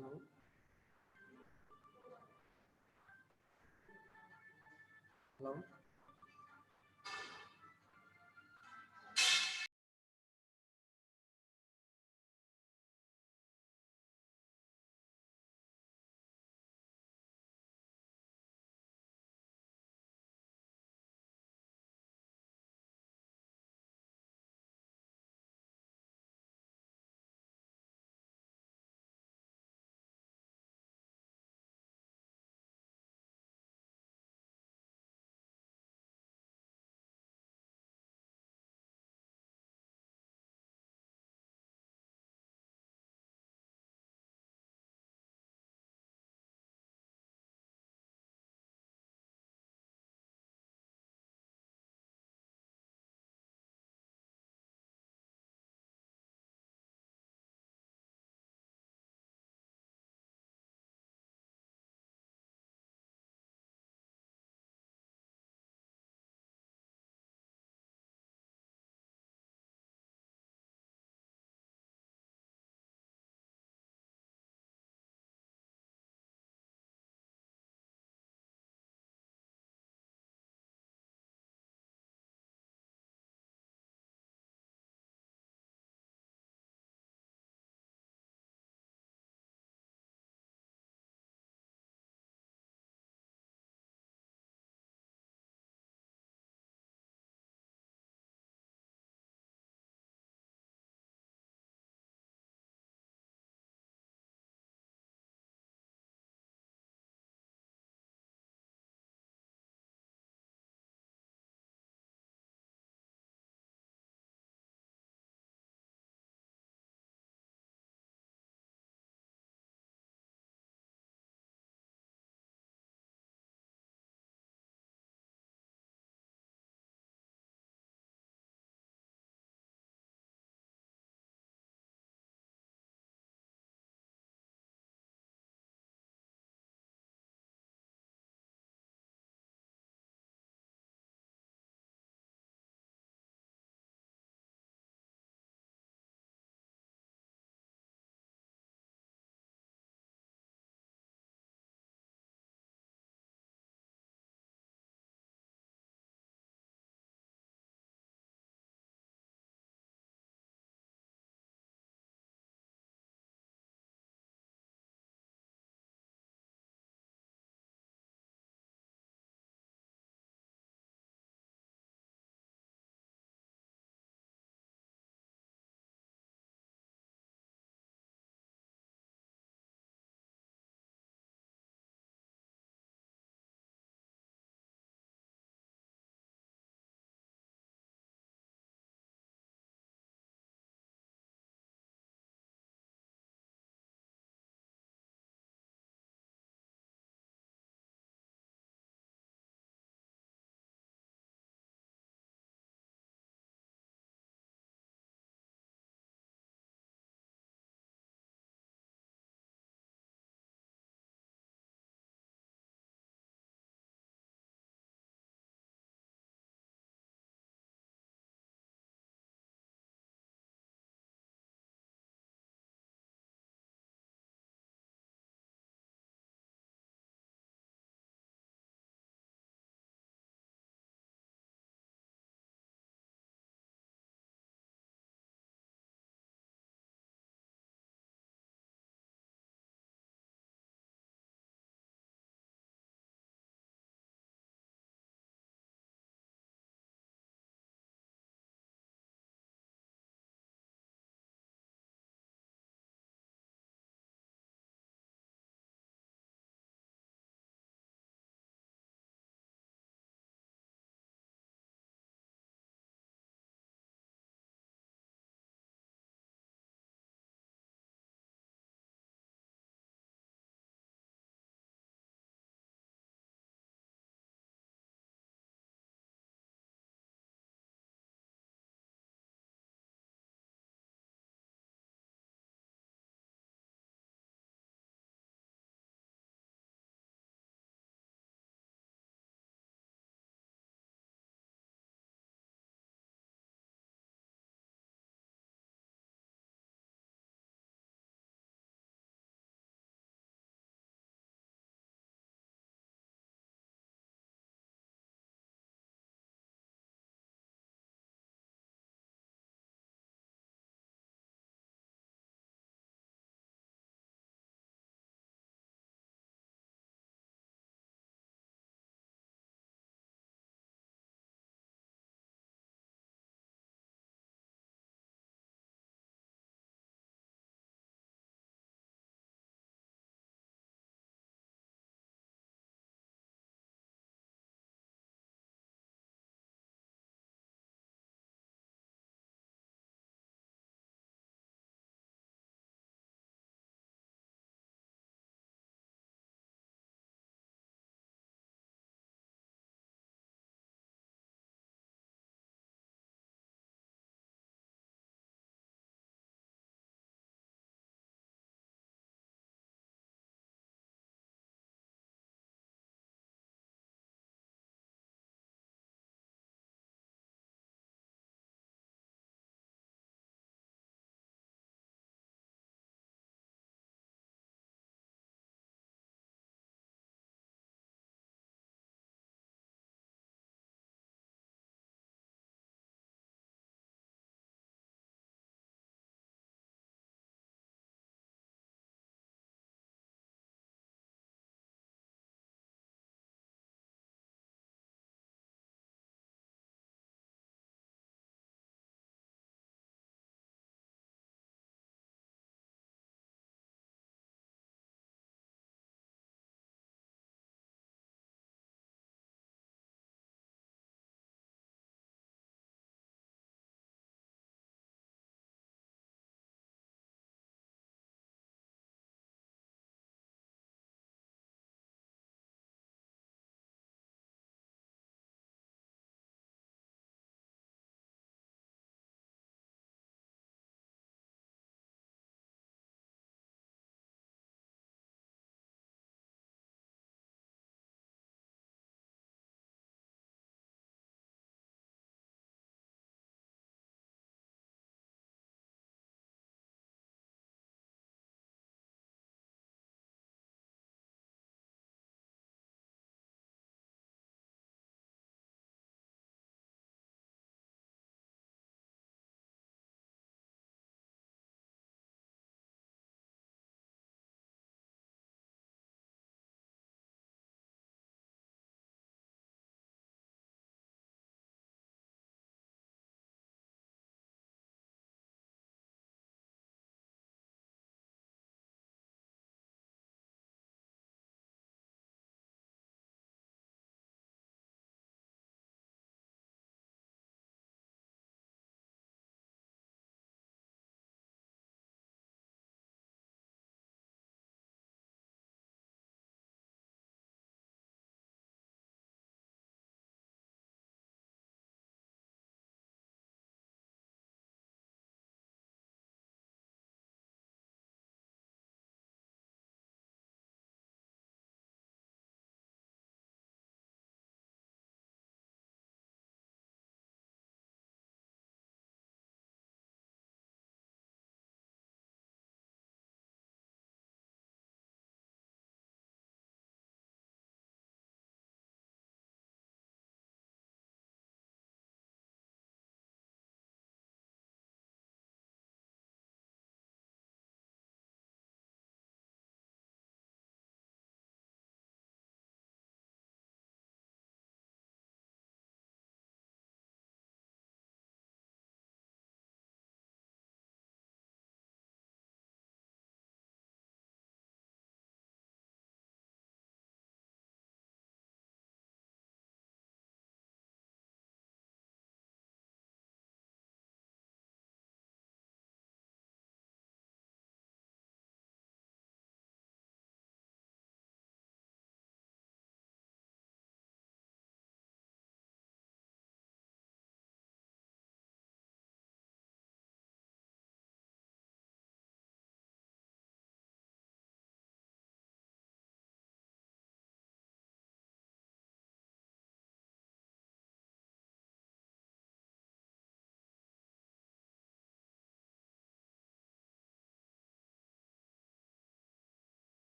Hello? Hello?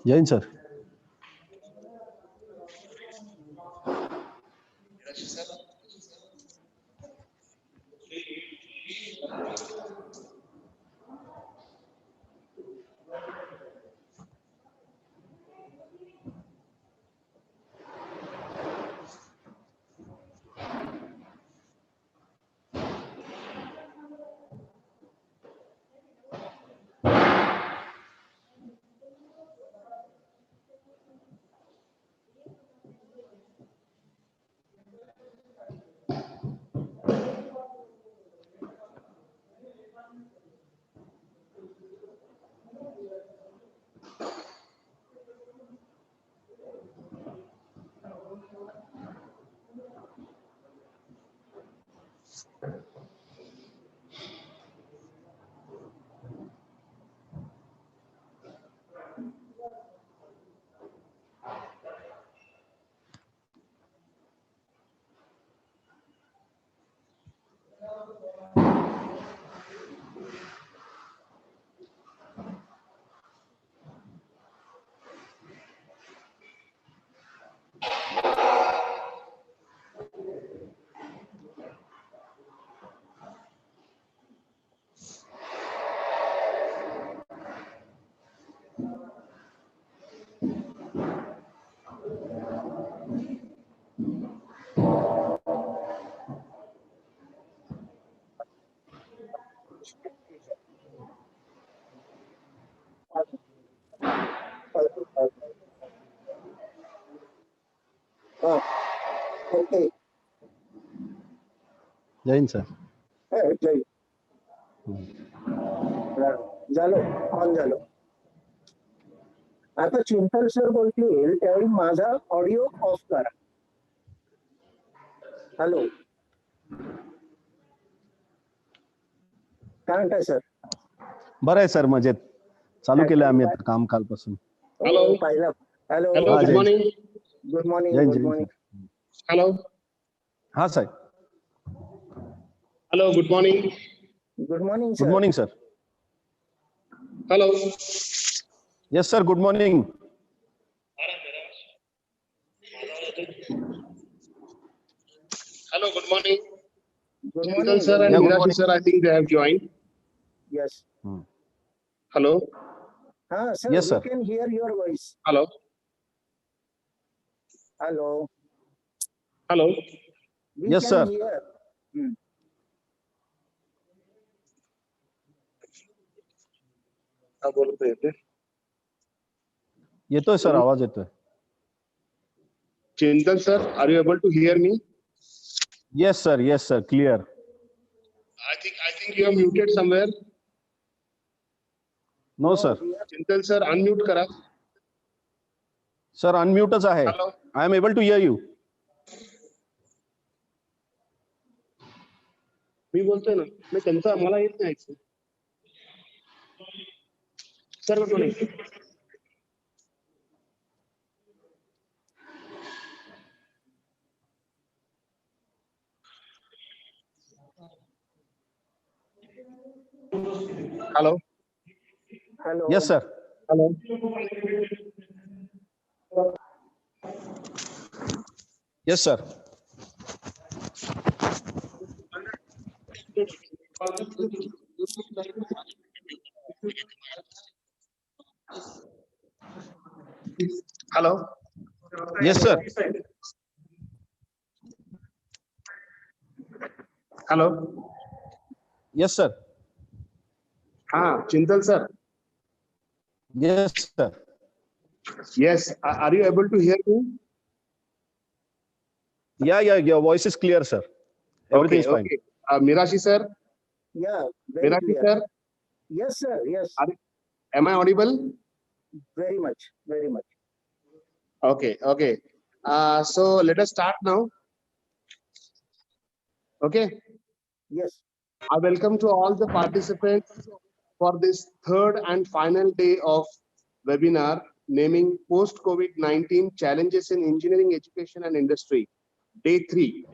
Jain sir. Okay. Jain sir. जय झालो on झालो. आता चिंतन सर बोलतील त्यावेळी माझा ऑडिओ ऑफ करा. हॅलो, काय म्हणताय सर? बरं आहे सर, मजेत. चालू केलं आम्ही आता काम कालपासून. हॅलो पाहिलं. Hello, good morning. Good morning. Good morning. Hello. हा साहेब. Hello, good morning. Good morning good morning sir. Hello. Yes sir, good morning. Hello, good morning. Good Chintan morning. sir and Yeah, good Mirashi morning. sir, I think they have joined. Yes. Hello. Sir, Yes, we sir. can hear your voice. Hello. Hello. Hello. We Yes, can sir. hear. हा बोलतो येते. येतोय sir, आवाज येतोय. Chintan sir, are you able to hear me? Yes sir, clear. I think you are muted somewhere. No sir. Chintan sir, unmute करा. Sir अनम्यूटच आहे. Hello. I am able to hear you. मी बोलतोय ना, मी त्यांचा मला येत नाही. Sir good morning. Hello. Hello. Yes sir. Hello. Yes sir. Hello. Yes sir. Hello. Yes sir. हाँ, Chintan sir. Yes sir. Yes. Are you able to hear me? Yeah, your voice is clear sir. Everything is fine. Okay. Mirashi sir. Yeah, very Mirashi clear. sir. Yes sir, yes. Am I audible? Very much, very much. Okay. So let us start now. Okay. Yes. I welcome to all the participants for this third and final day of webinar naming post-COVID-19 challenges in engineering education and industry, day 3.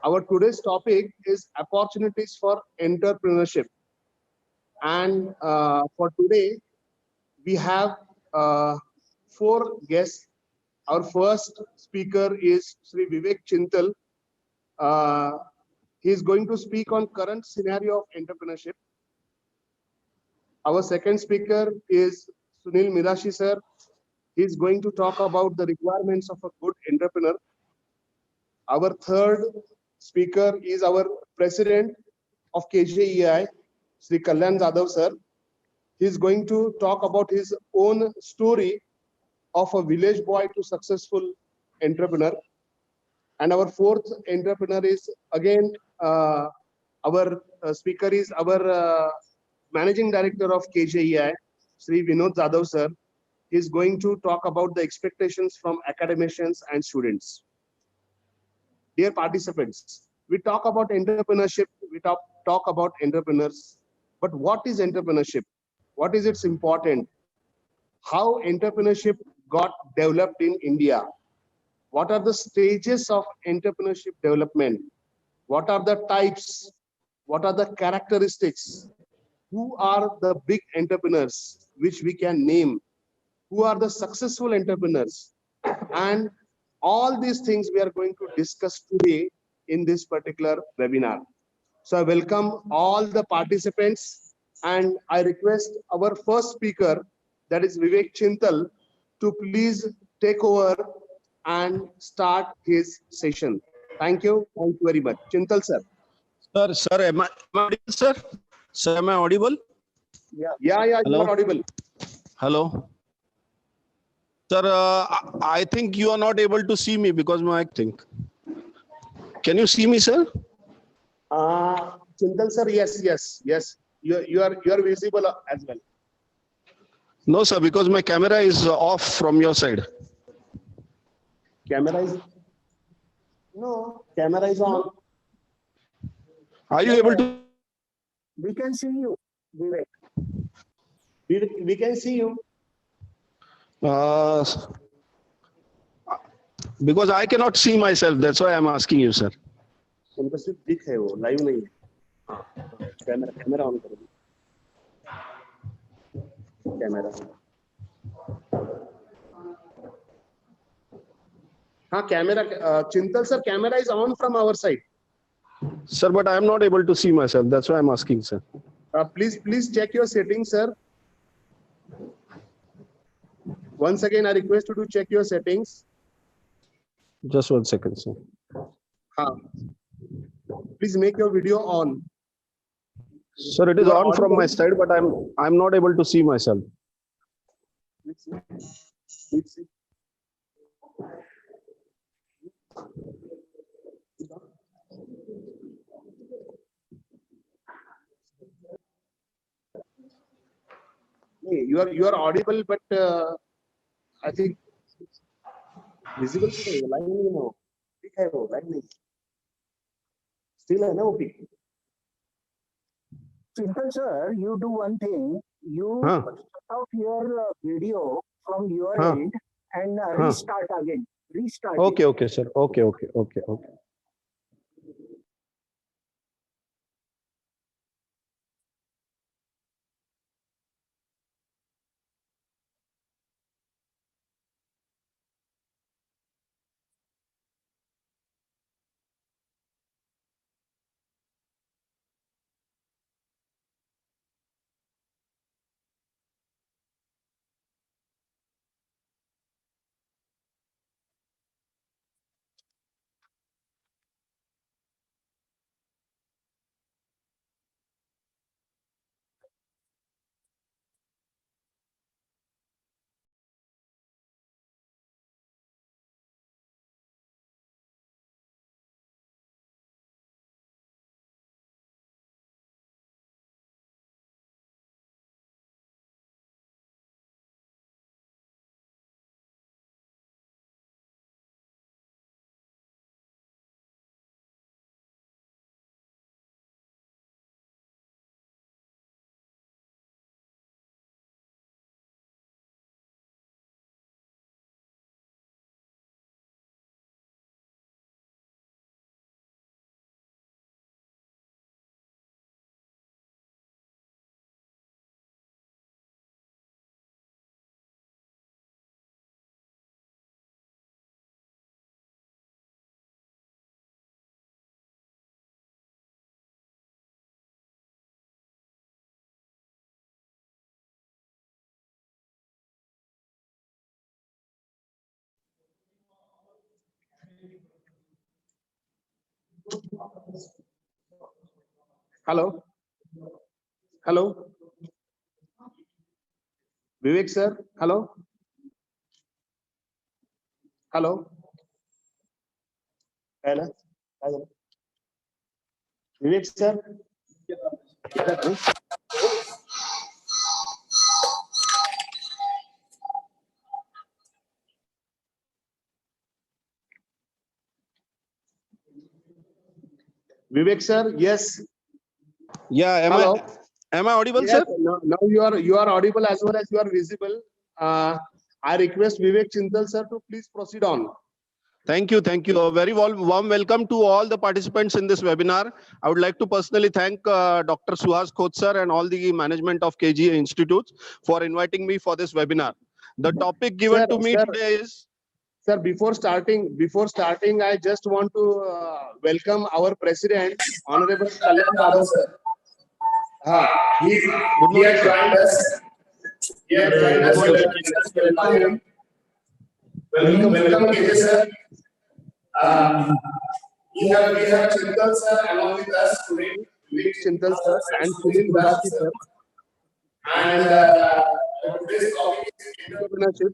Our today's topic is opportunities for entrepreneurship. And for today, we have 4 guests. Our first speaker is Sri Vivek Chintal. He is going to speak on current scenario of entrepreneurship. Our second speaker is Sunil Mirashi sir. He is going to talk about the requirements of a good entrepreneur. Our third speaker is our president of KJEI, Sri Kalyan Jadhav sir. He is going to talk about his own story of a village boy to successful entrepreneur. And our fourth entrepreneur is again our speaker is our managing director of KJEI, Sri Vinod Jadhav sir. He is going to talk about the expectations from academicians and students. Dear participants, we talk about entrepreneurship, we talk about entrepreneurs, but what is entrepreneurship? What is its important? How entrepreneurship got developed in India? What are the stages of entrepreneurship development? What are the types? What are the characteristics? Who are the big entrepreneurs which we can name? Who are the successful entrepreneurs? And all these things we are going to discuss today in this particular webinar. So I welcome all the participants and I request our first speaker, that is Vivek Chintal, to please take over and start his session. Thank you very much. Chintal sir. Sir, am I audible, sir? Sir, am I audible? Yeah, you Hello? are audible. Hello? Sir, I think you are not able to see me because my think. Can you see me, sir? Chintal sir, yes. You are visible as well. No, sir, because my camera is off from your side. Camera is on. Are you able to? We can see you, Vivek. We can see you. Because I cannot see myself. That's why I'm asking you, sir. उनको सिर्फ दिख है वो live नहीं है. Camera on करो. Camera. हाँ camera. Chintal sir camera is on from our side. Sir, but I am not able to see myself. That's why I'm asking, sir. Please check your settings, sir. Once again, I request you to check your settings. Just 1 second, sir. Please make your video on. Sir, it is You are on from my audible. side, but I'm not able to see myself. Let's see. You are audible, but I think visible नहीं है, line नहीं है वो, ठीक है वो, line नहीं, still है ना वो pic. Chintal sir, you do one thing. You shut off your video from your end and restart again. Restart. Okay, sir. Okay. Hello. Hello. Vivek sir. Hello. Hello. Hello. Vivek sir. Vivek sir, yes. Yeah, Hello. am I audible, Yes, sir? now you are audible as well as you are visible. I request Vivek Chintal sir to please proceed on. Thank you. Thank you. A very warm welcome to all the participants in this webinar. I would like to personally thank Dr. Suhas Khoth sir and all the management of KJ Institutes for inviting me for this webinar. The topic given to me today is... Sir, before starting, I just want to welcome our president, Honorable Kalyan Yadav sir. Good morning, sir. He has joined us. Welcome him. Welcome KJ sir. We have Chintal sir along with us today. Vivek Chintal sir and Sunil Mirashi sir. And today's topic is entrepreneurship.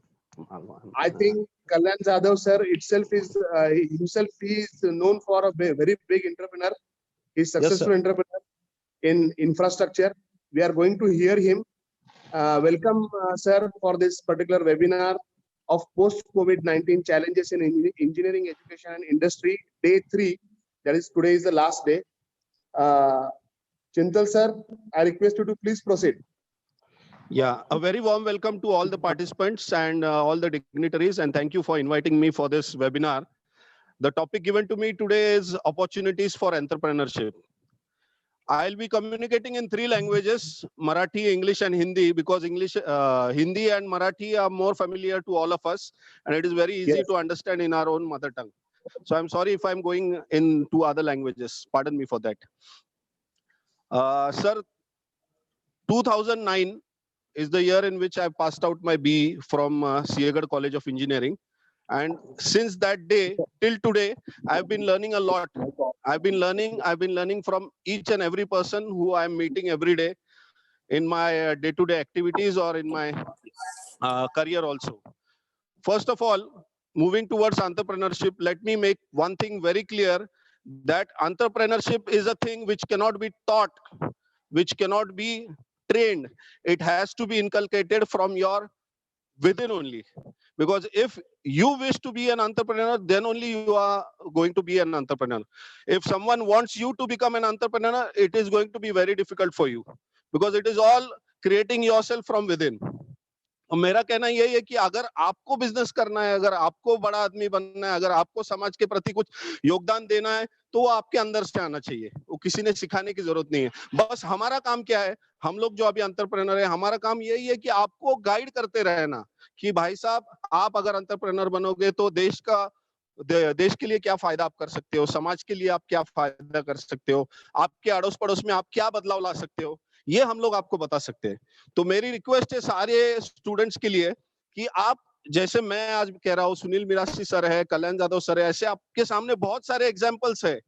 I think Kalyan Yadav sir itself is he is known for a very big entrepreneur. He's successful entrepreneur in infrastructure. We are going to hear him. Welcome, sir, for this particular webinar of post-COVID-19 challenges in engineering, education, and industry, day 3. That is, today is the last day. Chintal, sir, I request you to please proceed. Yeah, a very warm welcome to all the participants and all the dignitaries, and thank you for inviting me for this webinar. The topic given to me today is opportunities for entrepreneurship. I'll be communicating in 3 languages, Marathi, English, and Hindi, because Hindi and Marathi are more familiar to all of us, and it is very easy to understand in our own mother tongue. So I'm sorry if I'm going in 2 other languages. Pardon me for that. Sir, 2009 is the year in which I passed out my BE from Siegad College of Engineering. And since that day till today, I've been learning a lot. I've been learning from each and every person who I'm meeting every day in my day-to-day activities or in my career also. First of all, moving towards entrepreneurship, let me make one thing very clear, that entrepreneurship is a thing which cannot be taught, which cannot be trained. It has to be inculcated from your within only. Because if you wish to be an entrepreneur, then only you are going to be an entrepreneur. If someone wants you to become an entrepreneur, it is going to be very difficult for you, because it is all creating yourself from within. मेरा कहना यही है कि अगर आपको business करना है, अगर आपको बड़ा आदमी बनना है, अगर आपको समाज के प्रति कुछ योगदान देना है, तो वो आपके अंदर से आना चाहिए. वो किसी ने सिखाने की जरूरत नहीं है. बस हमारा काम क्या है, हम लोग जो अभी एंटरप्रेन्योर है, हमारा काम यही है कि आपको गाइड करते रहना कि भाई साहब, आप अगर एंटरप्रेन्योर बनोगे तो देश के लिए क्या फायदा आप कर सकते हो, समाज के लिए आप क्या फायदा कर सकते हो, आपके अड़ोस पड़ोस में आप क्या बदलाव ला सकते हो, ये हम लोग आपको बता सकते हैं. तो मेरी रिक्वेस्ट है सारे स्टूडेंट्स के लिए कि आप, जैसे मैं आज कह रहा हूँ, सुनील मिराशी सर है, कल्याण यादव सर है, ऐसे आपके सामने बहुत सारे एग्जांपल्स है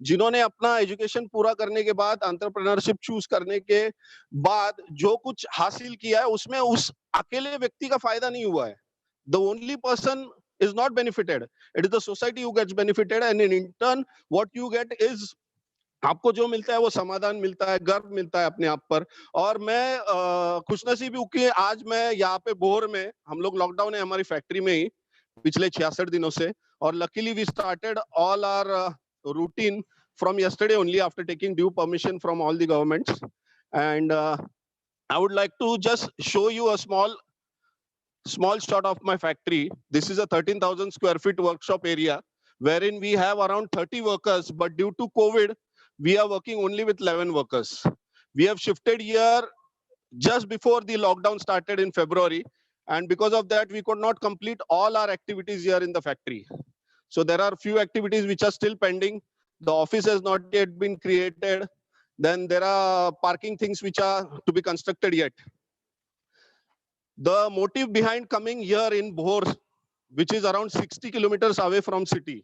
जिन्होंने अपना एजुकेशन पूरा करने के बाद, एंटरप्रेन्योरशिप चूज करने के बाद जो कुछ हासिल किया है, उसमें उस अकेले व्यक्ति का फायदा नहीं हुआ है. The only person is not benefited. It is the society who gets benefited, and in turn what you get is, आपको जो मिलता है वो समाधान मिलता है, गर्व मिलता है अपने आप पर. और मैं खुशनसीब हूँ कि आज मैं यहाँ पे भोर में, हम लोग लॉकडाउन है हमारी फैक्ट्री में ही पिछले 66 दिनों से, और luckily we started all our routine from yesterday only, after taking due permission from all the governments. And I would like to just show you a small shot of my factory. This is a 13,000 square feet workshop area wherein we have around 30 workers, but due to COVID, we are working only with 11 workers. We have shifted here just before the lockdown started in February, and because of that, we could not complete all our activities here in the factory. So there are few activities which are still pending. The office has not yet been created. Then there are parking things which are to be constructed yet. The motive behind coming here in Bhor, which is around 60 kilometers away from city,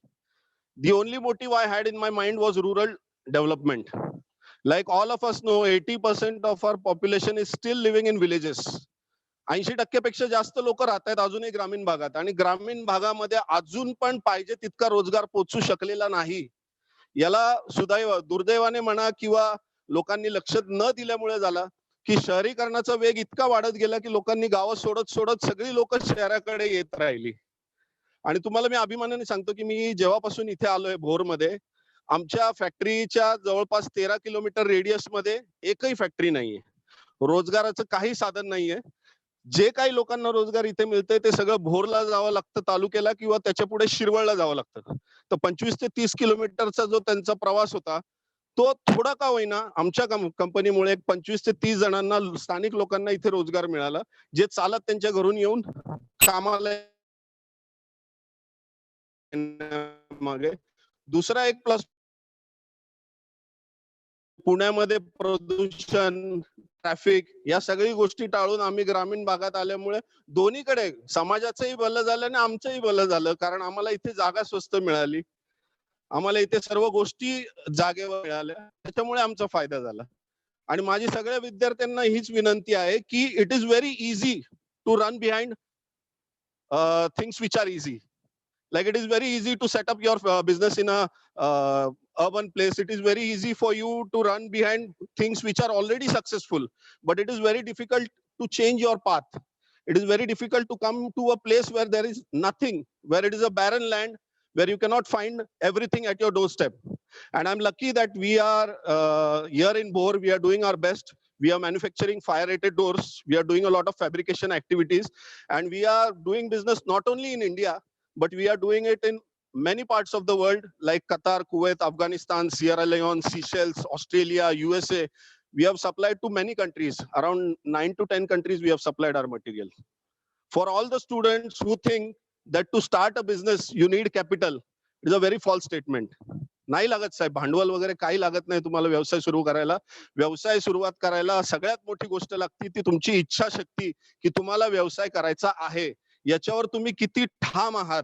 The only motive I had in my mind was rural development. Like all of us know, 80% of our population is still living in villages. 80% पेक्षा जास्त लोक राहत आहेत अजूनही ग्रामीण भागात, आणि ग्रामीण भागामध्ये अजून पण पाहिजे तितका रोजगार पोहोचू शकलेला नाही. याला दुर्दैवाने म्हणा किंवा लोकांनी लक्ष न दिल्यामुळे झाला की शहरीकरणाचा वेग इतका वाढत गेला की लोकांनी गावं सोडत सोडत सगळी लोक शहराकडे येत राहिली. आणि तुम्हाला मी अभिमानाने सांगतो की मी जेव्हापासून इथे आलोय भोरमध्ये, आमच्या फॅक्टरीच्या जवळपास 13 किलोमीटर रेडियस मध्ये एकही फॅक्टरी नाहीये. रोजगाराचं काही साधन नाहीये. जे काही लोकांना रोजगार इथे मिळतंय ते सगळं भोरला जावं लागतं तालुक्याला, किंवा त्याच्या पुढे शिरवळला जावं लागतं. तर 25 ते 30 किलोमीटरचा जो त्यांचा प्रवास होता तो थोडा का होईना आमच्या कंपनीमुळे 25 ते 30 जणांना, स्थानिक लोकांना इथे रोजगार मिळाला, जे चालत त्यांच्या घरून येऊन कामाला. मागे दुसरा एक प्लस, पुण्यामध्ये प्रदूषण, ट्रॅफिक या सगळी गोष्टी टाळून आम्ही ग्रामीण भागात आल्यामुळे दोन्हीकडे समाजाचंही भलं झालं आणि आमचंही भलं झालं, कारण आम्हाला इथे जागा स्वस्त मिळाली, आम्हाला इथे सर्व गोष्टी जागेवर मिळाल्या, त्याच्यामुळे आमचा फायदा झाला. आणि माझी सगळ्या विद्यार्थ्यांना हीच विनंती आहे की it is very easy to run behind things which are easy. Like it is very easy to set up your business in a urban place. It is very easy for you to run behind things which are already successful, but it is very difficult to change your path. It is very difficult to come to a place where there is nothing, where it is a barren land, where you cannot find everything at your doorstep. And I'm lucky that we are here in Bhor. We are doing our best. We are manufacturing fire-rated doors. We are doing a lot of fabrication activities, and we are doing business not only in India, but we are doing it in many parts of the world, like Qatar, Kuwait, Afghanistan, Sierra Leone, Seychelles, Australia, USA. We have supplied to many countries. Around 9 to 10 countries we have supplied our material. For all the students who think that to start a business you need capital, it is a very false statement. नाही लागत साहेब, भांडवल वगैरे काही लागत नाही तुम्हाला व्यवसाय सुरू करायला. व्यवसाय सुरुवात करायला सगळ्यात मोठी गोष्ट लागते ती तुमची इच्छाशक्ती, की तुम्हाला व्यवसाय करायचा आहे. याच्यावर तुम्ही किती ठाम आहात,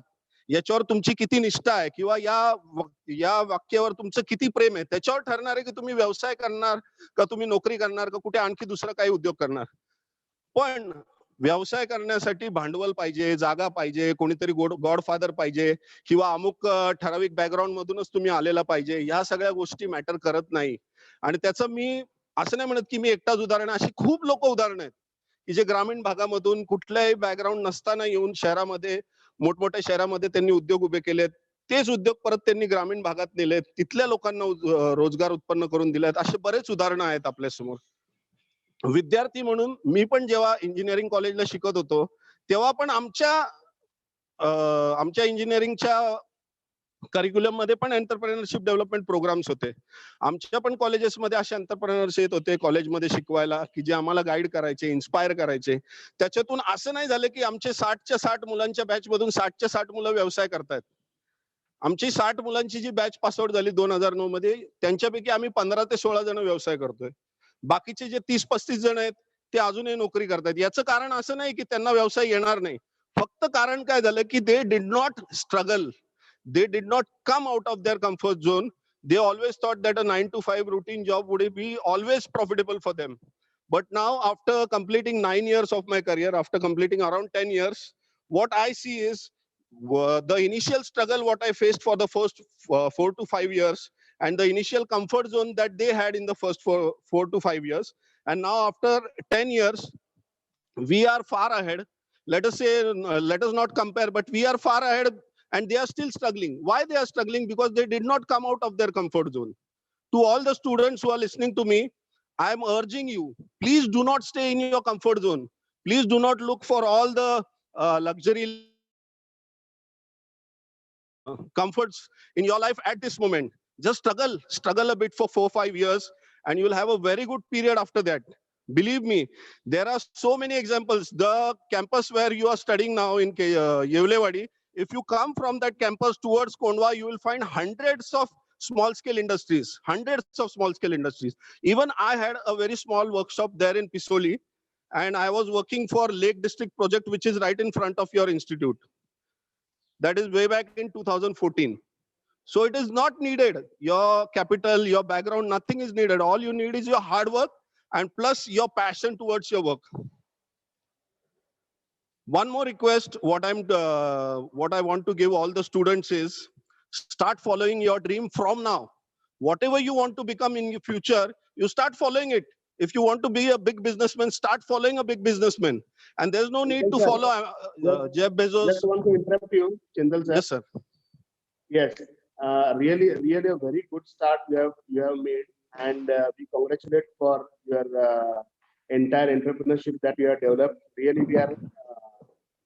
याच्यावर तुमची किती निष्ठा आहे, किंवा या वाक्यावर तुमचं किती प्रेम आहे, त्याच्यावर ठरणार आहे की तुम्ही व्यवसाय करणार का, तुम्ही नोकरी करणार का, कुठे आणखी दुसरा काही उद्योग करणार. पण व्यवसाय करण्यासाठी भांडवल पाहिजे, जागा पाहिजे, कोणीतरी गॉडफादर पाहिजे, किंवा अमुक ठराविक बॅकग्राऊंड मधूनच तुम्ही आलेला पाहिजे. या सगळ्या गोष्टी मॅटर करत नाही. आणि त्याचं मी असं नाही म्हणत की मी एकटाच उदाहरण, अशी खूप लोक उदाहरण आहेत की जे ग्रामीण भागामधून कुठल्याही बॅकग्राऊंड नसताना येऊन शहरामध्ये, मोठमोठ्या शहरामध्ये त्यांनी उद्योग उभे केलेत. तेच उद्योग परत त्यांनी ग्रामीण भागात नेलेत, तिथल्या लोकांना रोजगार उत्पन्न करून दिलेत. असे बरेच उदाहरणं आहेत आपल्या समोर. विद्यार्थी म्हणून मी पण जेव्हा इंजिनिअरिंग कॉलेजला शिकत होतो तेव्हा पण आमच्या इंजिनिअरिंगच्या करिक्युलम मध्ये पण एंटरप्रेनरशिप डेव्हलपमेंट प्रोग्राम्स होते. आमच्या पण कॉलेजेसमध्ये असे एंटरप्रेनर्स येत होते कॉलेजमध्ये शिकवायला, की जे आम्हाला गाईड करायचे, इन्स्पायर करायचे. त्याच्यातून असं नाही झालं की आमचे 60च्या 60 मुलांच्या बॅच मधून 60च्या 60 मुलं व्यवसाय करतायत. आमची 60 मुलांची जी बॅच पासआउट झाली 2009 मध्ये, त्यांच्यापैकी आम्ही 15 ते 16 जण व्यवसाय करतोय. बाकीचे जे 30-35 जण आहेत ते अजूनही नोकरी करतात. याचं कारण असं नाही की त्यांना व्यवसाय येणार नाही, फक्त कारण काय झालं की they did not struggle, they did not come out of their comfort zone. They always thought that a 9 to 5 routine job would be always profitable for them. But now, after completing 9 years of my career, after completing around 10 years, what I see is the initial struggle what I faced for the first 4 to 5 years, and the initial comfort zone that they had in the first 4 to 5 years. And now after 10 years, we are far ahead. Let us say, let us not compare, but we are far ahead. And they are still struggling. Why they are struggling? Because they did not come out of their comfort zone. To all the students who are listening to me, I am urging you, please do not stay in your comfort zone. Please do not look for all the luxury comforts in your life at this moment. Just struggle a bit for 4-5 years, and you will have a very good period after that. Believe me, there are so many examples. The campus where you are studying now in Yevlewadi, if you come from that campus towards Kondwa, you will find hundreds of small-scale industries, Even I had a very small workshop there in Pisoli, and I was working for Lake District project, which is right in front of your institute. That is way back in 2014. So it is not needed. Your capital, your background, nothing is needed. All you need is your hard work and plus your passion towards your work. One more request, what I want to give all the students is start following your dream from now. Whatever you want to become in your future, you start following it. If you want to be a big businessman, start following a big businessman. And there's no need to follow Jeff Bezos. Just want to interrupt you, Chindal sir. Yes, sir. Yes, really a very good start you have made, and we congratulate for your entire entrepreneurship that you have developed. Really, we are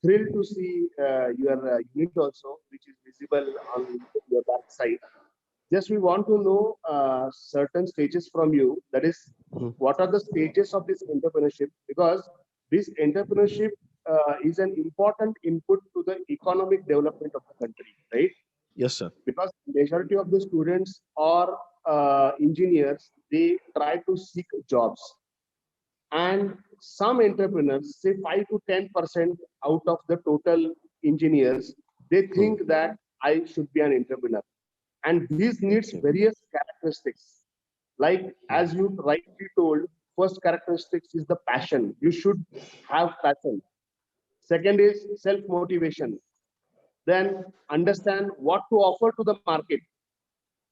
thrilled to see your unit also, which is visible on your back side. Just we want to know certain stages from you. That is, what are the stages of this entrepreneurship? Because this entrepreneurship is an important input to the economic development of the country, right? Yes, sir. Because majority of the students or engineers, they try to seek jobs. And some entrepreneurs, say 5 to 10% out of the total engineers, they think that I should be an entrepreneur. And this needs various characteristics. Like, as you rightly told, first characteristics is the passion. You should have passion. Second is self-motivation. Then understand what to offer to the market.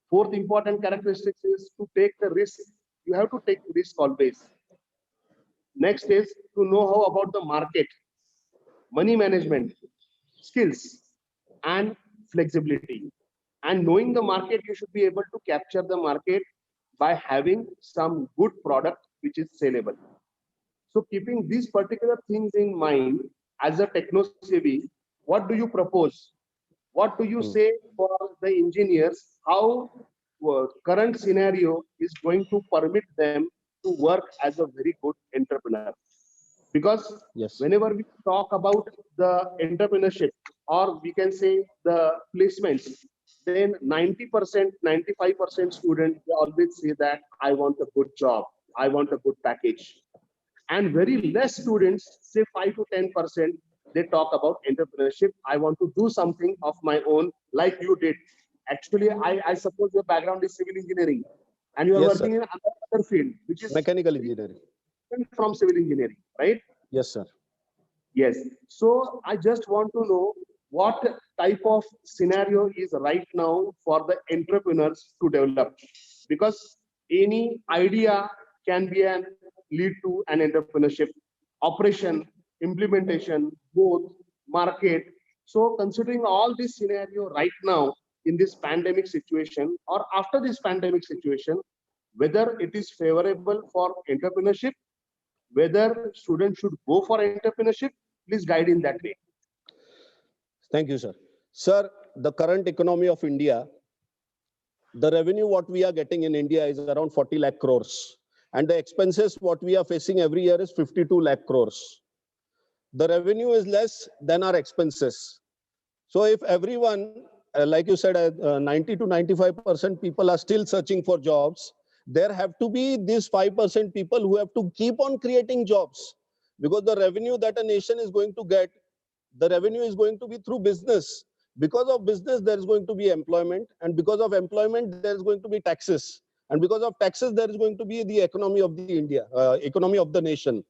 Fourth important characteristics is to take the risk. You have to take risk always. Next is to know how about the market, money management, skills, and flexibility. And knowing the market, you should be able to capture the market by having some good product which is sellable. So keeping these particular things in mind, as a techno-savvy, what do you propose? What do you say for the engineers? How current scenario is going to permit them to work as a very good entrepreneur? Because whenever we talk about the entrepreneurship, or we can say the placements, then 90%, 95% students, they always say that I want a good job, I want a good package. And very less students, say 5 to 10%, they talk about entrepreneurship. I want to do something of my own, like you did. Actually, I suppose your background is civil engineering, and you are working in another field, which is mechanical engineering. From civil engineering, right? Yes, sir. Yes. So I just want to know what type of scenario is right now for the entrepreneurs to develop, because any idea can be an lead to an entrepreneurship, operation, implementation, both, market. So considering all this scenario right now in this pandemic situation or after this pandemic situation, whether it is favorable for entrepreneurship, whether students should go for entrepreneurship, please guide in that way. Thank you, sir. Sir, the current economy of India, the revenue what we are getting in India is around 40 lakh crores. And the expenses what we are facing every year is 52 lakh crores. The revenue is less than our expenses. So if everyone, like you said, 90 to 95% people are still searching for jobs, there have to be these 5% people who have to keep on creating jobs, because the revenue that a nation is going to get, the revenue is going to be through business. Because of business, there is going to be employment, and because of employment, there is going to be taxes, and because of taxes, there is going to be the economy of the economy of the nation.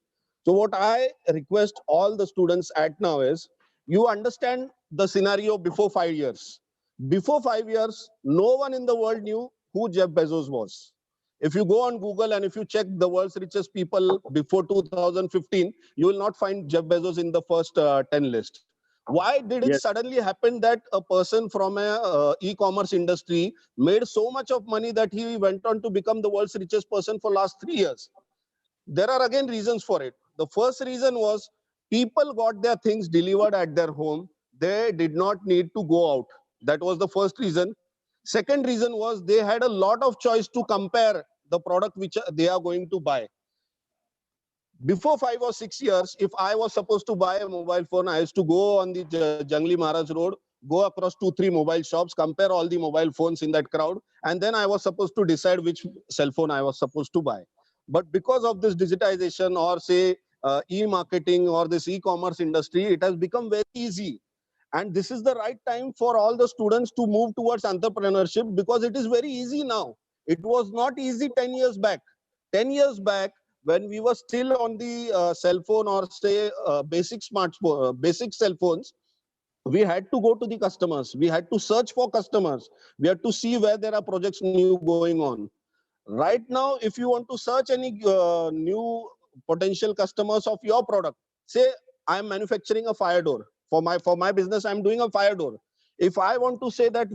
So what I request all the students at now is, you understand the scenario before 5 years. Before 5 years, no one in the world knew who Jeff Bezos was. If you go on Google and if you check the world's richest people before 2015, you will not find Jeff Bezos in the first 10 list. Why did it suddenly happen that a person from a e-commerce industry made so much of money that he went on to become the world's richest person for last 3 years? There are again reasons for it. The first reason was people got their things delivered at their home. They did not need to go out. That was the first reason. Second reason was they had a lot of choice to compare the product which they are going to buy. Before 5 or 6 years, if I was supposed to buy a mobile phone, I used to go on the Jangli Maharaj Road, go across 2-3 mobile shops, compare all the mobile phones in that crowd, and then I was supposed to decide which cell phone I was supposed to buy. But because of this digitization or say e-marketing or this e-commerce industry, it has become very easy. And this is the right time for all the students to move towards entrepreneurship, because it is very easy now. It was not easy 10 years back. 10 years back, when we were still on the cell phone, or say basic smartphone, basic cell phones, we had to go to the customers. We had to search for customers. We had to see where there are projects new going on. Right now, if you want to search any new potential customers of your product, say I am manufacturing a fire door for my business. I am doing a fire door. If I want to say that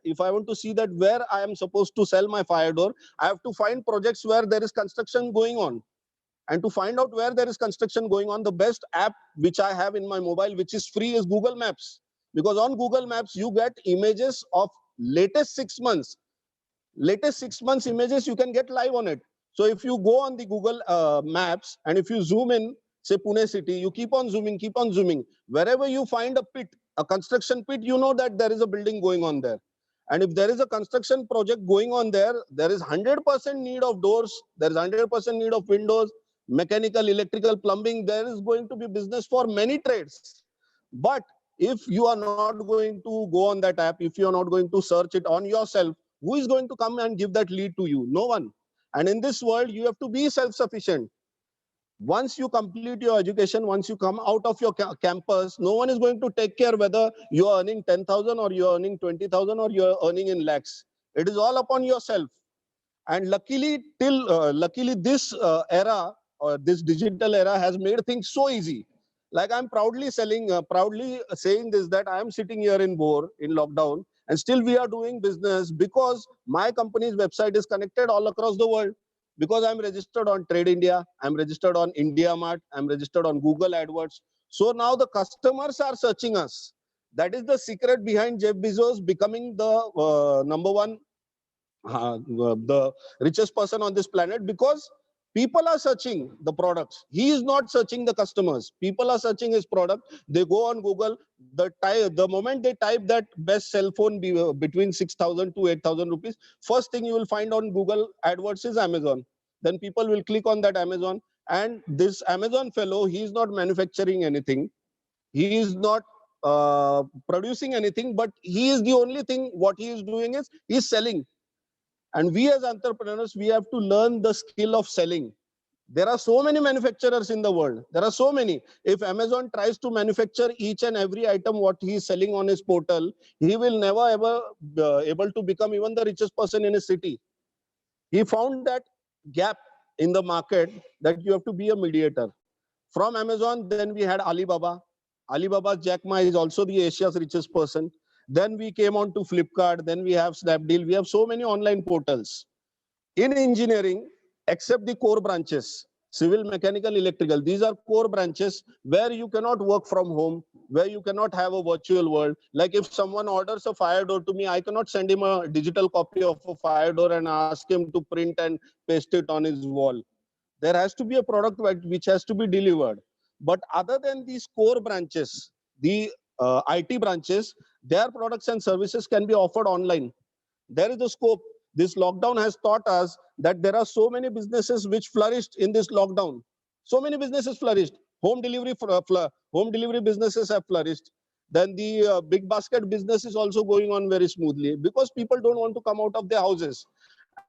if I want to see that where I am supposed to sell my fire door, I have to find projects where there is construction going on. And to find out where there is construction going on, the best app which I have in my mobile, which is free, is Google Maps. Because on Google Maps, you get images of latest 6 months. Latest 6 months images you can get live on it. So if you go on the Google Maps, and if you zoom in, say Pune city, you keep on zooming. Wherever you find a pit, a construction pit, you know that there is a building going on there. And if there is a construction project going on there, there is 100% need of doors, there is 100% need of windows, mechanical, electrical, plumbing. There is going to be business for many trades. But if you are not going to go on that app, if you are not going to search it on yourself, who is going to come and give that lead to you? No one. And in this world, you have to be self-sufficient. Once you complete your education, once you come out of your campus, no one is going to take care whether you are earning 10,000 or you are earning 20,000 or you are earning in lakhs. It is all upon yourself. And luckily, luckily this era, or this digital era, has made things so easy. Like I'm proudly saying this, that I am sitting here in Bor in lockdown, and still we are doing business because my company's website is connected all across the world. Because I'm registered on Trade India, I'm registered on India Mart, I'm registered on Google AdWords. So now the customers are searching us. That is the secret behind Jeff Bezos becoming the number one, the richest person on this planet, because people are searching the products. He is not searching the customers. People are searching his product. They go on Google. The moment they type that best cell phone between 6,000 to 8,000 rupees, first thing you will find on Google AdWords is Amazon. Then people will click on that Amazon. And this Amazon fellow, he is not manufacturing anything. He is not producing anything, but he is the only thing what he is doing is he is selling. And we as entrepreneurs, we have to learn the skill of selling. There are so many manufacturers in the world. There are so many. If Amazon tries to manufacture each and every item what he is selling on his portal, he will never ever able to become even the richest person in his city. He found that gap in the market, that you have to be a mediator. From Amazon, then we had Alibaba. Alibaba's Jack Ma is also the Asia's richest person. Then we came on to Flipkart. Then we have Snapdeal. We have so many online portals. In engineering, except the core branches, civil, mechanical, electrical, these are core branches where you cannot work from home, where you cannot have a virtual world. Like if someone orders a fire door to me, I cannot send him a digital copy of a fire door and ask him to print and paste it on his wall. There has to be a product which has to be delivered. But other than these core branches, the IT branches, their products and services can be offered online. There is the scope. This lockdown has taught us that there are so many businesses which flourished in this lockdown. So many businesses flourished. Home delivery businesses have flourished. Then the big basket business is also going on very smoothly, because people don't want to come out of their houses.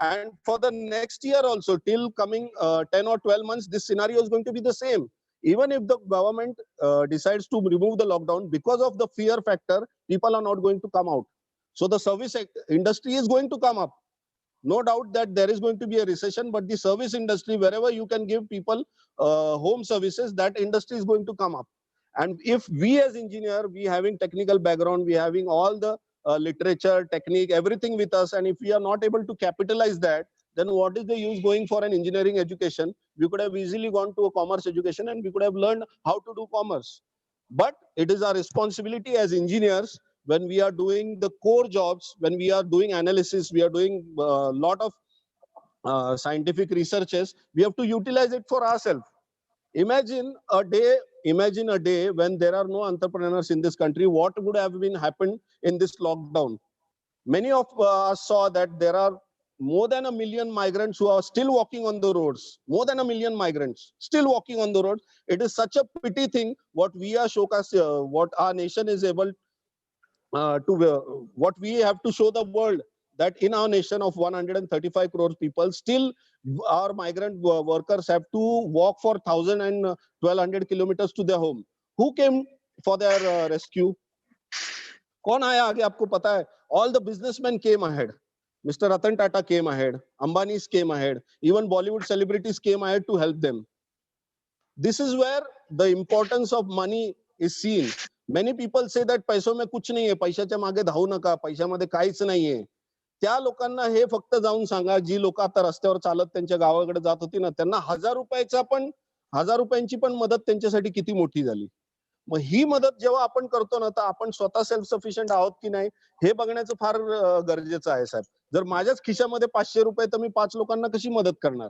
And for the next year also, till coming 10 or 12 months, this scenario is going to be the same. Even if the government decides to remove the lockdown, because of the fear factor, people are not going to come out. So the service industry is going to come up. No doubt that there is going to be a recession, but the service industry, wherever you can give people home services, that industry is going to come up. And if we as engineer, we having technical background, we having all the literature, technique, everything with us, and if we are not able to capitalize that, then what is the use going for an engineering education? We could have easily gone to a commerce education and we could have learned how to do commerce. But it is our responsibility as engineers, when we are doing the core jobs, when we are doing analysis, we are doing a lot of scientific researches, we have to utilize it for ourselves. Imagine a day when there are no entrepreneurs in this country, what would have been happened in this lockdown? Many of us saw that there are more than 1 million migrants who are still walking on the roads. More than 1 million migrants still walking on the roads. It is such a pity thing what we are showcasing, what our nation is able what we have to show the world that in our nation of 135 crore people, still our migrant workers have to walk for 1,000 and 1,200 kilometers to their home. Who came for their rescue? कौन आया आगे आपको पता है? All the businessmen came ahead. Mr. Ratan Tata came ahead. Ambani's came ahead. Even Bollywood celebrities came ahead to help them. This is where the importance of money is seen. Many people say that पैसों में कुछ नहीं है, पैशाच्या मागे धावू नका, पैशामध्ये काहीच नाहीये. त्या लोकांना हे फक्त जाऊन सांगा, जी लोक आता रस्त्यावर चालत त्यांच्या गावाकडे जात होती ना, त्यांना 1,000 रुपयांची पण मदत त्यांच्यासाठी किती मोठी झाली. मग ही मदत जेव्हा आपण करतो ना, तर आपण स्वतः सेल्फ सफिशियंट आहोत की नाही हे बघण्याचं फार गरजेचं आहे साहेब. जर माझ्याच खिशामध्ये 500 रुपये तर मी 5 लोकांना कशी मदत करणार?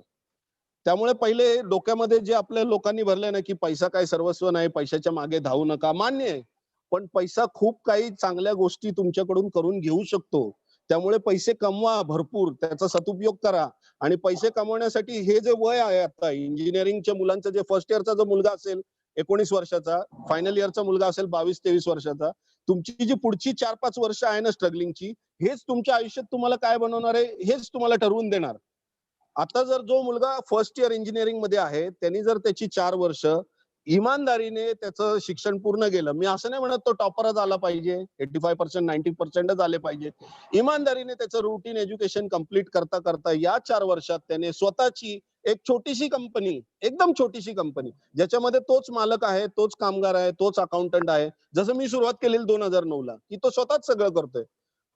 त्यामुळे पहिले डोक्यामध्ये जे आपल्या लोकांनी भरले ना, की पैसा काय सर्वस्व नाही, पैशाच्या मागे धावू नका, मान्य आहे. पण पैसा खूप काही चांगल्या गोष्टी तुमच्याकडून करून घेऊ शकतो. त्यामुळे पैसे कमवा भरपूर, त्याचा सदुपयोग करा. आणि पैसे कमवण्यासाठी हे जे वय आहे आता इंजिनिअरिंगच्या मुलांचं, जे फर्स्ट इयरचा जो मुलगा असेल 19 वर्षाचा, फायनल इयरचा मुलगा असेल 22-23 वर्षाचा, तुमची जी पुढची 4-5 वर्ष आहे ना स्ट्रगलिंगची, हेच तुमच्या आयुष्यात तुम्हाला काय बनवणार आहे हेच तुम्हाला ठरवून देणार. आता जर जो मुलगा फर्स्ट इयर इंजिनिअरिंग मध्ये आहे, त्यांनी जर त्याची 4 वर्ष इमानदारीने त्याचं शिक्षण पूर्ण केलं, मी असं नाही म्हणत तो टॉपरच आला पाहिजे, 85% 90% आले पाहिजे, इमानदारीने त्याचं रुटीन एज्युकेशन कम्प्लीट करता करता या 4 वर्षात त्याने स्वतःची एक छोटीशी कंपनी, एकदम छोटीशी कंपनी, ज्याच्यामध्ये तोच मालक आहे, तोच कामगार आहे, तोच अकाउंटंट आहे, जसं मी सुरुवात केलेली 2009 ला, की तो स्वतःच सगळं करतोय.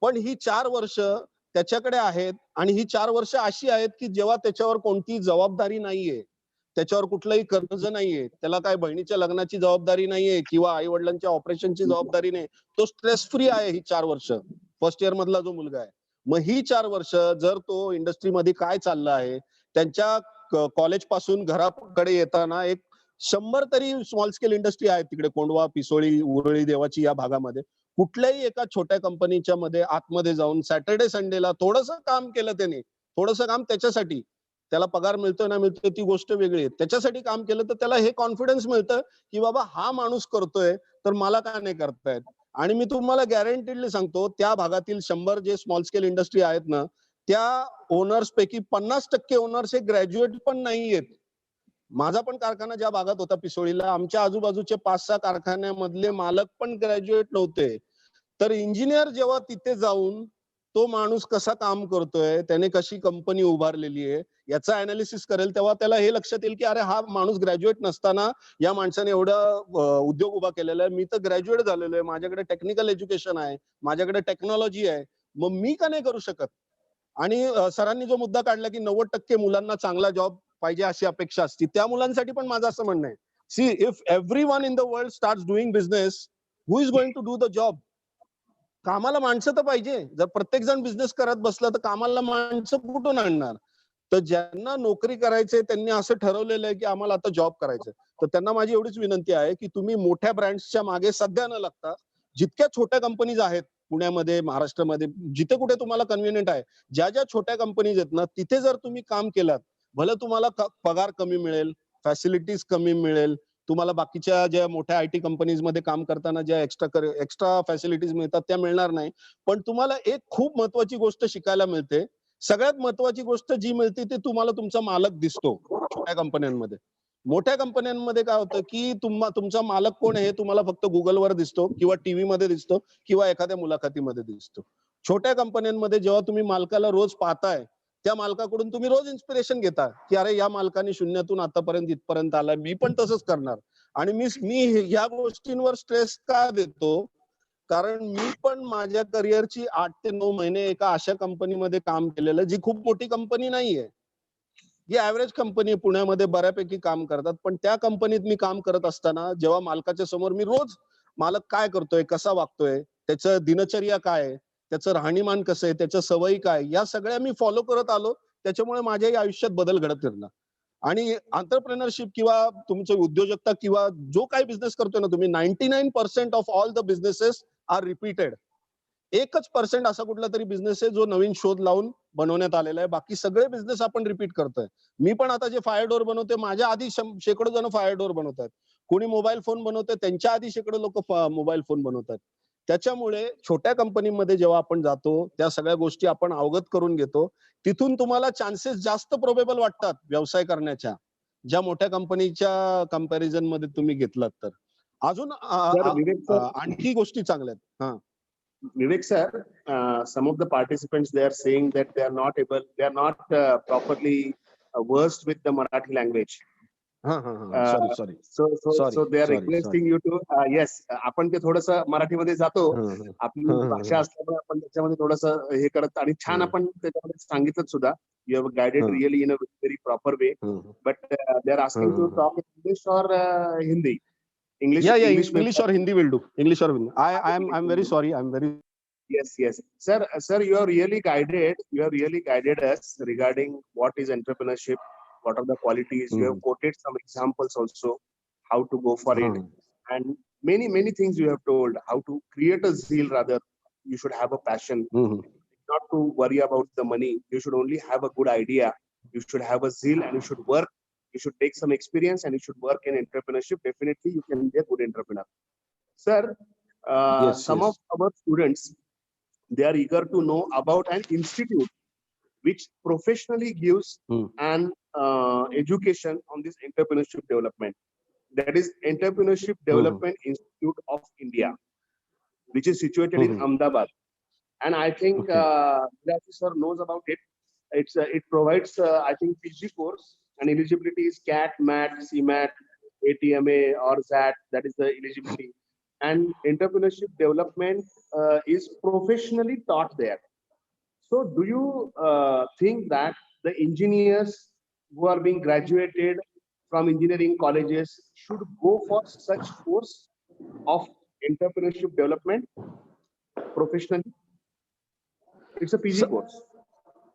पण ही 4 वर्ष त्याच्याकडे आहेत आणि ही 4 वर्ष अशी आहेत की जेव्हा त्याच्यावर कोणती जबाबदारी नाहीये, त्याच्यावर कुठलंही कर्ज नाहीये, त्याला काय बहिणीच्या लग्नाची जबाबदारी नाहीये किंवा आई वडिलांच्या ऑपरेशनची जबाबदारी नाही, तो स्ट्रेस फ्री आहे ही 4 वर्ष. फर्स्ट इयर मधला जो मुलगा आहे, मग ही 4 वर्ष जर तो इंडस्ट्रीमध्ये काय चाललं आहे, त्यांच्या कॉलेज पासून घराकडे येताना एक 100 तरी स्मॉल स्केल इंडस्ट्री आहे तिकडे, कोंडवा, पिसोळी, उरळी, देवाची या भागामध्ये. कुठल्याही एका छोट्या कंपनीच्या मध्ये आतमध्ये जाऊन सॅटर्डे संडेला थोडंसं काम केलं त्याने, थोडंसं काम त्याच्यासाठी, त्याला पगार मिळतोय ना मिळतोय ती गोष्ट वेगळी आहे, त्याच्यासाठी काम केलं तर त्याला हे कॉन्फिडन्स मिळतं की बाबा हा माणूस करतोय तर मला का नाही करतायत. आणि मी तुम्हाला गॅरंटीडली सांगतो, त्या भागातील 100 जे स्मॉल स्केल इंडस्ट्री आहेत ना, त्या ओनर्स पैकी 50% ओनर्स हे ग्रॅज्युएट पण नाहीयेत. माझा पण कारखाना ज्या भागात होता पिसोळीला, आमच्या आजूबाजूचे 5-6 कारखान्यामधले मालक पण ग्रॅज्युएट नव्हते. तर इंजिनियर जेव्हा तिथे जाऊन तो माणूस कसा काम करतोय, त्याने कशी कंपनी उभारलेली आहे याचा अनालिसिस करेल, तेव्हा त्याला हे लक्षात येईल की अरे हा माणूस ग्रॅज्युएट नसताना या माणसाने एवढा उद्योग उभा केलेला आहे. मी तर ग्रॅज्युएट झालेलो आहे, माझ्याकडे टेक्निकल एज्युकेशन आहे, माझ्याकडे टेक्नॉलॉजी आहे, मग मी का नाही करू शकत. आणि सरांनी जो मुद्दा काढला की 90% मुलांना चांगला जॉब पाहिजे अशी अपेक्षा असते, त्या मुलांसाठी पण माझं असं म्हणणं आहे, see if everyone in the world starts doing business, who is going to do the job. कामाला माणसं तर पाहिजे. जर प्रत्येक जण बिझनेस करत बसला तर कामाला माणसं कुठून आणणार. तर ज्यांना नोकरी करायचंय त्यांनी असं ठरवलेलं आहे की आम्हाला आता जॉब करायचंय, तर त्यांना माझी एवढीच विनंती आहे की तुम्ही मोठ्या ब्रँड्सच्या मागे सध्या न लागता, जितक्या छोट्या कंपनीज आहेत पुण्यामध्ये, महाराष्ट्रामध्ये, जिथे कुठे तुम्हाला कन्व्हिनियंट आहे, ज्या ज्या छोट्या कंपनीज आहेत ना, तिथे जर तुम्ही काम केलात, भले तुम्हाला पगार कमी मिळेल, फॅसिलिटीज कमी मिळेल, तुम्हाला बाकीच्या ज्या मोठ्या आयटी कंपनीज मध्ये काम करताना ज्या एक्स्ट्रा फॅसिलिटीज मिळतात त्या मिळणार नाही, पण तुम्हाला एक खूप महत्वाची गोष्ट शिकायला मिळते. सगळ्यात महत्वाची गोष्ट जी मिळते ते तुम्हाला तुमचा मालक दिसतो छोट्या कंपन्यांमध्ये. मोठ्या कंपन्यांमध्ये काय होतं की तुमचा मालक कोण आहे हे तुम्हाला फक्त गुगलवर दिसतो किंवा टीव्ही मध्ये दिसतो किंवा एखाद्या मुलाखतीमध्ये दिसतो. छोट्या कंपन्यांमध्ये जेव्हा तुम्ही मालकाला रोज पाहताय, त्या मालकाकडून तुम्ही रोज इन्स्पिरेशन घेता की अरे या मालकाने शून्यातून आतापर्यंत इथपर्यंत आलाय, मी पण तसंच करणार. आणि मी ह्या गोष्टींवर स्ट्रेस का देतो, कारण मी पण माझ्या करिअरची 8 ते 9 महिने एका अशा कंपनीमध्ये काम केलेलं, जी खूप मोठी कंपनी नाहीये, जी ऍव्हरेज कंपनी पुण्यामध्ये बऱ्यापैकी काम करतात. पण त्या कंपनीत मी काम करत असताना जेव्हा मालकाच्या समोर मी रोज मालक काय करतोय, कसा वागतोय, त्याचं दिनचर्या काय आहे, त्याचं राहणीमान कसं आहे, त्याच्या सवयी काय, या सगळ्या मी फॉलो करत आलो. त्याच्यामुळे माझ्याही आयुष्यात बदल घडत फिरला. आणि एंटरप्रेन्योरशिप किंवा तुमचं उद्योजकता किंवा जो काही बिझनेस करतोय ना तुम्ही, 99% of all the businesses are repeated. 1% असा कुठला तरी बिझनेस आहे जो नवीन शोध लावून बनवण्यात आलेला आहे. बाकी सगळे बिझनेस आपण रिपीट करतोय. मी पण आता जे फायर डोअर बनवते, माझ्या आधी शेकडो जण फायर डोअर बनवतात. कोणी मोबाईल फोन बनवतोय, त्यांच्या आधी शेकडो लोक मोबाईल फोन बनवतात. त्याच्यामुळे छोट्या कंपनीमध्ये जेव्हा आपण जातो त्या सगळ्या गोष्टी आपण अवगत करून घेतो, तिथून तुम्हाला चान्सेस जास्त प्रोबेबल वाटतात व्यवसाय करण्याच्या, ज्या मोठ्या कंपनीच्या कंपॅरिझन मध्ये तुम्ही घेतलात तर. अजून विवेक sir, आणखी गोष्टी चांगल्या आहेत. हा Vivek sir, some of the participants, they are saying that they are not properly versed with the Marathi language. Sorry So they are requesting you to yes, आपण ते थोडंसं मराठीमध्ये जातो, आपली भाषा असल्यामुळे आपण त्याच्यामध्ये थोडंसं हे करत, आणि छान आपण त्याच्यामध्ये सांगितलं सुद्धा. You have guided really in a very proper way, but they are asking to talk in English or Hindi. English or Hindi will do. English or Hindi. I'm very sorry. Yes. Sir, you have really guided us regarding what is entrepreneurship, what are the qualities. You have quoted some examples also, how to go for it, and many things you have told, how to create a zeal. Rather, you should have a passion, not to worry about the money. You should only have a good idea. You should have a zeal, and you should work. You should take some experience, and you should work in entrepreneurship. Definitely, you can be a good entrepreneur. Sir, some of our students, they are eager to know about an institute which professionally gives an education on this entrepreneurship development. That is Entrepreneurship Development Institute of India, which is situated in Ahmedabad. And I think Rajesh sir knows about it. It provides, I think, PG course, and eligibility is CAT, MAT, CMAT, ATMA, or ZAT. That is the eligibility. And entrepreneurship development is professionally taught there. So do you think that the engineers who are being graduated from engineering colleges should go for such course of entrepreneurship development professionally? It's a PG course.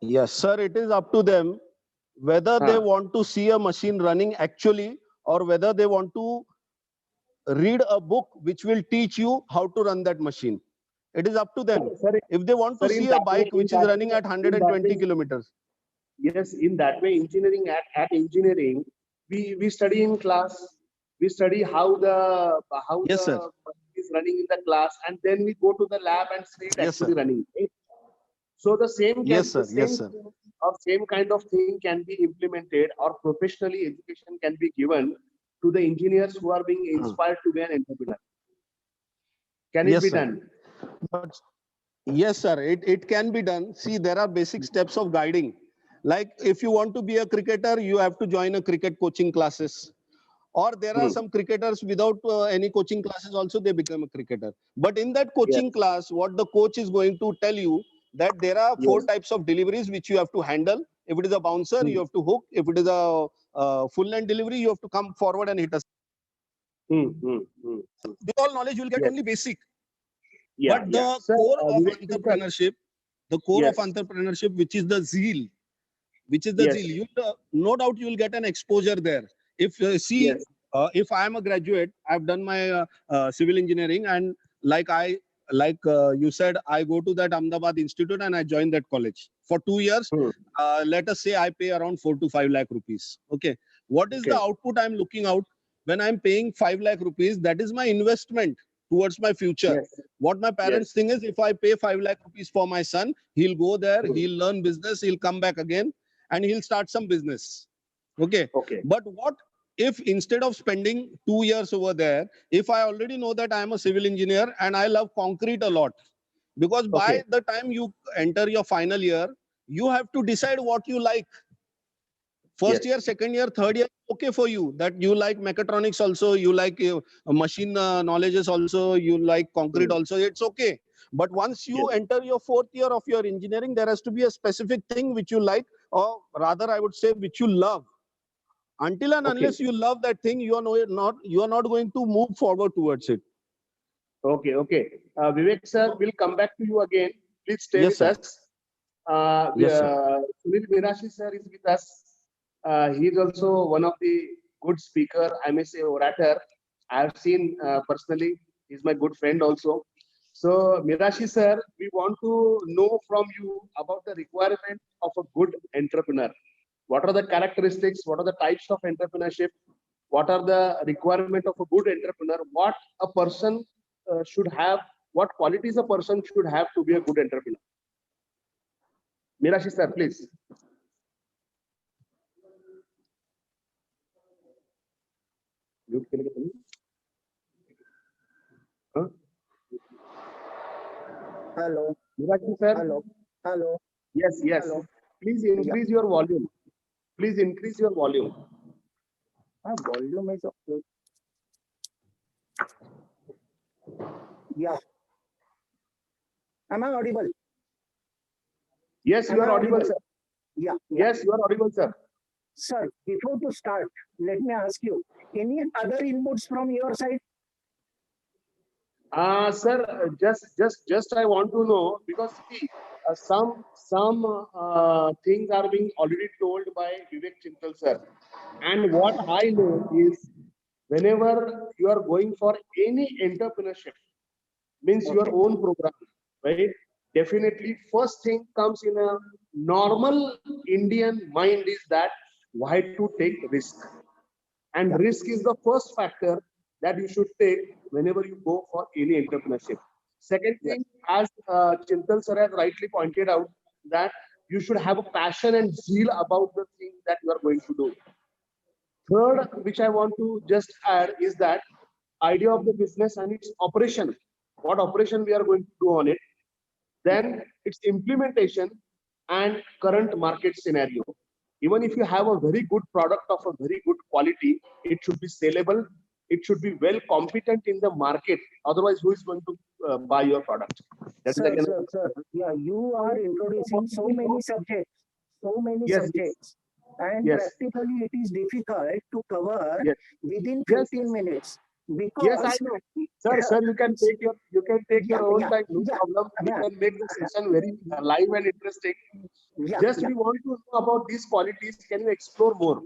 Yes, sir. It is up to them whether they want to see a machine running actually, or whether they want to read a book which will teach you how to run that machine. It is up to them. If they want to see a bike which is running at 120 kilometers. Yes, in that way, engineering at engineering, we study in class. We study how the is running in the class, and then we go to the lab and see it actually running. Right? So the same same kind of thing can be implemented, or professionally education can be given to the engineers who are being inspired to be an entrepreneur. Can it be done? But yes, sir, it can be done. See, there are basic steps of guiding. Like if you want to be a cricketer, you have to join a cricket coaching classes. Or there are some cricketers without any coaching classes also, they become a cricketer. But in that coaching class, what the coach is going to tell you, that there are 4 types of deliveries which you have to handle. If it is a bouncer, you have to hook. If it is a full length delivery, you have to come forward and hit a. This all knowledge you will get only basic. But the core of entrepreneurship, which is the zeal, you no doubt you will get an exposure there. If if I am a graduate, I've done my civil engineering, and you said, I go to that Ahmedabad Institute and I join that college for 2 years. Let us say I pay around 4 to 5 lakh rupees. Okay, what is the output I'm looking out when I'm paying 5 lakh rupees? That is my investment towards my future. What my parents think is, if I pay 5 lakh rupees for my son, he'll go there, he'll learn business, he'll come back again, and he'll start some business. Okay. But what if instead of spending 2 years over there, if I already know that I am a civil engineer and I love concrete a lot, because by the time you enter your final year, you have to decide what you like. First year, second year, third year, okay for you, that you like mechatronics also, you like machine knowledges also, you like concrete also, it's okay. But once you enter your 4th year of your engineering, there has to be a specific thing which you like, or rather I would say which you love. Until and unless you love that thing, you are not going to move forward towards it. Okay. Vivek sir, we'll come back to you again. Please stay with us. Sunil Mirashi sir is with us. He is also one of the good speaker, I may say orator. I have seen personally. He's my good friend also. So Mirashi sir, we want to know from you about the requirement of a good entrepreneur. What are the characteristics? What are the types of entrepreneurship? What are the requirement of a good entrepreneur? What a person should have what qualities a person should have to be a good entrepreneur? Mirashi sir, please. Huh? Hello. Mirashi sir. Hello. Hello. Yes, yes. Hello. Please increase your volume. Please increase your volume. Volume is okay. Yeah. Am I audible? Yes, you are audible, sir. Yeah. Yes, you are audible, sir. Sir, before to start, let me ask you, any other inputs from your side? Sir, just I want to know, because see, some things are being already told by Vivek Chintal sir, and what I know is, whenever you are going for any entrepreneurship, means your own program, right? Definitely, first thing comes in a normal Indian mind is that why to take risk, and risk is the first factor that you should take whenever you go for any entrepreneurship. Second thing, as Chintal sir has rightly pointed out, that you should have a passion and zeal about the thing that you are going to do. Third, which I want to just add, is that idea of the business and its operation, what operation we are going to do on it, then its implementation and current market scenario. Even if you have a very good product of a very good quality, it should be sellable, it should be well competent in the market. Otherwise, who is going to buy your product? That Sir, is again. sir, yeah, you are introducing so many subjects, Yes. and Yes. practically it is difficult to cover within 15 minutes. Because yes, I know. Sir, you can take your own time, no problem. We can make the session very live and interesting. We want to know about these qualities. Can you explore more?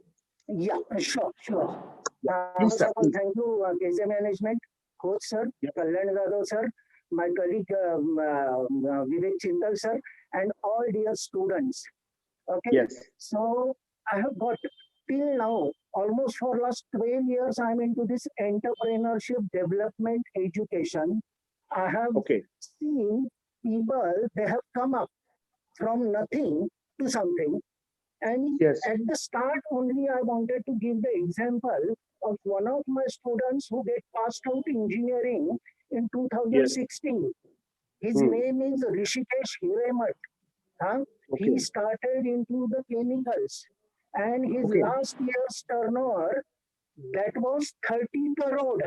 Yeah, sure. Please, sir. Thank you, KJ Management, Coach Sir, Kalyan Yadav Sir, my colleague Vivek Chintal Sir, and all dear students. Okay. Yes. So I have got till now, almost for last 12 years, I'm into this entrepreneurship development education. I have seen people, they have come up from nothing to something. And at the start only, I wanted to give the example of one of my students who get passed out engineering in 2016. His name is Rishikesh Hiremat. He started into the chemicals, and his last year's turnover, that was 30 crore.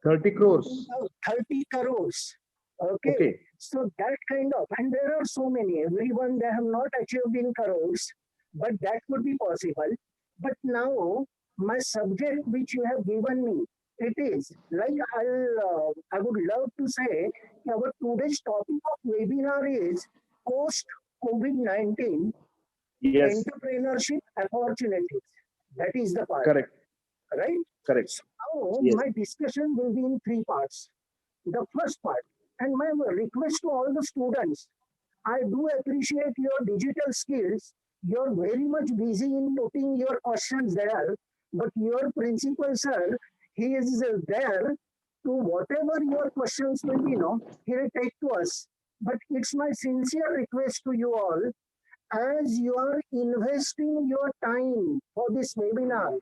30 crores. 30 crores. Okay. So that kind of, and there are so many, everyone they have not achieved in crores, but that could be possible. But now, my subject which you have given me, it is like I would love to say our today's topic of webinar is post Covid19 entrepreneurship opportunities. That is the part. Correct. Right? Correct. So now my discussion will be in 3 parts. The first part, and my request to all the students, I do appreciate your digital skills. You're very much busy in putting your questions there, but your principal sir, he is there to whatever your questions will be, he'll take to us. But it's my sincere request to you all, as you are investing your time for this webinar,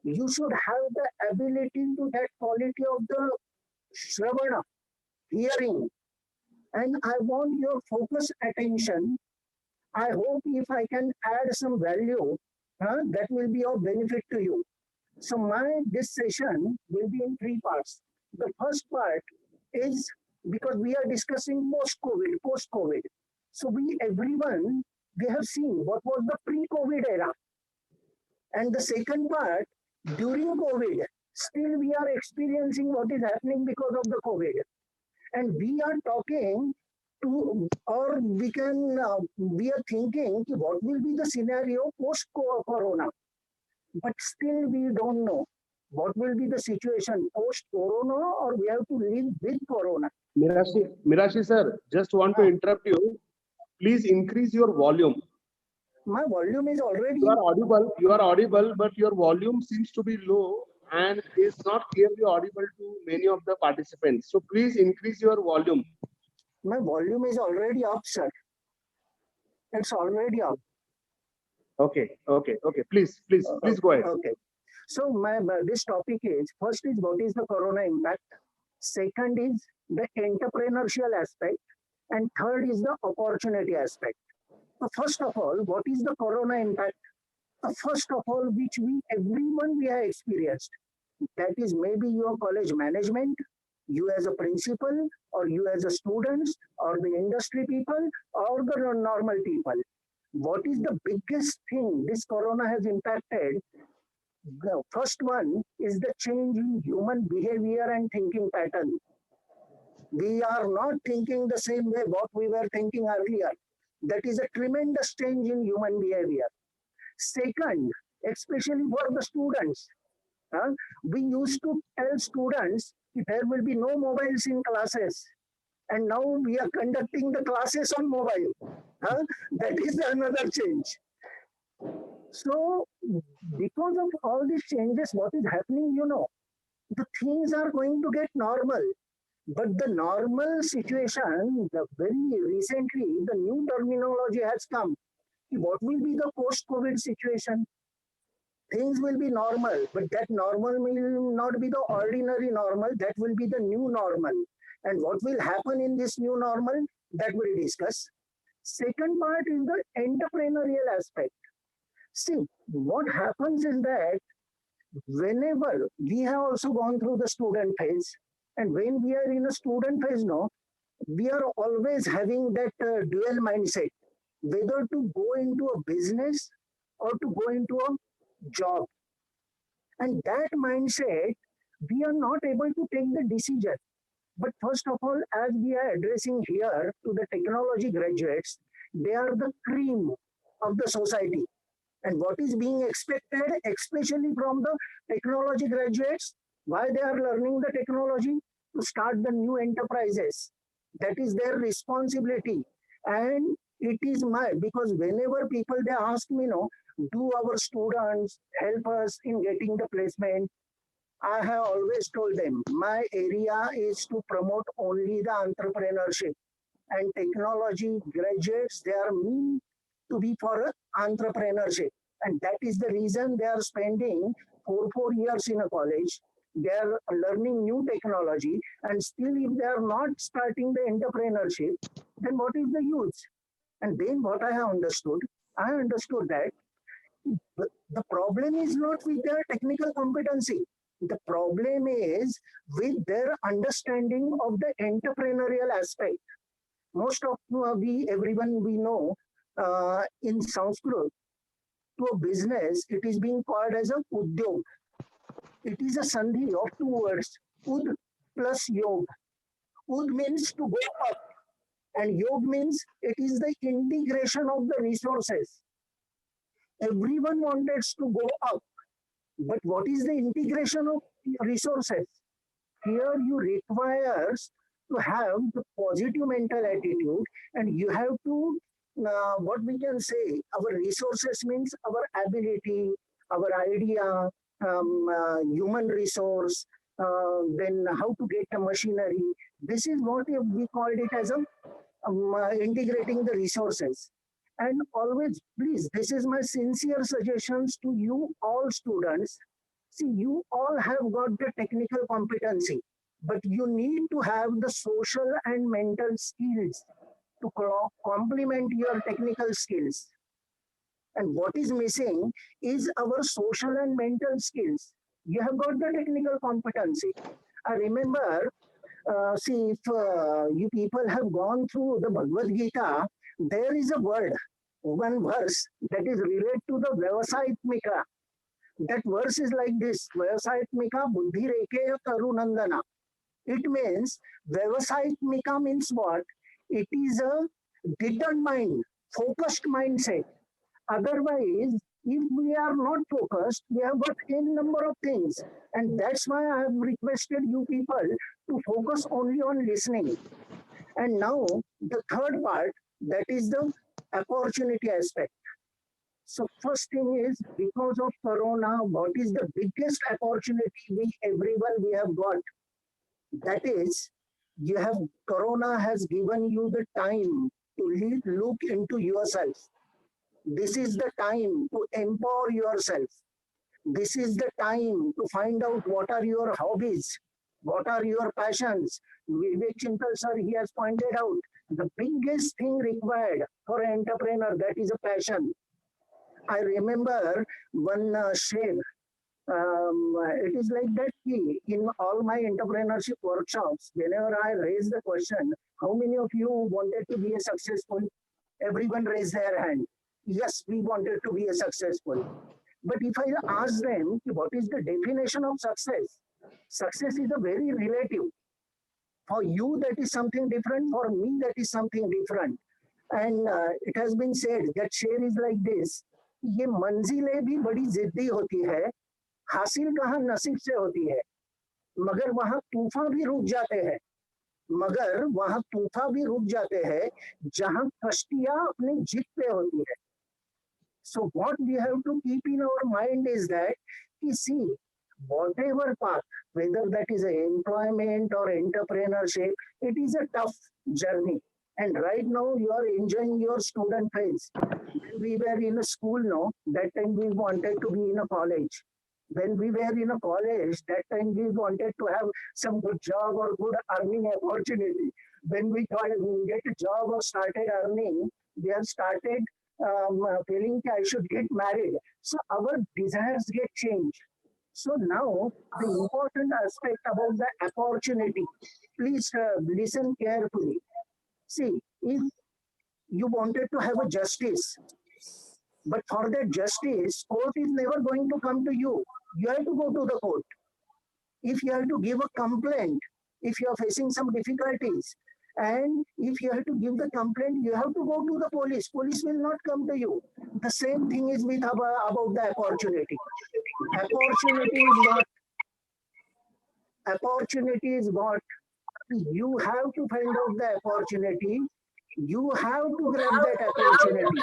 you should have the ability to that quality of the Shravana, hearing. And I want your focus attention. I hope if I can add some value, that will be of benefit to you. So this session will be in 3 parts. The first part is because we are discussing post-COVID. So everyone, we have seen what was the pre-COVID era. And the second part, during COVID, still we are experiencing what is happening because of the COVID. And we are talking to, or we are thinking what will be the scenario post-corona. But still we don't know what will be the situation post-corona, or we have to live with corona. Mirashi sir, just want to interrupt you. Please increase your volume. My volume is already... You are audible, but your volume seems to be low and is not clearly audible to many of the participants. So please increase your volume. My volume is already up, sir. It's already up. Okay. Please go ahead. Okay. So this topic is, first is what is the corona impact? Second is the entrepreneurial aspect. And third is the opportunity aspect. So first of all, what is the corona impact? First of all, which everyone we have experienced. That is maybe your college management, you as a principal, or you as a student, or the industry people, or the normal people. What is the biggest thing this corona has impacted? The first one is the change in human behavior and thinking pattern. We are not thinking the same way what we were thinking earlier. That is a tremendous change in human behavior. Second, especially for the students, we used to tell students there will be no mobiles in classes. And now we are conducting the classes on mobile. That is another change. So because of all these changes, what is happening, the things are going to get normal. But the normal situation, very recently, the new terminology has come. What will be the post-COVID situation? Things will be normal, but that normal will not be the ordinary normal. That will be the new normal. And what will happen in this new normal, that we'll discuss. Second part is the entrepreneurial aspect. See, what happens is that whenever we have also gone through the student phase, and when we are in a student phase now, we are always having that dual mindset, whether to go into a business or to go into a job. And that mindset, we are not able to take the decision. But first of all, as we are addressing here to the technology graduates, they are the cream of the society. And what is being expected, especially from the technology graduates, why they are learning the technology? To start the new enterprises. That is their responsibility. And it is because whenever people, they ask me, do our students help us in getting the placement? I have always told them, my area is to promote only the entrepreneurship. And technology graduates, they are meant to be for entrepreneurship. And that is the reason they are spending 4 years in a college. They are learning new technology. And still, if they are not starting the entrepreneurship, then what is the use? And then what I have understood, that the problem is not with their technical competency. The problem is with their understanding of the entrepreneurial aspect. Most of everyone we know in Sanskrit, to a business, it is being called as a udyog. It is a sandhi of 2 words, ud plus yog. Ud means to go up, and yog means it is the integration of the resources. Everyone wants to go up, but what is the integration of resources? Here you requires to have the positive mental attitude, and you have to, what we can say, our resources means our ability, our idea, human resource, then how to get the machinery. This is what we called it as integrating the resources. And always, please, this is my sincere suggestions to you all students. See, you all have got the technical competency, but you need to have the social and mental skills to complement your technical skills. And what is missing is our social and mental skills. You have got the technical competency. I remember, see, if you people have gone through the Bhagavad Gita, there is a word, one verse that is related to the Vyavasayitmika. That verse is like this, Vyavasayitmika Buddhi Rekeya Karunandana. It means, Vyavasayitmika means what? It is a determined, focused mindset. Otherwise, if we are not focused, we have got n number of things. And that's why I have requested you people to focus only on listening. And now, the third part, that is the opportunity aspect. So first thing is, because of Corona, what is the biggest opportunity everyone we have got? That is, Corona has given you the time to look into yourself. This is the time to empower yourself. This is the time to find out what are your hobbies, what are your passions. Vivek Chintal sir, he has pointed out the biggest thing required for an entrepreneur, that is a passion. I remember one Sheikh, it is like that in all my entrepreneurship workshops, whenever I raise the question, how many of you wanted to be a successful? Everyone raised their hand. Yes, we wanted to be a successful. But if I ask them, what is the definition of success? Success is a very relative. For you, that is something different. For me, that is something different. And it has been said that शेर is like this. ये मंजिलें भी बड़ी जिद्दी होती है, हासिल कहाँ नसीब से होती है, मगर वहाँ तूफान भी रुक जाते हैं, मगर वहाँ तूफान भी रुक जाते हैं जहाँ कश्तियाँ अपनी जिद पे होती है. So what we have to keep in our mind is that, you see, whatever path, whether that is employment or entrepreneurship, it is a tough journey. And right now you are enjoying your student phase. When we were in a school, no, that time we wanted to be in a college. When we were in a college, that time we wanted to have some good job or good earning opportunity. When we get a job or started earning, we have started feeling I should get married. So our desires get changed. So now the important aspect about the opportunity, please listen carefully. See, if you wanted to have a justice, but for that justice, court is never going to come to you. You have to go to the court. If you have to give a complaint, if you are facing some difficulties, and if you have to give the complaint, you have to go to the police. Police will not come to you. The same thing is with about the opportunity. Opportunity is what you have to find out the opportunity. You have to grab that opportunity.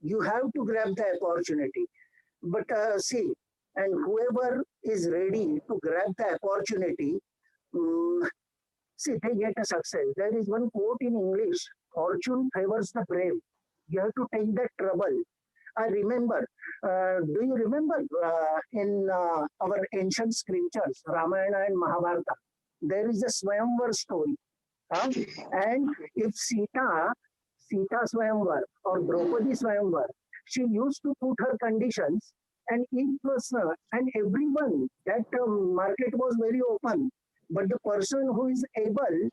You have to grab the opportunity. But see, and whoever is ready to grab the opportunity, see, they get a success. There is one quote in English, fortune favors the brave. You have to take that trouble. I remember, do you remember in our ancient scriptures, Ramayana and Mahabharata, there is a Swayamvar story. And if Sita Swayamvar or Draupadi Swayamvar, she used to put her conditions, and each person and everyone, that market was very open. But the person who is able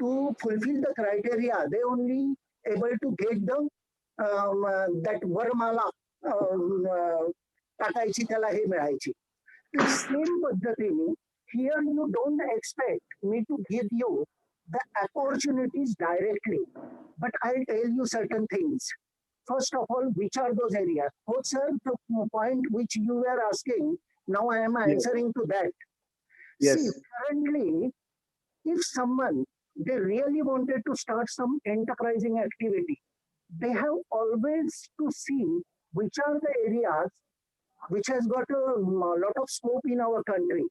to fulfill the criteria, they only able to get the that वरमाला टाकायची त्याला हे मिळायची. The same पद्धतीने here you don't expect me to give you the opportunities directly, but I'll tell you certain things. First of all, which are those areas? Oh, sir, the point which you were asking, now I am answering to that. Yes. See, currently, if someone, they really wanted to start some enterprising activity, they have always to see which are the areas which has got a lot of scope in our country.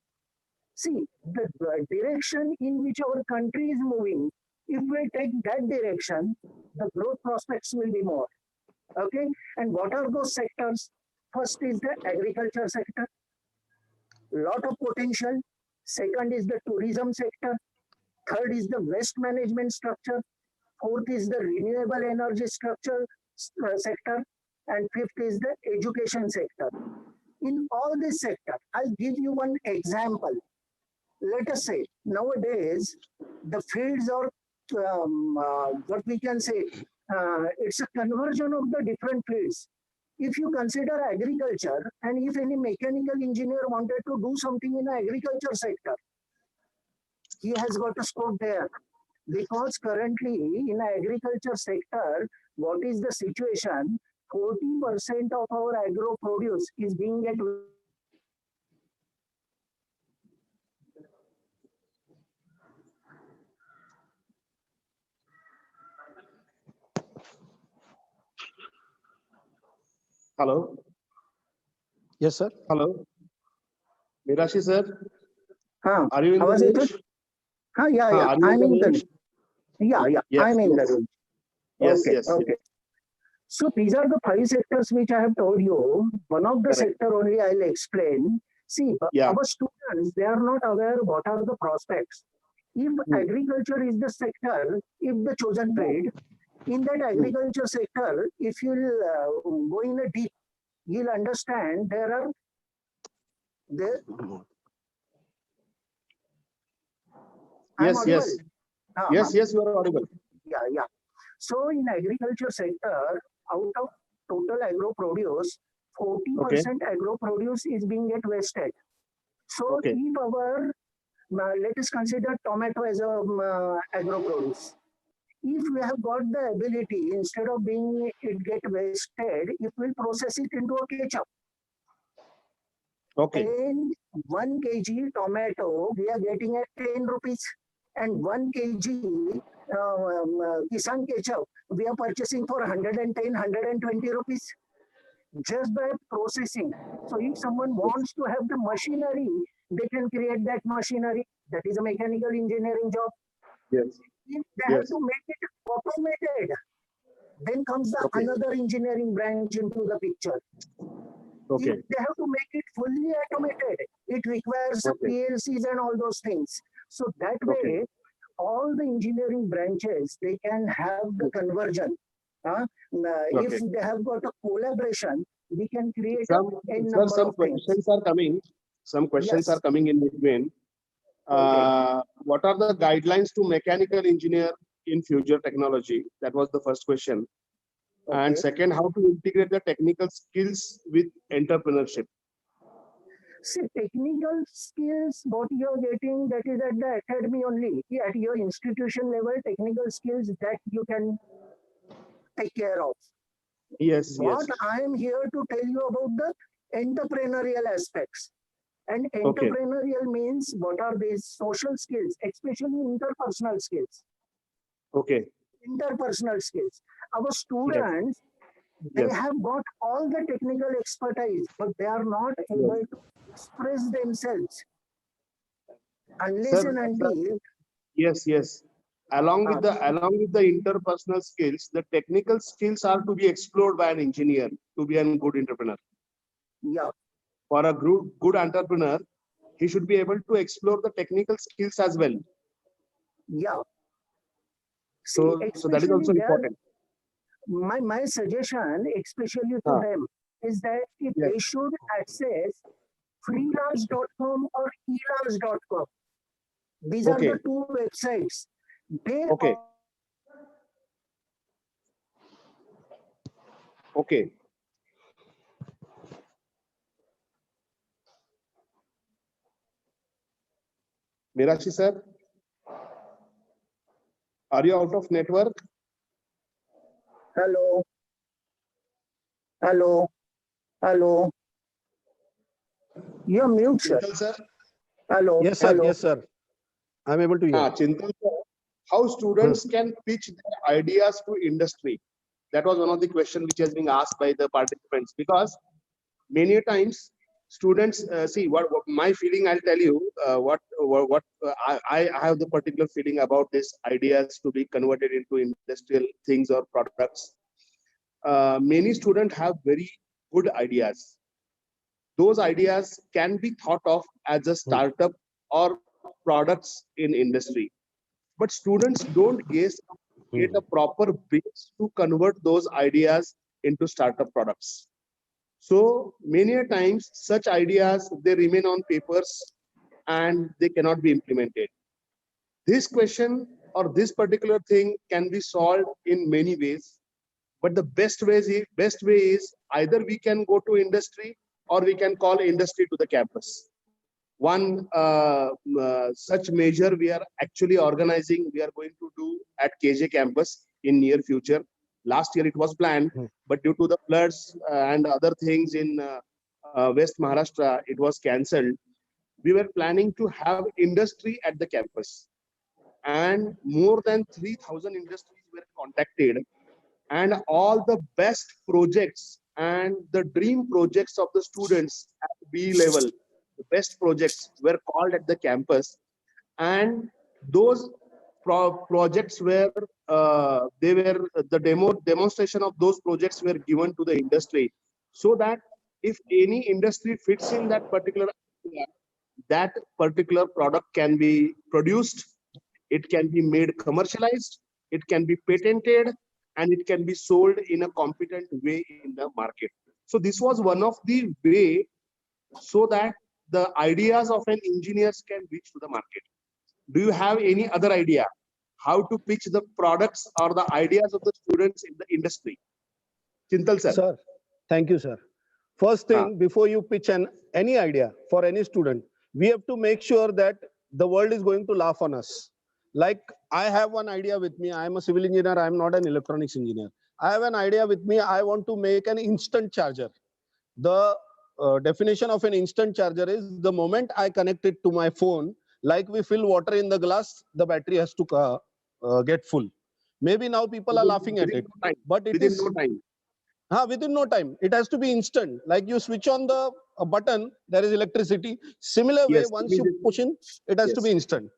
See, the direction in which our country is moving, if we take that direction, the growth prospects will be more. Okay? And what are those sectors? First is the agriculture sector, lot of potential. Second is the tourism sector. Third is the waste management structure. Fourth is the renewable energy structure sector. And fifth is the education sector. In all this sector, I'll give you one example. Let us say nowadays the fields are what we can say, it's a conversion of the different fields. If you consider agriculture, and if any mechanical engineer wanted to do something in the agriculture sector, he has got a scope there. Because currently in the agriculture sector, what is the situation? 40% of our agro produce is being at Hello. Yes, sir. Hello. Mirashi sir, Huh. are you in the आवाज येतोय? range? Huh, yeah, Are you I'm in in the the range? yeah, Yes, I'm in the yes, room. yes, Okay, yes, okay. yes. So these are the 5 sectors which I have told you. One of the Correct. sector only I'll explain. See, Yeah. our students, they are not aware what are the prospects. If agriculture is the sector, if the chosen trade, in that agriculture sector, if you'll go in a deep, you'll understand there. I'm Yes, audible. yes, yes, yes. You are audible. Yeah, yeah. So in agriculture sector, out of total agro produce, 40% agro produce is being get wasted. So Okay. if our, let us consider tomato as a agro produce. If we have got the ability, instead of being it get wasted, if we process it into a ketchup, Okay. then 1 kg tomato we are getting at 10 rupees, and 1 kg Kisan ketchup we are purchasing for 110, 120 rupees just by processing. So if someone wants to have the machinery, they can create that machinery. That is a mechanical engineering job. Yes. If they have Yes. to make it automated, then comes the Okay. another engineering branch into the picture. Okay. If they have to make it fully automated, it requires Okay. PLCs and all those things. So that Okay. way, all the engineering branches, they can have the conversion. If Okay. they have got a collaboration, we can create Some, a sir, number some of things. questions are coming. Some questions Yes. are coming in between. Okay. What are the guidelines to mechanical engineer in future technology? That was the first question. And Okay. second, how to integrate the technical skills with entrepreneurship? See, technical skills, what you're getting, that is at the academy only. At your institution level, technical skills that you can take care of. Yes, yes. What I am here to tell you about the entrepreneurial aspects. And Okay. entrepreneurial means what are these social skills, especially interpersonal skills. Okay. Interpersonal skills. Our Yes. students, they Yes. have got all the technical expertise, but they are not able to express themselves unless and Sir, until. yes, yes. Along with the interpersonal skills, the technical skills are to be explored by an engineer to be a good entrepreneur. Yeah, For a good entrepreneur, he should be able to explore the technical skills as well. yeah. See, So that is especially also there, important. my suggestion, especially to Ah, them, is that if yes. they should access freelance.com or elance.com. These are Okay. the two websites. They Okay. Okay. Mirashi sir, are you out of network? hello, hello, hello. You're mute, sir. Chintan sir? Hello, Yes, sir. hello. Yes, sir. I'm able to hear. Chintan sir, how students can pitch their ideas to industry? That was one of the questions which has been asked by the participants, because many times students see what my feeling. I'll tell you I have the particular feeling about this ideas to be converted into industrial things or products. Many students have very good ideas. Those ideas can be thought of as a startup or products in industry, but students don't get a proper base to convert those ideas into startup products. So many a times such ideas, they remain on papers and they cannot be implemented. This question or this particular thing can be solved in many ways, but the best way is either we can go to industry or we can call industry to the campus. One such measure we are actually organizing, we are going to do at KJ campus in near future. Last year it was planned, but due to the floods and other things in West Maharashtra, it was cancelled. We were planning to have industry at the campus, and more than 3,000 industries were contacted, and all the best projects and the dream projects of the students at B level, the best projects were called at the campus, and those projects were they were the demonstration of those projects were given to the industry, so that if any industry fits in that particular area, that particular product can be produced, it can be made commercialized, it can be patented, and it can be sold in a competent way in the market. So this was one of the way so that the ideas of an engineers can reach to the market. Do you have any other idea how to pitch the products or the ideas of the students in the industry? Chintal sir. Sir, thank you, sir. First thing, before you pitch any idea for any student, we have to make sure that the world is going to laugh on us. Like, I have one idea with me. I am a civil engineer. I am not an electronics engineer. I have an idea with me. I want to make an instant charger. The definition of an instant charger is the moment I connect it to my phone, like we fill water in the glass, the battery has to get full. Maybe now people are laughing at it, but it Within is no time. within no time. It has to be instant. Like you switch on the button, there is electricity. Similar way, Yes, once you push in, it has to be instant.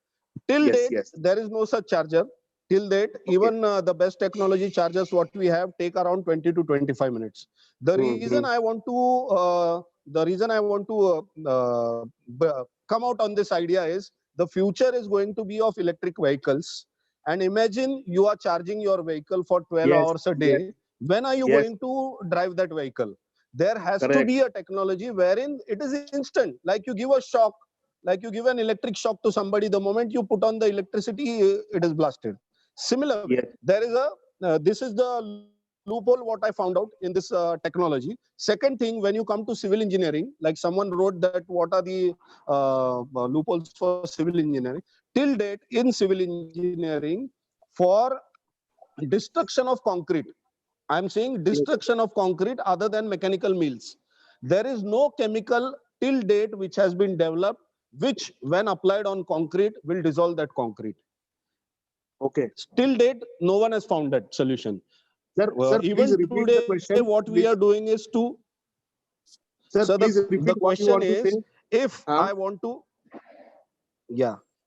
Till date, there is no such charger. Till date, even the best technology chargers what we have take around 20 to 25 minutes. The reason I want to come out on this idea is the future is going to be of electric vehicles. And imagine you are charging your vehicle for 12 hours a day. When are you going to drive that vehicle? There has to be a technology wherein it is instant. Like you give a shock, like you give an electric shock to somebody, the moment you put on the electricity, it is blasted. Similar way, there is this is the loophole what I found out in this technology. Second thing, when you come to civil engineering, like someone wrote that what are the loopholes for civil engineering. Till date, in civil engineering, for destruction of concrete, I'm saying destruction of concrete other than mechanical mills, there is no chemical till date which has been developed, which when applied on concrete will dissolve that concrete. Till date, no one has found that solution. Sir, even today, what we are doing is to. Sir, so the question is, if I want to,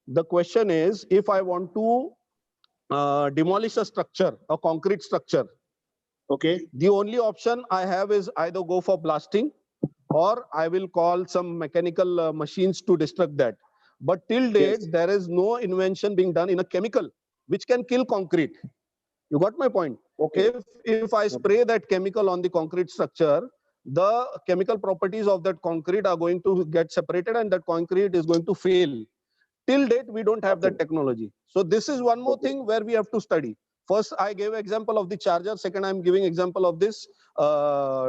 the question is, if I want to demolish a structure, a concrete structure, the only option I have is either go for blasting, or I will call some mechanical machines to destruct that. But till date, there is no invention being done in a chemical which can kill concrete. You got my point? If I spray that chemical on the concrete structure, the chemical properties of that concrete are going to get separated and that concrete is going to fail. Till date, we don't have that technology. So this is one more thing where we have to study. First, I gave example of the charger. Second, I'm giving example of this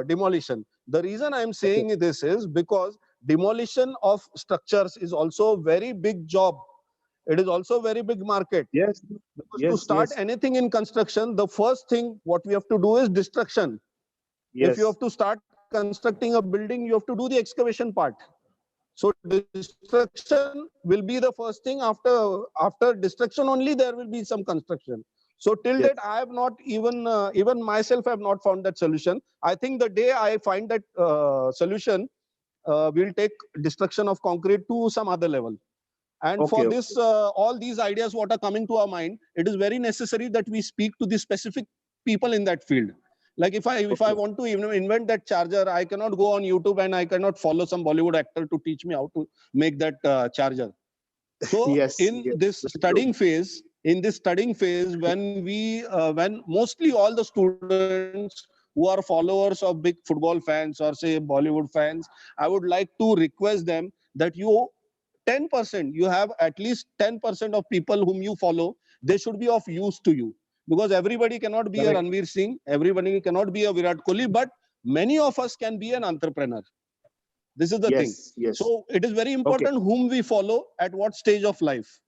demolition. The reason I'm saying this is because demolition of structures is also a very big job. It is also a very big market. Because to start anything in construction, the first thing what we have to do is destruction. If you have to start constructing a building, you have to do the excavation part. So destruction will be the first thing. After destruction only there will be some construction. So till date, I have not even myself have not found that solution. I think the day I find that solution, we'll take destruction of concrete to some other level. And for this, all these ideas what are coming to our mind, it is very necessary that we speak to the specific people in that field. Like if I want to even invent that charger, I cannot go on YouTube and I cannot follow some Bollywood actor to teach me how to make that charger. So in this studying phase, when mostly all the students who are followers of big football fans or say Bollywood fans, I would like to request them that you 10%, you have at least 10% of people whom you follow, they should be of use to you. Because everybody cannot be a Ranveer Singh, everybody cannot be a Virat Kohli, but many of us can be an entrepreneur. This is the thing. So it is very important whom we follow at what stage of life.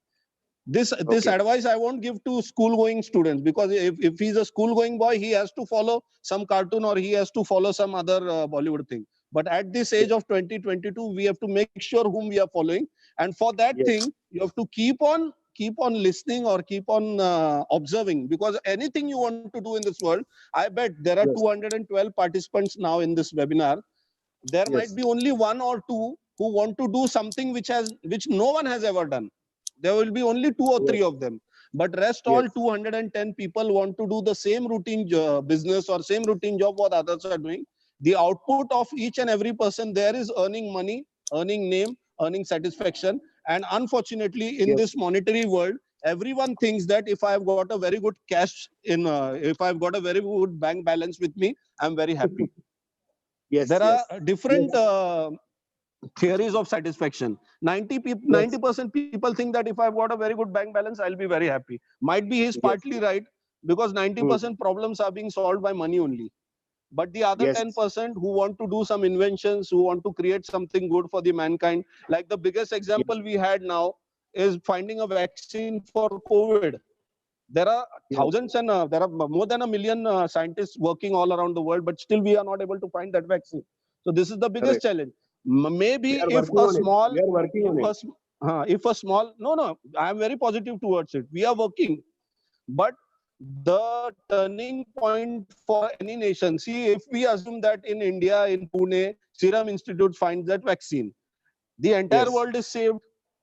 This advice I won't give to school-going students, because if he's a school-going boy, he has to follow some cartoon or he has to follow some other Bollywood thing. But at this age of 2022, we have to make sure whom we are following. And for that thing, you have to keep on keep on listening or keep on observing, because anything you want to do in this world, I bet there are 212 participants now in this webinar. There might be only one or two who want to do something which no one has ever done. There will be only 2 or 3 of them, but rest all 210 people want to do the same routine business or same routine job what others are doing. The output of each and every person there is earning money, earning name, earning satisfaction. And unfortunately, in this monetary world, everyone thinks that if I've got a very good cash if I've got a very good bank balance with me, I'm very happy. There are different theories of satisfaction. 90% people think that if I've got a very good bank balance, I'll be very happy. Might be he's partly right, because 90% problems are being solved by money only. But the other 10% who want to do some inventions, who want to create something good for the mankind, like the biggest example we had now is finding a vaccine for COVID. There are thousands and there are more than 1 million scientists working all around the world, but still we are not able to find that vaccine. So this is the biggest challenge. Maybe if a small, no, I am very positive towards it. We are working, but the turning point for any nation. See, if we assume that in India, in Pune, Serum Institute finds that vaccine, the entire world is saved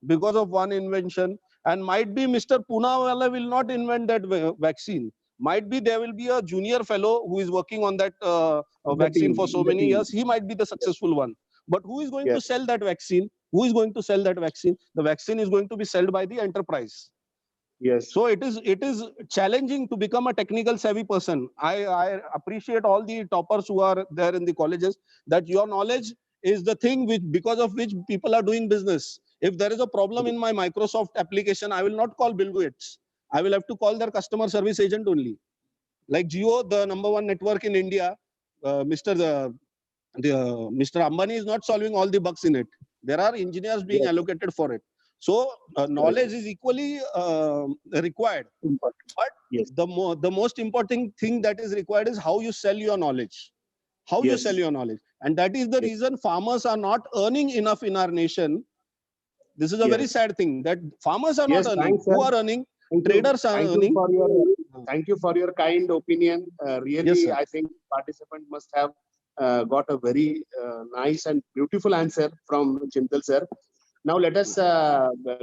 because of one invention. And might be Mr. Poonawalla will not invent that vaccine. Might be there will be a junior fellow who is working on that vaccine for so many years. He might be the successful one. But who is going to sell that vaccine? Who is going to sell that vaccine? The vaccine is going to be sold by the enterprise. So it is challenging to become a technical savvy person. I appreciate all the toppers who are there in the colleges, that your knowledge is the thing because of which people are doing business. If there is a problem in my Microsoft application, I will not call Bill Gates. I will have to call their customer service agent only. Like Jio, the #1 network in India, Mr. Ambani is not solving all the bugs in it. There are engineers being allocated for it. So knowledge is equally required. But the most important thing that is required is how you sell your knowledge. How you sell your knowledge. And that is the reason farmers are not earning enough in our nation. This is a very sad thing, that farmers are not earning. Who are earning? Traders are earning. Thank you for your kind opinion. Really, I think participant must have got a very nice and beautiful answer from Chintal sir. Now let us,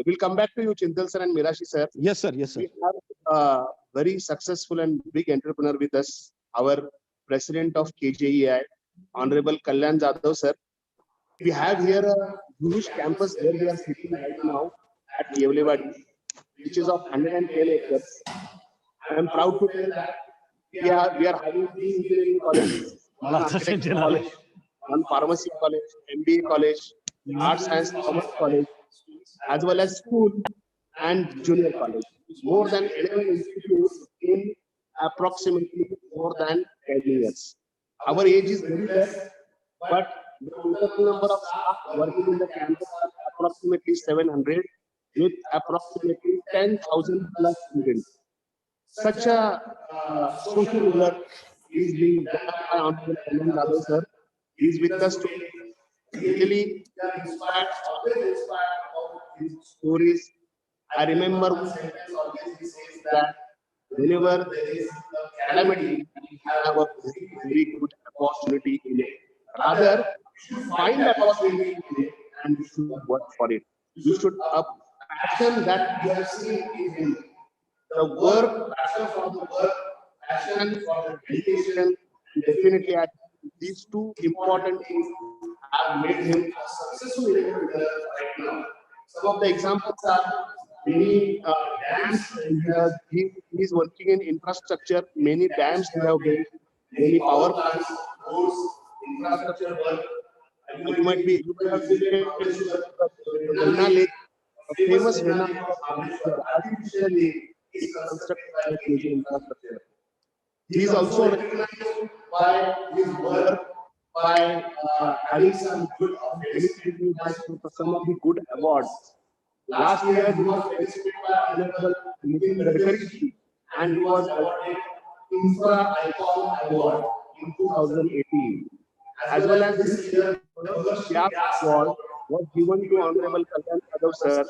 we'll come back to you, Chintal sir and Mirashi sir. Yes, sir. Yes, sir. We have a very successful and big entrepreneur with us, our president of KJEI, Honorable Kalyan Jadhav sir. We have here a huge campus where we are sitting right now at Yevlewadi, which is of 110 acres. I am proud to tell that we are having 3 engineering colleges, one architecture college, one pharmacy college, MBA college, Arts, Science, Commerce college, as well as school and junior college. More than 11 institutes in approximately more than 10 years. Our age is very less, but the total number of staff working in the campus are approximately 700, with approximately 10,000 plus students. Such a social work is being done by Honorable Kalyan Jadhav sir. He is with us today. Really, inspired, always inspired about his stories. I remember one sentence always he says that whenever there is a calamity, we have a very good opportunity in it. Rather, you should find opportunity in it and you should work for it. You should passion that we have seen in him. The work, passion for the work, passion for the dedication, definitely these two important things have made him a successful entrepreneur right now. Some of the examples are many dams. He is working in infrastructure. Many dams he have built, many power plants, roads, infrastructure work. You might have visited the Venna Lake, a famous Venna artificial lake is constructed by KJ infrastructure. He is also recognized by his work, by having some good some of the good awards. Last year, he was felicitated by Honorable Nitin Gadkari, and he was awarded Infra Icon Award in 2018. As well as this year, the first Vyas Award was given to Honorable Kalyan Jadhav sir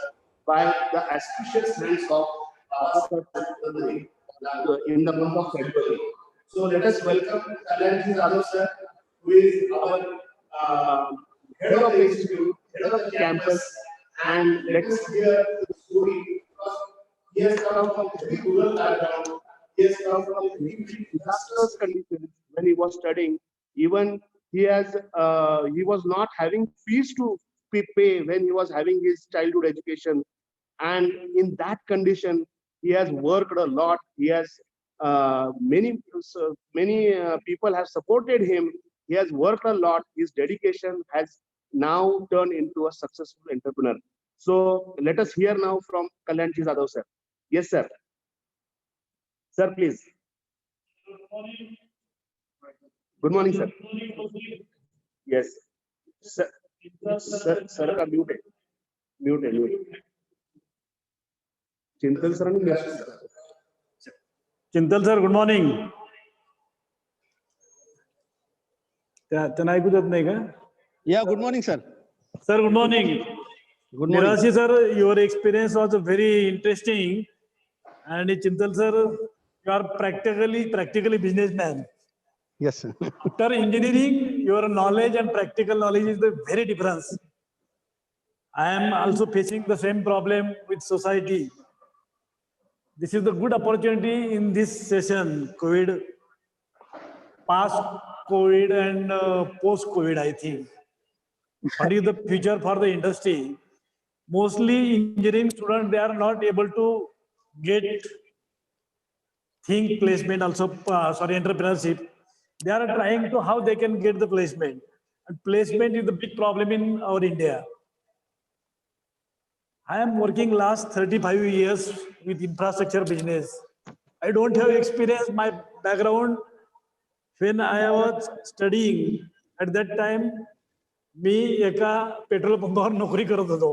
by the auspicious hands of in the month of February. So let us welcome Kalyanji Yadav sir, who is our head of the institute, head of the campus, and let us hear the story, because he has come from a very rural background. He has come from a very disastrous conditions when he was studying. Even he was not having fees to pay when he was having his childhood education, and in that condition he has worked a lot. He has many people have supported him. He has worked a lot. His dedication has now turned into a successful entrepreneur. So let us hear now from Kalyanji Yadav sir. Yes sir. Sir, please. Good morning sir. Yes sir. Sir का mute है. Chintal sir आणि Chintal sir, good morning. त्यांना ऐकू देत नाही का? Yeah, good morning, sir. Sir, good morning. Good morning. Mirashi sir, your experience was very interesting, and Chintal sir, you are practically businessman. Yes, sir. After engineering, your knowledge and practical knowledge is the very difference. I am also facing the same problem with society. This is the good opportunity in this session, COVID, past COVID and post COVID, I think. What is the future for the industry? Mostly engineering students, they are not able to get think placement also, entrepreneurship. They are trying to how they can get the placement. And placement is the big problem in our India. I am working last 35 years with infrastructure business. I don't have experience. My background, when I was studying, at that time, मी एका petrol पंपावर नोकरी करत होतो.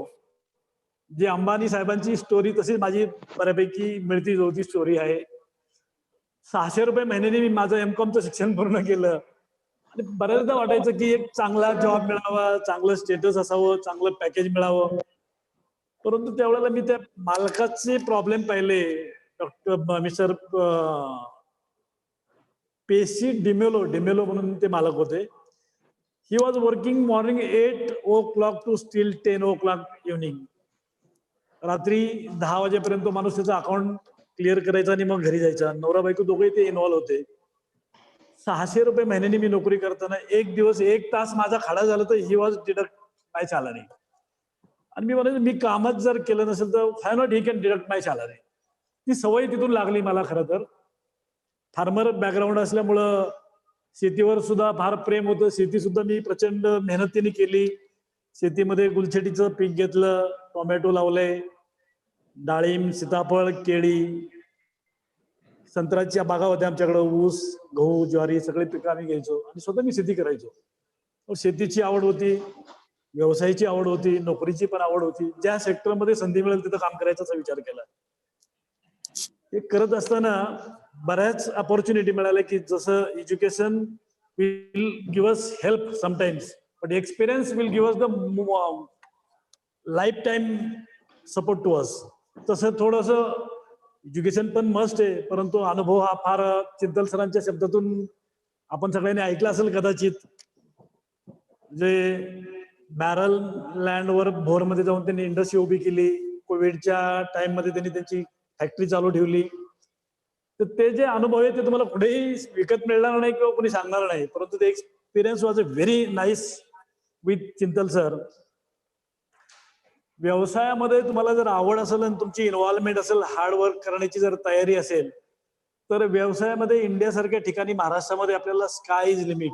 जी अंबानी साहेबांची story तशीच माझी बऱ्यापैकी मिळती जुळती स्टोरी आहे. 600 रुपये महिन्याने मी माझं एमकॉमचं शिक्षण पूर्ण केलं. आणि बऱ्याचदा वाटायचं की एक चांगला जॉब मिळावा, चांगलं स्टेटस असावं, चांगलं पॅकेज मिळावं. परंतु त्यावेळेला मी त्या मालकाचे प्रॉब्लेम पाहिले. डॉक्टर मिस्टर पेशी डिमेलो म्हणून ते मालक होते. He was working morning 8 o'clock to still 10 o'clock evening. रात्री 10 वाजेपर्यंत माणूस त्याचा अकाउंट क्लिअर करायचा आणि मग घरी जायचा. नवरा बायको दोघे ते इन्व्हॉल्व होते. 600 रुपये महिन्याने मी नोकरी करताना एक दिवस 1 तास माझा खाडा झाला तर he was deduct my salary. आणि मी म्हणायचं मी कामच जर केलं नसेल तर why not he can deduct my salary. ती सवय तिथून लागली मला. खरं तर फार्मर बॅकग्राऊंड असल्यामुळं शेतीवर सुद्धा फार प्रेम होतं. शेती सुद्धा मी प्रचंड मेहनतीने केली. शेतीमध्ये गुलछडीचं पीक घेतलं, टोमॅटो लावले, डाळिंब, सीताफळ, केळी, संत्र्याच्या बागा होत्या आमच्याकडं. ऊस, गहू, ज्वारी सगळे पिकं आम्ही घ्यायचो आणि स्वतः मी शेती करायचो. शेतीची आवड होती, व्यवसायाची आवड होती, नोकरीची पण आवड होती. ज्या सेक्टरमध्ये संधी मिळेल तिथं काम करायचा विचार केला. हे करत असताना बऱ्याच अपॉर्च्युनिटी मिळाल्या की जसं education will give us help sometimes, but experience will give us the life time support to us. तसं थोडंसं एज्युकेशन पण मस्ट आहे, परंतु अनुभव हा फार चिंतल सरांच्या शब्दातून आपण सगळ्यांनी ऐकला असेल कदाचित. जे बॅरल लँडवर भोरमध्ये जाऊन त्यांनी इंडस्ट्री उभी केली. कोविडच्या टाइम मध्ये त्यांनी त्यांची फॅक्टरी चालू ठेवली. तर ते जे अनुभव आहे ते तुम्हाला कुठेही विकत मिळणार नाही किंवा कोणी सांगणार नाही. परंतु ते experience was a very nice with Chintal sir. व्यवसायामध्ये तुम्हाला जर आवड असेल आणि तुमची इन्व्हॉल्वमेंट असेल, हार्डवर्क करण्याची जर तयारी असेल, तर व्यवसायामध्ये इंडियासारख्या ठिकाणी महाराष्ट्रामध्ये आपल्याला स्काय इज लिमिट.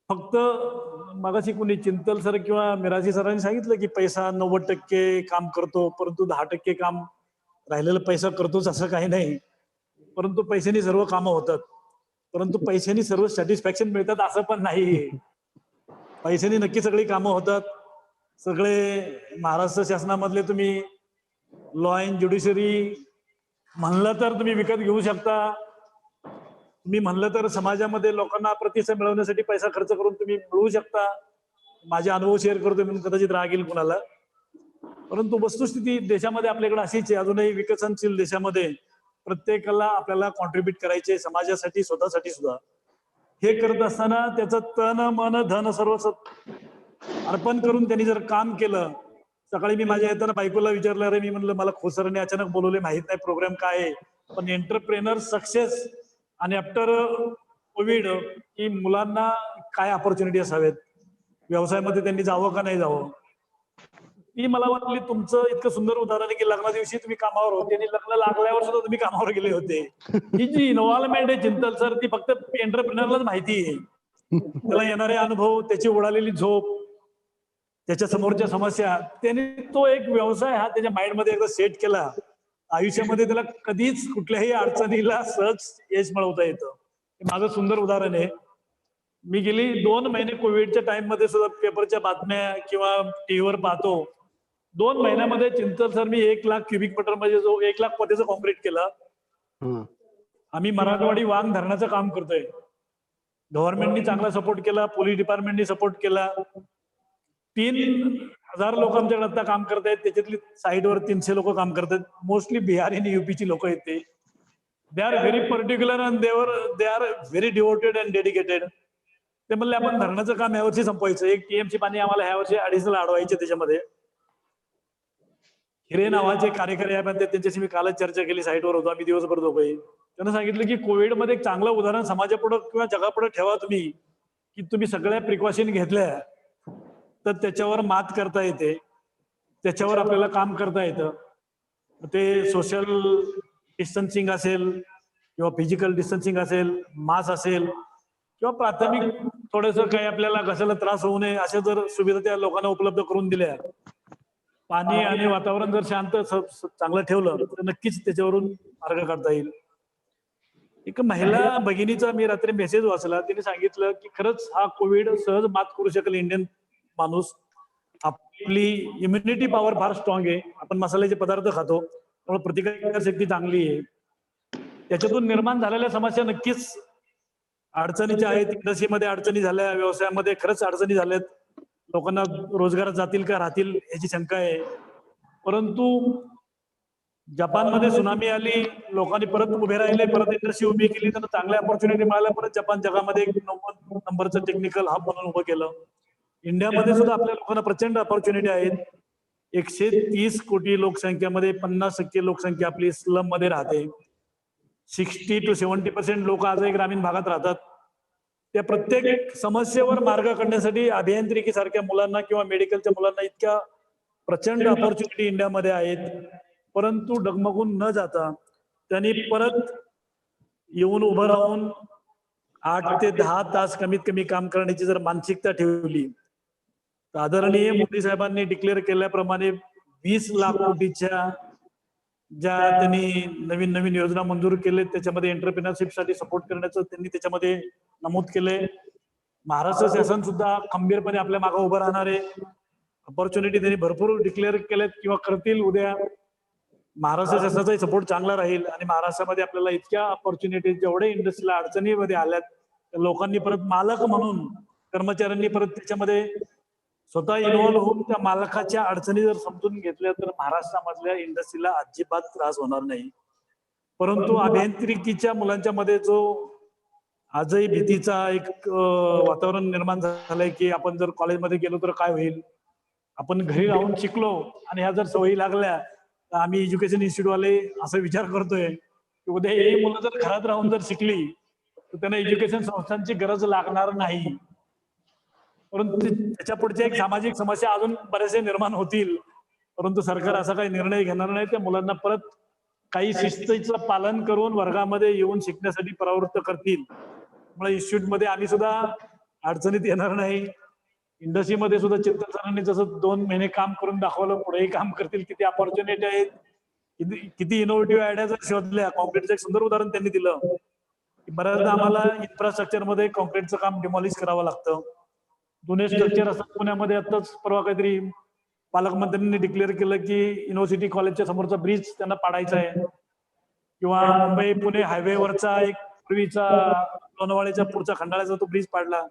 फक्त मगाशी कोणी चिंतल सर किंवा मिराशी सरांनी सांगितलं की पैसा 90% काम करतो, परंतु 10% काम राहिलेला पैसा करतोच असं काही नाही. परंतु पैशाने सर्व कामं होतात, परंतु पैशाने सर्व सॅटिस्फॅक्शन मिळतात असं पण नाही. पैशाने नक्की सगळी कामं होतात. सगळे महाराष्ट्र शासनामधले तुम्ही लॉ अँड ज्युडिशरी म्हणलं तर तुम्ही विकत घेऊ शकता. मी म्हणलं तर समाजामध्ये लोकांना प्रतिसाद मिळवण्यासाठी पैसा खर्च करून तुम्ही मिळवू शकता. माझे अनुभव शेअर करतो म्हणून कदाचित राग येईल कुणाला. परंतु वस्तुस्थिती देशामध्ये आपल्याकडे अशीच आहे, अजूनही विकसनशील देशामध्ये प्रत्येकाला आपल्याला कॉन्ट्रीब्युट करायचे समाजासाठी, स्वतःसाठी सुद्धा. हे करत असताना त्याचं तन मन धन सर्व अर्पण करून त्यांनी जर काम केलं. सकाळी मी माझ्या येताना बायकोला विचारलं, अरे मी म्हणलं मला खोसरने अचानक बोलवले, माहित नाही प्रोग्राम काय आहे, पण एंटरप्रेनर सक्सेस आणि आफ्टर कोविड की मुलांना काय ऑपॉर्च्युनिटी असावेत, व्यवसायामध्ये त्यांनी जावं का नाही जावं. ती मला वाटली तुमचं इतकं सुंदर उदाहरण आहे की लग्ना दिवशी तुम्ही कामावर होते आणि लग्न लागल्यावर सुद्धा तुम्ही कामावर गेले होते. ही जी इन्व्हॉल्वमेंट आहे चिंतल सर, ती फक्त एंटरप्रेनरलाच माहिती आहे. त्याला येणारे अनुभव, त्याची उडालेली झोप, त्याच्या समोरच्या समस्या, त्याने तो एक व्यवसाय हा त्याच्या माइंडमध्ये एकदा सेट केला, आयुष्यामध्ये त्याला कधीच कुठल्याही अडचणीला सहज यश मिळवता येतं. हे माझं सुंदर उदाहरण आहे. मी गेली 2 महिने कोविडच्या टाइम मध्ये सुद्धा पेपरच्या बातम्या किंवा टीव्हीवर पाहतो. 2 महिन्यामध्ये चिंतल सर मी 1 लाख क्युबिक मीटर म्हणजे जो 1 लाख पत्याचं कॉन्क्रीट केलं. आम्ही मराठवाडी वांग धरणाचं काम करतोय. गव्हर्नमेंटनी चांगला सपोर्ट केला, पोलीस डिपार्टमेंटनी सपोर्ट केला. 3000 लोक आमच्याकडे आता काम करतायत, त्याच्यातली साईडवर 300 लोक काम करतात. मोस्टली बिहारी आणि युपीची लोक आहेत. ते they are very particular and they are very devoted and dedicated. ते म्हणले आपण धरणाचं काम यावर्षी संपवायचं, 1 टीएमसी पाणी आम्हाला ह्या वर्षी ऍडिशनल अडवायचे. त्याच्यामध्ये हिरे नावाचे कार्यकारी आहे, त्यांच्याशी मी कालच चर्चा केली, साईटवर होतो आम्ही दिवसभर दोघंही. त्यांना सांगितलं की कोविडमध्ये एक चांगलं उदाहरण समाजापुढे किंवा जगापुढे ठेवा तुम्ही, की तुम्ही सगळ्या प्रिकॉशन घेतल्या तर त्याच्यावर मात करता येते, त्याच्यावर आपल्याला काम करता येतं. ते सोशल डिस्टन्सिंग असेल किंवा फिजिकल डिस्टन्सिंग असेल, मास्क असेल किंवा प्राथमिक थोडंसं काही आपल्याला कशाला त्रास होऊ नये अशा जर सुविधा त्या लोकांना उपलब्ध करून दिल्या, पाणी आणि वातावरण जर शांत चांगलं ठेवलं तर नक्कीच त्याच्यावरून मार्ग काढता येईल. एक महिला भगिनीचा मी रात्री मेसेज वाचला, तिने सांगितलं की खरंच हा कोविड सहज मात करू शकेल इंडियन माणूस. आपली इम्युनिटी पॉवर फार स्ट्रॉंग आहे, आपण मसाल्याचे पदार्थ खातो त्यामुळे प्रतिकार शक्ती चांगली आहे. त्याच्यातून निर्माण झालेल्या समस्या नक्कीच अडचणीच्या आहेत. इंडस्ट्रीमध्ये अडचणी झाल्या, व्यवसायामध्ये खरंच अडचणी झाल्यात, लोकांना रोजगारात जातील का राहतील याची शंका आहे. परंतु जपानमध्ये सुनामी आली, लोकांनी परत उभे राहिले, परत इंडस्ट्री उभी केली, त्यांना चांगल्या ऑपॉर्च्युनिटी मिळाल्या, परत जपान जगामध्ये 90 नंबरचं टेक्निकल हब म्हणून उभं केलं. इंडियामध्ये सुद्धा आपल्या लोकांना प्रचंड ऑपॉर्च्युनिटी आहेत. 130 कोटी लोकसंख्येमध्ये 50% लोकसंख्या आपली स्लम मध्ये राहते. 60 to 70% लोक आजही ग्रामीण भागात राहतात. त्या प्रत्येक समस्येवर मार्ग काढण्यासाठी अभियांत्रिकी सारख्या मुलांना किंवा मेडिकलच्या मुलांना इतक्या प्रचंड ऑपॉर्च्युनिटी इंडियामध्ये आहेत. परंतु डगमगून न जाता त्यांनी परत येऊन उभं राहून 8 ते 10 तास कमीत कमी काम करण्याची जर मानसिकता ठेवली तर आदरणीय मोदी साहेबांनी डिक्लेअर केल्याप्रमाणे 20 लाख कोटीच्या ज्या त्यांनी नवीन नवीन योजना मंजूर केले, त्याच्यामध्ये एंटरप्रेनरशिपसाठी सपोर्ट करण्याचं त्यांनी त्याच्यामध्ये नमूद केले. महाराष्ट्र शासन सुद्धा खंबीरपणे आपल्या मागे उभं राहणार आहे. ऑपॉर्च्युनिटी त्यांनी भरपूर डिक्लेअर केल्यात किंवा करतील उद्या. महाराष्ट्र शासनाचाही सपोर्ट चांगला राहील आणि महाराष्ट्रामध्ये आपल्याला इतक्या ऑपॉर्च्युनिटी, जेवढे इंडस्ट्रीला अडचणीमध्ये आल्यात लोकांनी परत मालक म्हणून, कर्मचाऱ्यांनी परत त्याच्यामध्ये स्वतः इन्व्हॉल्व्ह होऊन त्या मालकाच्या अडचणी जर समजून घेतल्या तर महाराष्ट्रामधल्या इंडस्ट्रीला अजिबात त्रास होणार नाही. परंतु अभियांत्रिकीच्या मुलांच्या मध्ये जो आजही भीतीचा एक वातावरण निर्माण झालंय की आपण जर कॉलेजमध्ये गेलो तर काय होईल, आपण घरी राहून शिकलो आणि ह्या जर सवयी लागल्या तर आम्ही एज्युकेशन इन्स्टिट्यूट वाले असा विचार करतोय की उद्या ही मुलं जर घरात राहून जर शिकली तर त्यांना एज्युकेशन संस्थांची गरज लागणार नाही. परंतु त्याच्या पुढच्या एक सामाजिक समस्या अजून बरेचसे निर्माण होतील. परंतु सरकार असा काही निर्णय घेणार नाही, त्या मुलांना परत काही शिस्तीचं पालन करून वर्गामध्ये येऊन शिकण्यासाठी प्रवृत्त करतील. त्यामुळे इन्स्टिट्यूटमध्ये आम्ही सुद्धा अडचणीत येणार नाही. इंडस्ट्रीमध्ये सुद्धा चिंतन सरांनी जसं 2 महिने काम करून दाखवलं, पुढेही काम करतील. किती ऑपॉर्च्युनिटी आहेत, किती इनोव्हेटिव्ह आयडिया जर शोधल्या. कॉन्क्रीटचं एक सुंदर उदाहरण त्यांनी दिलं की बऱ्याचदा आम्हाला इन्फ्रास्ट्रक्चरमध्ये कॉन्क्रीटचं काम डिमॉलिश करावं लागतं. जुने स्ट्रक्चर असतात पुण्यामध्ये. आताच परवा काहीतरी पालकमंत्र्यांनी डिक्लेअर केलं की युनिव्हर्सिटी कॉलेजच्या समोरचा ब्रिज त्यांना पाडायचा आहे, किंवा मुंबई पुणे हायवेवरचा एक पूर्वीचा लोणावळ्याच्या पुढचा खंडाळ्याचा तो ब्रिज पाडला.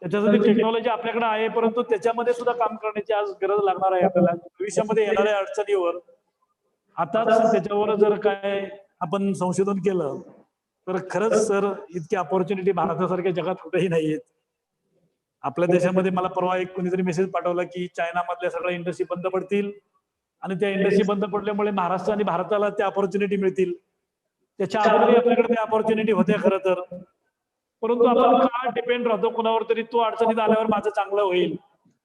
त्याच्यासाठी टेक्नॉलॉजी आपल्याकडे आहे, परंतु त्याच्यामध्ये सुद्धा काम करण्याची आज गरज लागणार आहे आपल्याला. भविष्यामध्ये येणाऱ्या अडचणीवर आताच त्याच्यावर जर काय आपण संशोधन केलं तर खरंच सर इतकी अपॉर्च्युनिटी भारतासारख्या जगात कुठेही नाहीये. आपल्या देशामध्ये मला परवा एक कोणीतरी मेसेज पाठवला की चायनामधल्या सगळ्या इंडस्ट्री बंद पडतील आणि त्या इंडस्ट्री बंद पडल्यामुळे महाराष्ट्र आणि भारताला त्या अपॉर्च्युनिटी मिळतील. त्याच्या अगोदरही आपल्याकडे त्या अपॉर्च्युनिटी होत्या खरं तर, परंतु आपण का डिपेंड राहतो कोणावर तरी, तो अडचणीत आल्यावर माझं चांगलं होईल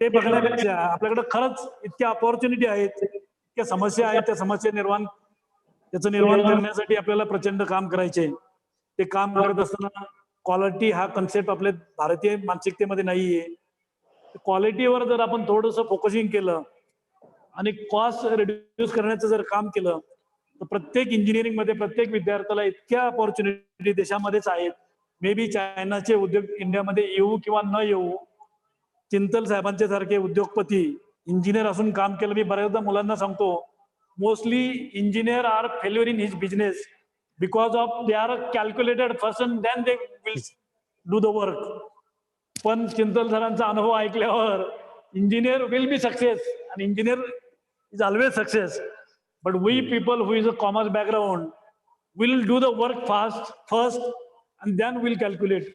ते बघण्यापेक्षा आपल्याकडे खरंच इतक्या अपॉर्च्युनिटी आहेत, इतक्या समस्या आहेत, त्या समस्या त्याचं निर्माण करण्यासाठी आपल्याला प्रचंड काम करायचे. ते काम करत असताना क्वालिटी हा कन्सेप्ट आपल्या भारतीय मानसिकतेमध्ये नाहीये. क्वालिटीवर जर आपण थोडंसं फोकसिंग केलं आणि कॉस्ट रिड्यूस करण्याचं जर काम केलं तर प्रत्येक इंजिनिअरिंग मध्ये प्रत्येक विद्यार्थ्याला इतक्या अपॉर्च्युनिटी देशामध्येच आहेत. मे बी चायनाचे उद्योग इंडियामध्ये येऊ किंवा न येऊ, चिंतल साहेबांचे सारखे उद्योगपती इंजिनियर असून काम केलं. मी बऱ्याचदा मुलांना सांगतो, mostly engineer are failure in his business because of they are calculated first and then they will do the work. पण चिंतल सरांचा अनुभव ऐकल्यावर इंजिनियर विल बी सक्सेस आणि engineer is always success, but we people who is a commerce background will do the work fast first and then will calculate.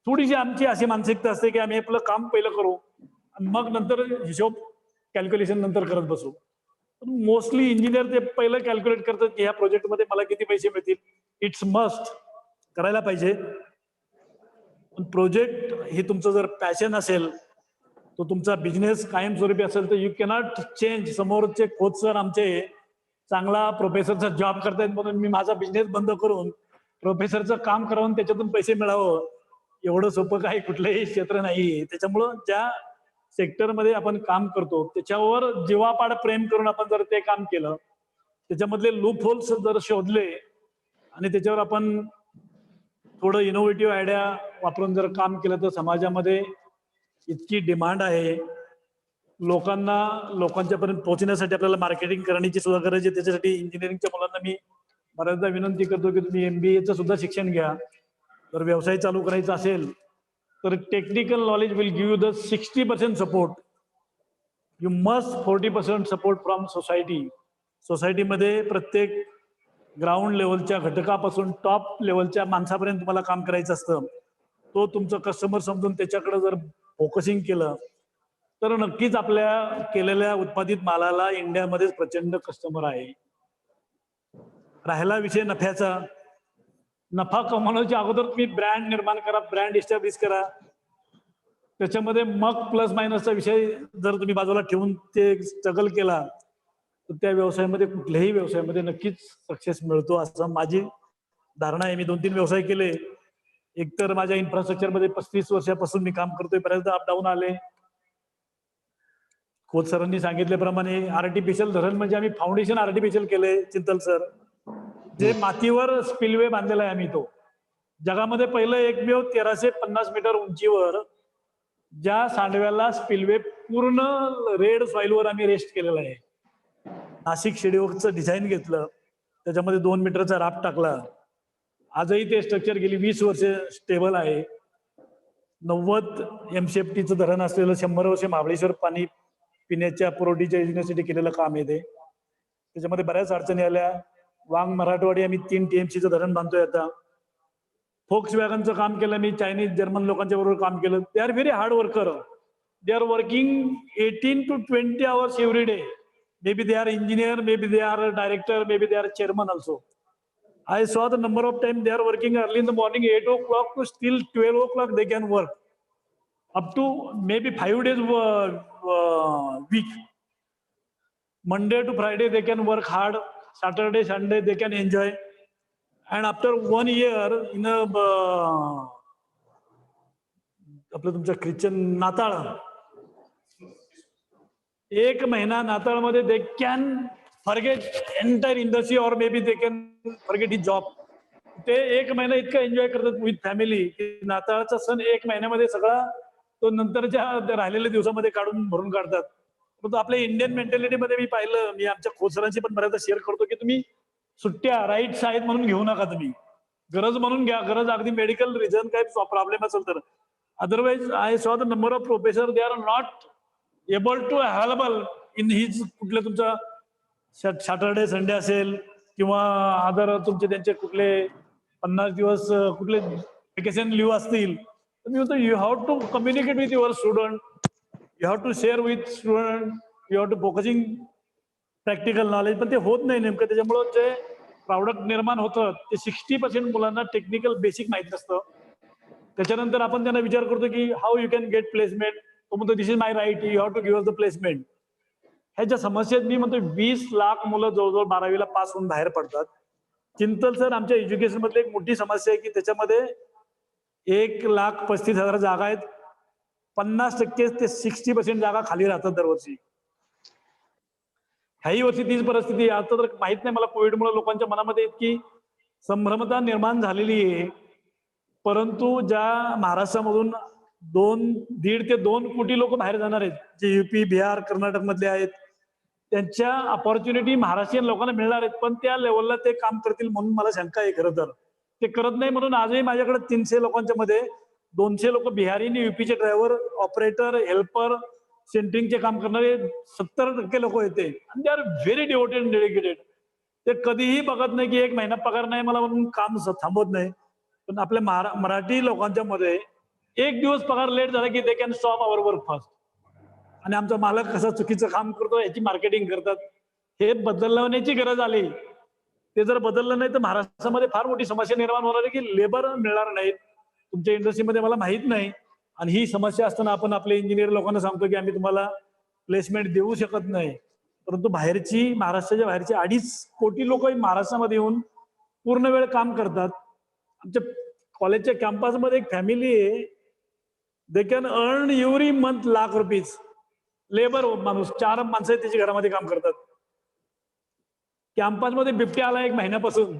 थोडीशी आमची अशी मानसिकता असते की आम्ही आपलं काम पहिलं करू आणि मग नंतर हिशोब कॅल्क्युलेशन नंतर करत बसू. मोस्टली इंजिनियर ते पहिलं कॅल्क्युलेट करतात की ह्या प्रोजेक्टमध्ये मला किती पैसे मिळतील. इट्स मस्ट करायला पाहिजे. पण प्रोजेक्ट हे तुमचं जर पॅशन असेल, तो तुमचा बिझनेस कायमस्वरूपी असेल तर यू कॅनॉट चेंज. समोरचे खोत सर आमचे चांगला प्रोफेसरचा जॉब करतायत म्हणून मी माझा बिझनेस बंद करून प्रोफेसरचं काम करून त्याच्यातून पैसे मिळावं, एवढं सोपं काही कुठलंही क्षेत्र नाही. त्याच्यामुळं ज्या सेक्टरमध्ये आपण काम करतो त्याच्यावर जीवापाड प्रेम करून आपण जर ते काम केलं, त्याच्यामधले लूप होल्स जर शोधले आणि त्याच्यावर आपण थोडं इनोव्हेटिव्ह आयडिया वापरून जर काम केलं तर समाजामध्ये इतकी डिमांड आहे. लोकांच्यापर्यंत पोहोचण्यासाठी आपल्याला मार्केटिंग करण्याची सुद्धा गरज आहे. त्याच्यासाठी इंजिनिअरिंगच्या मुलांना मी बऱ्याचदा विनंती करतो की तुम्ही MBA सुद्धा शिक्षण घ्या. जर व्यवसाय चालू करायचा असेल तर technical knowledge will give you the 60% support. You must 40% support from society. सोसायटीमध्ये प्रत्येक ग्राउंड लेवलच्या घटकापासून टॉप लेवलच्या माणसापर्यंत तुम्हाला काम करायचं असतं. तो तुमचं कस्टमर समजून त्याच्याकडे जर फोकसिंग केलं तर नक्कीच आपल्या केलेल्या उत्पादित मालाला इंडियामध्येच प्रचंड कस्टमर आहे. राहिला विषय नफ्याचा, नफा कमवण्याच्या अगोदर तुम्ही ब्रँड निर्माण करा, ब्रँड इस्टॅब्लिश करा. त्याच्यामध्ये मग प्लस मायनसचा विषय जर तुम्ही बाजूला ठेवून ते स्ट्रगल केला तर त्या व्यवसायामध्ये कुठल्याही व्यवसायामध्ये नक्कीच सक्सेस मिळतो असं माझी धारणा आहे. मी 2-3 व्यवसाय केले. एक तर माझ्या इन्फ्रास्ट्रक्चरमध्ये 35 वर्षापासून मी काम करतोय. बऱ्याचदा अपडाऊन आले. खोत सरांनी सांगितल्याप्रमाणे आर्टिफिशियल धरण म्हणजे आम्ही फाउंडेशन आर्टिफिशियल केले. चिंतल सर जे मातीवर स्पिलवे बांधलेला आहे आम्ही, तो जगामध्ये पहिलं एकमेव 1350 मीटर उंचीवर ज्या सांडव्याला स्पिलवे पूर्ण रेड सॉइलवर आम्ही रेस्ट केलेला आहे. नाशिक शेडीवरचं डिझाईन घेतलं, त्याच्यामध्ये 2 मीटरचा राफ्ट टाकला. आजही ते स्ट्रक्चर गेली 20 वर्ष स्टेबल आहे. 90 MCFTचं धरण असलेलं 100 वर्ष महाबळेश्वर पाणी पिण्याच्या पुरवठीच्या योजनेसाठी केलेलं काम आहे ते. त्याच्यामध्ये बऱ्याच अडचणी आल्या. वांग मराठवाडी आम्ही 3 TMCचं धरण बांधतोय आता. फोक्स वॅगनचं काम केलं मी, चायनीज जर्मन लोकांच्या बरोबर काम केलं. They are very hard worker. They are working 18 to 20 hours every day. Maybe they are engineer, maybe they are a director, maybe they are a chairman also. I saw the number of time they are working early in the morning, 8 o'clock to still 12 o'clock they can work. Up to maybe 5 days week. Monday to Friday they can work hard. Saturday, Sunday they can enjoy. And after 1 year in a आपलं तुमच्या Christian नाताळ, 1 महिना नाताळमध्ये they can forget entire industry और may be they can forget his job. ते 1 महिना इतकं enjoy करतात विथ फॅमिली की नाताळचा सण 1 महिन्यामध्ये सगळा तो नंतरच्या राहिलेल्या दिवसामध्ये भरून काढतात. परंतु आपल्या इंडियन मेंटॅलिटीमध्ये मी पाहिलं, मी आमच्या खोसरांशी पण बऱ्याचदा शेअर करतो की तुम्ही सुट्ट्या राईट्स आहेत म्हणून घेऊ नका. तुम्ही गरज म्हणून घ्या. गरज अगदी मेडिकल रिझन काय प्रॉब्लेम असेल तर. Otherwise, I saw the number of professors, they are not able to available in his कुठले तुमचा सॅटर्डे संडे असेल किंवा अदर तुमचे त्यांचे कुठले 50 दिवस कुठले वेकेशन लिव्ह असतील तर मी म्हणतो you have to communicate with your student, you have to share with student, you have to focusing practical knowledge. पण ते होत नाही नेमकं. त्याच्यामुळं जे प्रॉडक्ट निर्माण होतं ते 60% मुलांना टेक्निकल बेसिक माहित नसतं. त्याच्यानंतर आपण त्यांना विचार करतो की how you can get placement. तो म्हणतो this is my right, you have to give the placement. ह्याच्या समस्येत मी म्हणतो 20 लाख मुलं जवळजवळ 12वीला पास होऊन बाहेर पडतात. चिंतल सर आमच्या एज्युकेशन मधली एक मोठी समस्या आहे की त्याच्यामध्ये 1,35,000 जागा आहेत. 50% ते 60% जागा खाली राहतात दरवर्षी. ह्याही वर्षी तीच परिस्थिती. आता तर माहित नाही मला कोविडमुळे लोकांच्या मनामध्ये इतकी संभ्रमता निर्माण झालेली आहे. परंतु ज्या महाराष्ट्रामधून 1.5 ते 2 कोटी लोक बाहेर जाणार आहेत, जे युपी, बिहार, कर्नाटक मधले आहेत, त्यांच्या अपॉर्च्युनिटी महाराष्ट्रीयन लोकांना मिळणार आहेत. पण त्या लेवलला ते काम करतील म्हणून मला शंका आहे. खरं तर ते करत नाही म्हणून आजही माझ्याकडे 300 लोकांच्या मध्ये 200 लोक बिहारी आणि युपीचे ड्रायव्हर, ऑपरेटर, हेल्पर, सेंटरिंगचे काम करणारे 70% लोक येते. आणि they are very devoted and dedicated. ते कधीही बघत नाही की 1 महिना पगार नाही मला म्हणून काम थांबवत नाही. पण आपल्या मराठी लोकांच्या मध्ये 1 दिवस पगार लेट झाला की they can stop our work fast. आणि आमचा मालक कसा चुकीचं काम करतो याची मार्केटिंग करतात. हे बदलवण्याची गरज आली. ते जर बदललं नाही तर महाराष्ट्रामध्ये फार मोठी समस्या निर्माण होणार आहे की लेबर मिळणार नाहीत तुमच्या इंडस्ट्रीमध्ये. मला माहित नाही. आणि ही समस्या असताना आपण आपले इंजिनियर लोकांना सांगतो की आम्ही तुम्हाला प्लेसमेंट देऊ शकत नाही. परंतु बाहेरची, महाराष्ट्राच्या बाहेरची 2.5 कोटी लोक महाराष्ट्रामध्ये येऊन पूर्ण वेळ काम करतात. आमच्या कॉलेजच्या कॅम्पसमध्ये एक फॅमिली आहे, they can earn every month lakh rupees. Labour माणूस, 4 माणसं आहेत त्याच्या घरामध्ये काम करतात. कॅम्पसमध्ये बिबट्या आला 1 महिन्यापासून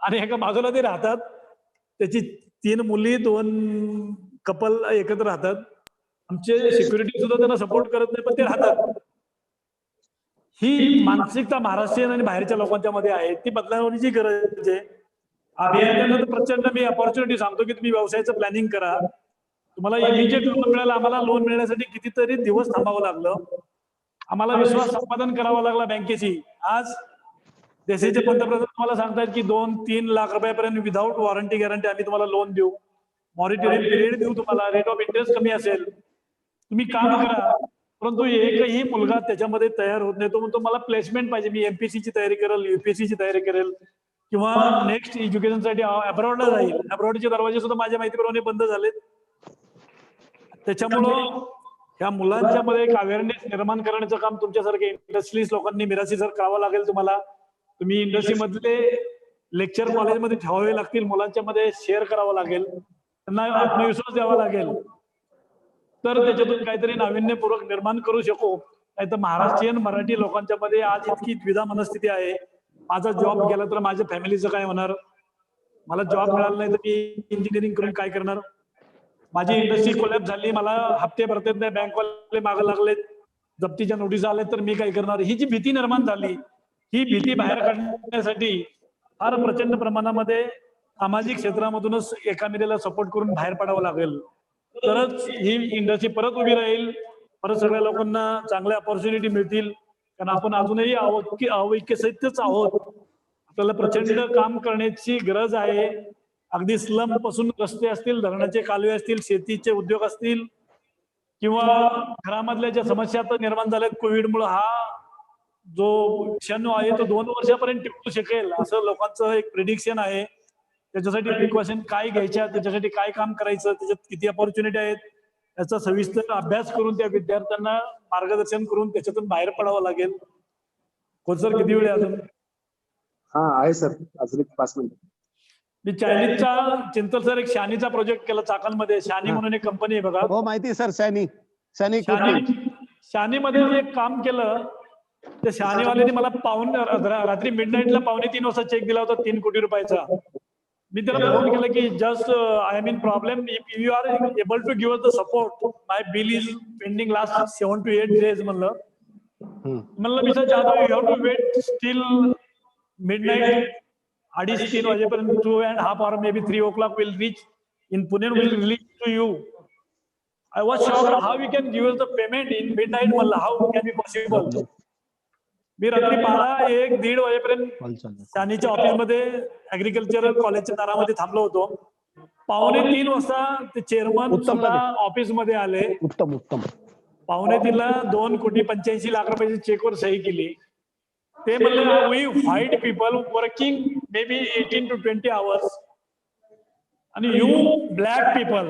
आणि एका बाजूला ते राहतात. त्याची 3 मुली, 2 कपल एकत्र राहतात. आमचे सिक्युरिटी सुद्धा त्यांना सपोर्ट करत नाही, पण ते राहतात. ही मानसिकता महाराष्ट्रीयन आणि बाहेरच्या लोकांच्या मध्ये आहे. ती बदलवण्याची गरज आहे. अभियंत्यांना तर प्रचंड मी अपॉर्च्युनिटी सांगतो की तुम्ही व्यवसायाचं प्लॅनिंग करा. तुम्हाला इमिजिएट लोन मिळालं. आम्हाला लोन मिळण्यासाठी कितीतरी दिवस थांबावं लागलं. आम्हाला विश्वास संपादन करावा लागला बँकेची. आज देशाचे पंतप्रधान तुम्हाला सांगतात की 2-3 लाख रुपयापर्यंत विदाऊट वॉरंटी गॅरंटी आम्ही तुम्हाला लोन देऊ, मॉनिटरिंग पिरियड देऊ तुम्हाला, रेट ऑफ इंटरेस्ट कमी असेल, तुम्ही काम करा. परंतु एकही मुलगा त्याच्यामध्ये तयार होत नाही. तो म्हणतो मला प्लेसमेंट पाहिजे, मी MPSC ची तयारी करेल, UPSC ची तयारी करेल किंवा नेक्स्ट एज्युकेशनसाठी अब्रॉडला जाईल. अब्रॉडचे दरवाजे सुद्धा माझ्या माहितीप्रमाणे बंद झालेत. त्याच्यामुळं ह्या मुलांच्या मध्ये एक अवेअरनेस निर्माण करण्याचं काम तुमच्यासारखे इंडस्ट्रीज लोकांनी, मिरासी सर, करावं लागेल तुम्हाला. तुम्ही इंडस्ट्री मधले लेक्चर कॉलेजमध्ये ठेवावे लागतील, मुलांच्या मध्ये शेअर करावं लागेल, त्यांना आत्मविश्वास द्यावा लागेल. तर त्याच्यातून काहीतरी नाविन्यपूर्वक निर्माण करू शकू. नाही तर महाराष्ट्रीयन मराठी लोकांच्या मध्ये आज इतकी द्विधा मनस्थिती आहे. माझा जॉब गेला तर माझ्या फॅमिलीचं काय होणार, मला जॉब मिळाला नाही तर मी इंजिनिअरिंग करून काय करणार, माझी इंडस्ट्री कोलॅप्स झाली, मला हप्ते भरता येत नाही, बँकवाले मागे लागलेत, जप्तीच्या नोटीस आले तर मी काय करणार. ही जी भीती निर्माण झाली, ही भीती बाहेर काढण्यासाठी फार प्रचंड प्रमाणामध्ये सामाजिक क्षेत्रामधूनच एकामेकाला सपोर्ट करून बाहेर पडावं लागेल. तरच ही इंडस्ट्री परत उभी राहील, परत सगळ्या लोकांना चांगल्या अपॉर्च्युनिटी मिळतील. कारण आपण अजूनही अवैक्यसहितच आहोत. आपल्याला प्रचंड काम करण्याची गरज आहे. अगदी स्लम पासून रस्ते असतील, धरणाचे कालवे असतील, शेतीचे उद्योग असतील किंवा घरामधल्या ज्या समस्या आता निर्माण झाल्यात कोविडमुळे, हा जो क्षण आहे तो 2 वर्षापर्यंत टिकू शकेल असं लोकांचं एक प्रिडिक्शन आहे. त्याच्यासाठी प्रिकॉशन काय घ्यायच्या, त्याच्यासाठी काय काम करायचं, त्याच्यात किती अपॉर्च्युनिटी आहेत याचा सविस्तर अभ्यास करून त्या विद्यार्थ्यांना मार्गदर्शन करून त्याच्यातून बाहेर पडावं लागेल. सर किती वेळ आहे अजून? हा आहे सर, अजून 5 मिनिट. मी चायनीजचा, चिंतल सर, एक शानीचा प्रोजेक्ट केला चाकणमध्ये. शानी म्हणून एक कंपनी आहे बघा. हो माहिती सर, शानीमध्ये एक काम केलं. त्या शहाणीवाल्याने मला रात्री मिडनाईटला 2:45 वाजता चेक दिला होता 3 कोटी रुपयाचा. मी त्याला फोन केला की just I am in problem, if you are able to give the support, my bill is pending last 7 to 8 days. म्हणलं mister Jadhav, you have to wait still midnight, 2:30-3 वाजेपर्यंत, 2.5 hours, may be 3 o'clock will reach in Pune, will release to you. I was shocked how we can give us the payment in midnight. म्हणलं how can be possible? मी रात्री 12-1-1:30 वाजेपर्यंत शानीच्या ऑफिसमध्ये agriculture कॉलेजच्या दारामध्ये थांबलो होतो. 2:45 वाजता ते चेअरमन स्वतः ऑफिसमध्ये आले. उत्तम उत्तम. 2:45ला 2,85,00,000 रुपयाची चेकवर सही केली. ते म्हणले we white people working may be 18 to 20 hours आणि यू ब्लॅक पीपल,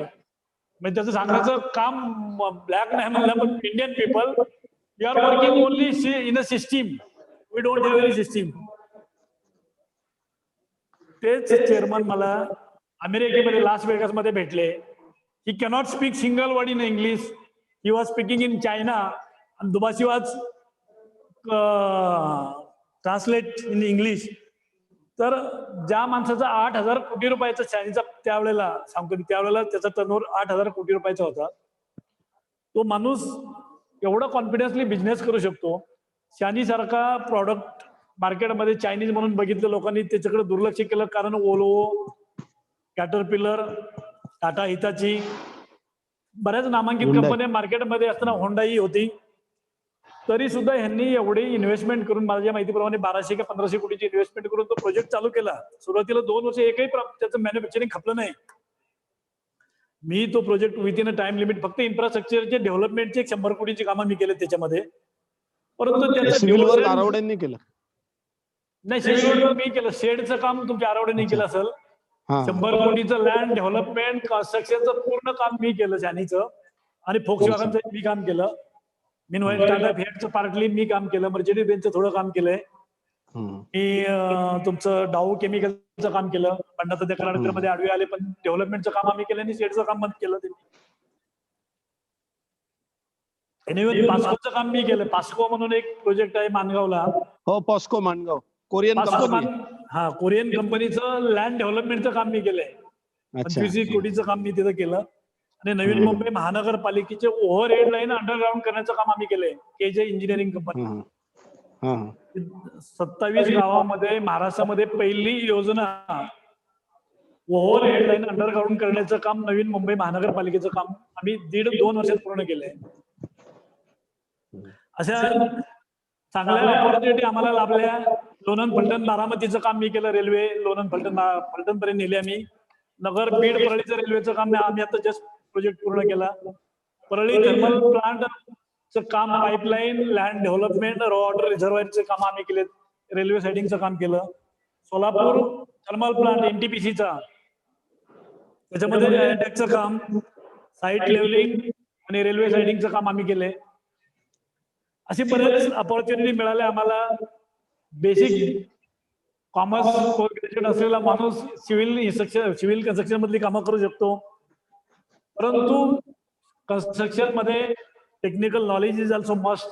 म्हणजे त्याचं सांगण्याचं काम ब्लॅक नाही म्हणलं पण Indian people you are working only in a system, we don't have any system. तेच चेअरमन मला अमेरिकेमध्ये लास वेगास मध्ये भेटले. He cannot speak single word in English. He was speaking in China आणि दुबासी वॉज ट्रान्सलेट इन इंग्लिश. तर ज्या माणसाचा 8,000 कोटी रुपयाचा चायनीचा त्यावेळेला सांगतो मी, त्यावेळेला त्याचा टर्नओव्हर 8,000 कोटी रुपयाचा होता. तो माणूस एवढा कॉन्फिडन्सली बिझनेस करू शकतो. शानी सारखा प्रॉडक्ट मार्केटमध्ये चायनीज म्हणून बघितलं लोकांनी, त्याच्याकडे दुर्लक्ष केलं. कारण ओलो, कॅटरपिलर, टाटा हिताची बऱ्याच नामांकित कंपन्या मार्केटमध्ये असताना होंडाई होती. तरी सुद्धा ह्यांनी एवढी इन्व्हेस्टमेंट करून, माझ्या माहितीप्रमाणे 1200 का 1500 कोटीची इन्व्हेस्टमेंट करून तो प्रोजेक्ट चालू केला. सुरुवातीला 2 वर्ष एकही त्याचं मॅन्युफॅक्चरिंग खपलं नाही. मी तो project with in a time limit, फक्त इन्फ्रास्ट्रक्चरचे डेव्हलपमेंटचे 100 कोटीची कामं मी केले त्याच्यामध्ये. परंतु त्याचं सिव्हिल वर्क आरावड्यांनी केलं नाही, सिव्हिल वर्क मी केलं. शेडचं काम तुमच्या आरावड्यांनी केलं असेल. 100 कोटीचं लँड डेव्हलपमेंट कन्स्ट्रक्शनचं पूर्ण काम मी केलं शानीचं. आणि फोक्सवॅगनचं मी काम केलं. मीनवाईल टाटा फिएटचं पार्टली मी काम केलं. मर्सिडीज बेंचचं थोडं काम केलंय मी. तुमचं डाऊ केमिकलचं काम केलं. पंढरपूर ते कर्नाटकमध्ये आडवे आले, पण डेव्हलपमेंटचं काम आम्ही केलं आणि शेडचं काम बंद केलं त्यांनी. एनिवे पास्कोचं काम मी केलं. पास्को म्हणून एक प्रोजेक्ट आहे मानगावला. हो, पॉस्को मानगाव, कोरियन कंपनी. हा, कोरियन कंपनीचं लँड डेव्हलपमेंटचं काम मी केलंय. 25 कोटीचं काम मी तिथं केलं. आणि नवीन मुंबई महानगरपालिकेचे ओव्हरहेड लाईन अंडरग्राऊंड करण्याचं काम आम्ही केलंय. KJ engineering company. 27 गावामध्ये महाराष्ट्रामध्ये पहिली योजना ओव्हरहेड लाईन अंडरग्राऊंड करण्याचं काम नवीन मुंबई महानगरपालिकेचं काम आम्ही 1.5-2 वर्षात पूर्ण केलंय. अशा चांगल्या ऑपॉर्च्युनिटी आम्हाला लाभल्या. लोणंद फलटण बारामतीचं काम मी केलं. रेल्वे लोणंद फलटण पर्यंत नेले आम्ही. नगर बीड परळीचं रेल्वेचं काम आम्ही आता जस्ट प्रोजेक्ट पूर्ण केला. परळी थर्मल प्लांटचं काम, pipeline, land development, raw water रिझर्व्हायरचे काम आम्ही केले. रेल्वे सायडिंगचं काम केलं. सोलापूर थर्मल प्लांट NTPCचा, त्याच्यामध्ये अटॅकचं काम, साईट लेवलिंग आणि रेल्वे सायडिंगचं काम आम्ही केले. अशी बरेच ऑपॉर्च्युनिटी मिळाल्या आम्हाला. बेसिक कॉमर्स ग्रॅज्युएट असलेला माणूस सिव्हिल कन्स्ट्रक्शन मधली कामं करू शकतो. परंतु कन्स्ट्रक्शन मध्ये technical knowledge is also must.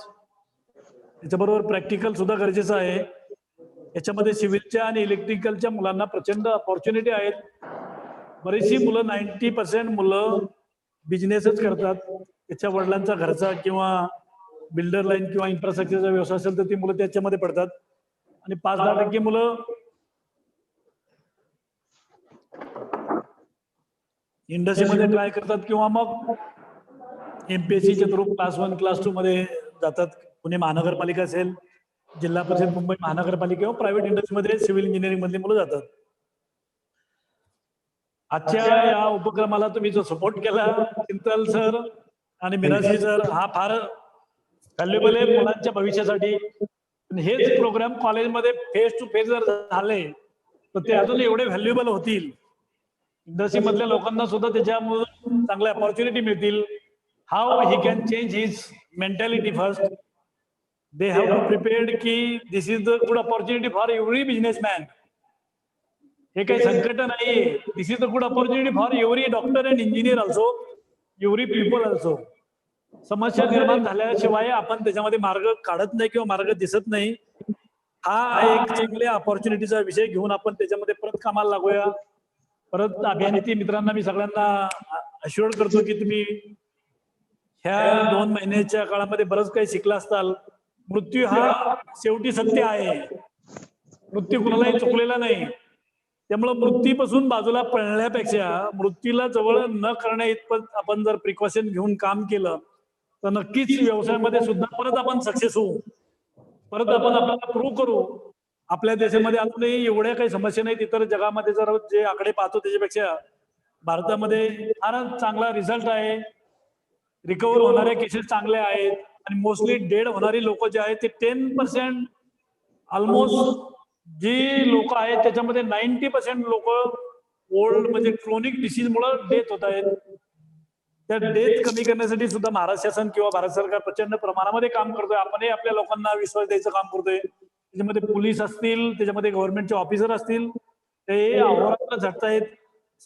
त्याच्याबरोबर प्रॅक्टिकल सुद्धा गरजेचं आहे. याच्यामध्ये सिव्हिलच्या आणि इलेक्ट्रिकलच्या मुलांना प्रचंड ऑपॉर्च्युनिटी आहेत. बरीचशी मुलं 90% मुलं बिझनेसच करतात. त्याच्या वडिलांचा घरचा किंवा बिल्डर लाईन किंवा इन्फ्रास्ट्रक्चरचा व्यवसाय असेल तर ती मुलं त्याच्यामध्ये पडतात. आणि 5-10% मुलं इंडस्ट्रीमध्ये ट्राय करतात किंवा मग MPSCच्या थ्रू क्लास 1 क्लास 2 मध्ये जातात. पुणे महानगरपालिका असेल, जिल्हा परिषद मुंबई महानगरपालिका किंवा प्रायव्हेट इंडस्ट्रीमध्ये सिव्हिल इंजिनिअरिंग मधली मुलं जातात. आजच्या या उपक्रमाला तुम्ही जो सपोर्ट केला, चिंतल सर आणि मिराशी सर, हा फार व्हॅल्युएबल आहे मुलांच्या भविष्यासाठी. हेच प्रोग्राम कॉलेजमध्ये फेस टू फेस जर झाले तर ते अजून एवढे व्हॅल्युएबल होतील. इंडस्ट्री मधल्या लोकांना सुद्धा त्याच्यामधून चांगल्या ऑपॉर्च्युनिटी मिळतील. How he can change his mentality first. They have to prepared की this is the good opportunity for every businessman. हे काही संकट नाहीये. This is the good opportunity for every doctor and engineer also, every people also. समस्या निर्माण झाल्याशिवाय आपण त्याच्यामध्ये मार्ग काढत नाही किंवा मार्ग दिसत नाही. हा एक चांगल्या ऑपॉर्च्युनिटीचा विषय घेऊन आपण त्याच्यामध्ये परत कामाला लागूया. परत अभियंती मित्रांना मी सगळ्यांना अश्युअर्ड करतो की तुम्ही ह्या 2 महिन्याच्या काळामध्ये बरंच काही शिकला असताल. मृत्यू हा शेवटी सत्य आहे. मृत्यू कुणालाही चुकलेला नाही. त्यामुळे मृत्यूपासून बाजूला पळण्यापेक्षा मृत्यूला जवळ न करण्या इतपत आपण जर प्रिकॉशन घेऊन काम केलं तर नक्कीच व्यवसायामध्ये सुद्धा परत आपण सक्सेस होऊ, परत आपण आपल्याला प्रूव्ह करू. आपल्या देशामध्ये अजूनही एवढ्या काही समस्या नाहीत. इतर जगामध्ये जर जे आकडे पाहतो त्याच्यापेक्षा भारतामध्ये फारच चांगला रिझल्ट आहे. रिकव्हर होणारे केसेस चांगले आहेत आणि मोस्टली डेड होणारी लोक जे आहेत ते 10% ऑलमोस्ट जी लोक आहेत त्याच्यामध्ये 90% लोक ओल्ड म्हणजे क्रोनिक डिसीज मुळे डेथ होत आहेत. त्या डेथ कमी करण्यासाठी सुद्धा महाराष्ट्र शासन किंवा भारत सरकार प्रचंड प्रमाणामध्ये काम करतोय. आपणही आपल्या लोकांना विश्वास द्यायचं काम करतोय. त्याच्यामध्ये पोलीस असतील, त्याच्यामध्ये गव्हर्नमेंटचे ऑफिसर असतील, ते अहोरात्र झटतायत.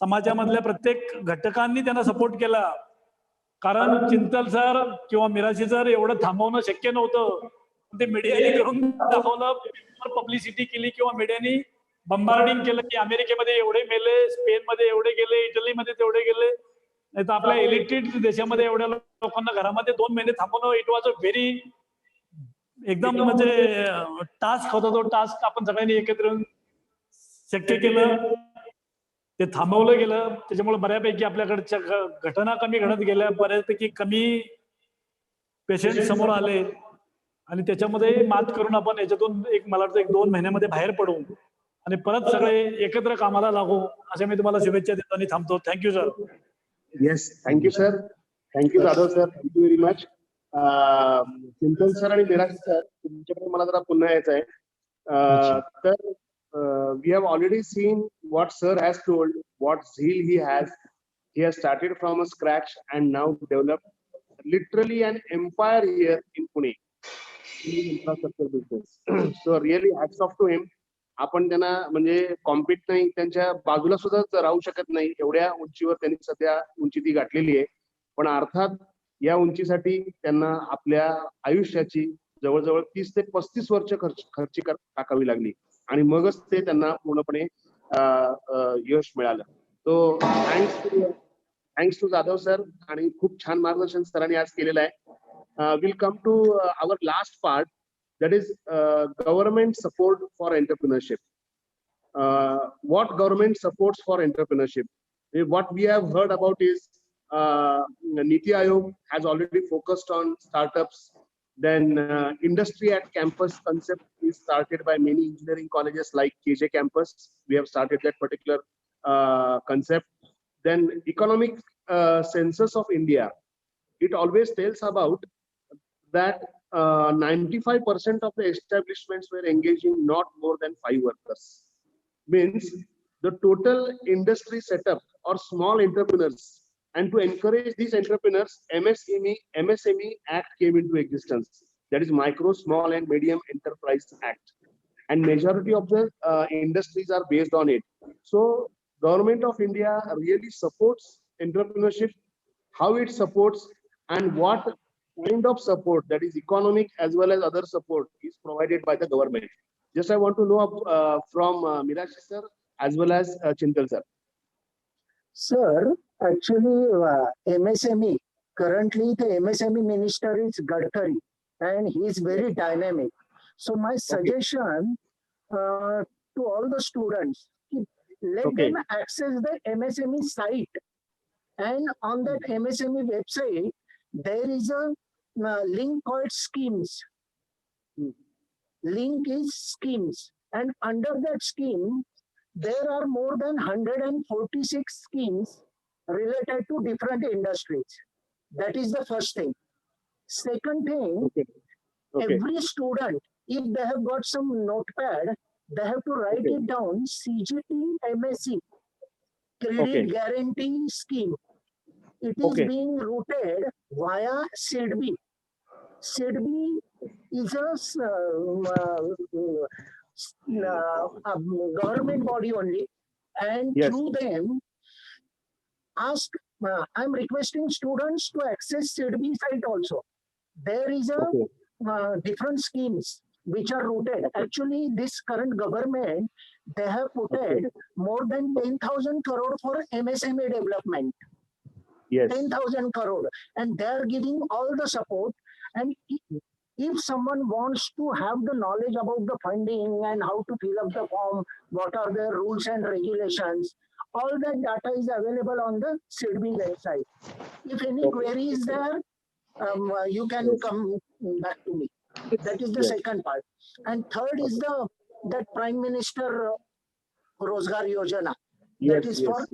समाजामधल्या प्रत्येक घटकांनी त्यांना सपोर्ट केला. कारण चिंतल सर किंवा मिराशी सर एवढं थांबवणं शक्य नव्हतं. ते मीडियाने करून दाखवलं, पब्लिसिटी केली किंवा मीडियाने बंबार्डिंग केलं की अमेरिकेमध्ये एवढे मेले, स्पेनमध्ये एवढे गेले, इटलीमध्ये तेवढे गेले. नाही तर आपल्या इलिटरेट देशामध्ये एवढ्या लोकांना घरामध्ये 2 महिने थांबवणं इट वॉज अ व्हेरी एकदम म्हणजे टास्क होता. तो टास्क आपण सगळ्यांनी एकत्र येऊन शक्य केलं, ते थांबवलं गेलं. त्याच्यामुळे बऱ्यापैकी आपल्याकडच्या घटना कमी घडत गेल्या, बऱ्यापैकी कमी पेशंट समोर आले आणि त्याच्यामध्ये मात करून आपण याच्यातून मला वाटतं 1-2 महिन्यामध्ये बाहेर पडू आणि परत सगळे एकत्र कामाला लागू, असे मी तुम्हाला शुभेच्छा देतो आणि थांबतो. Thank you sir. Yes, thank you sir. Thank you Jadhav sir. Thank you very much. चिंतन सर आणि मिराज सर, तुमच्याकडे मला जरा पुन्हा यायचं आहे. तर we have already seen what sir has told, what zeal he has. He has started from a scratch and now developed literally an empire here in Pune in infrastructure business. So really hats off to him. आपण त्यांना म्हणजे compete नाही, त्यांच्या बाजूला सुद्धा राहू शकत नाही. एवढ्या उंचीवर त्यांनी सध्या उंची ती गाठलेली आहे. पण अर्थात या उंचीसाठी त्यांना आपल्या आयुष्याची जवळजवळ 30 ते 35 वर्ष खर्ची टाकावी लागली आणि मगच ते त्यांना पूर्णपणे यश मिळालं. तो थँक्स टू जाधव सर आणि खूप छान मार्गदर्शन सरांनी आज केलेलं आहे. Will come to our last part, that is government support for entrepreneurship. What government supports for entrepreneurship? What we have heard about is Niti Aayog has already focused on startups. Then industry at campus concept is started by many engineering colleges like KJ campus. We have started that particular concept. Then economic census of India, it always tells about that 95% of the establishments were engaging not more than 5 workers. Means the total industry setup or small entrepreneurs, and to encourage these entrepreneurs, MSME Act came into existence. That is Micro, Small and Medium Enterprise Act, and majority of the industries are based on it. So Government of India really supports entrepreneurship. How it supports and what kind of support, that is economic as well as other support, is provided by the government. Just I want to know from Miraj sir as well as Chintal sir. Sir, actually MSME, currently the MSME minister is Gadkari and he is very dynamic. So my suggestion to all the students, let them access the MSME site, and on that MSME website there is a link called schemes. Link is schemes, and under that scheme there are more than 146 schemes related to different industries. That is the first thing. Second thing, every student, if they have got some notepad, they have to write it down. CGT MSc, Credit Guarantee Scheme. It is being routed via SIDBI. SIDBI is a government body only, and through them, I'm requesting students to access SIDBI site also. There is a different schemes which are routed. Actually, this current government, they have put more than 10,000 crore for MSME development. 10,000 crore, and they are giving all the support. And if if someone wants to have the knowledge about the funding and how to fill up the form, what are the rules and regulations, all that data is available on the SIDBI website. If any query is there, you can come back to me. That is the second part. And third is that Prime Minister Rozgar Yojana. That is for,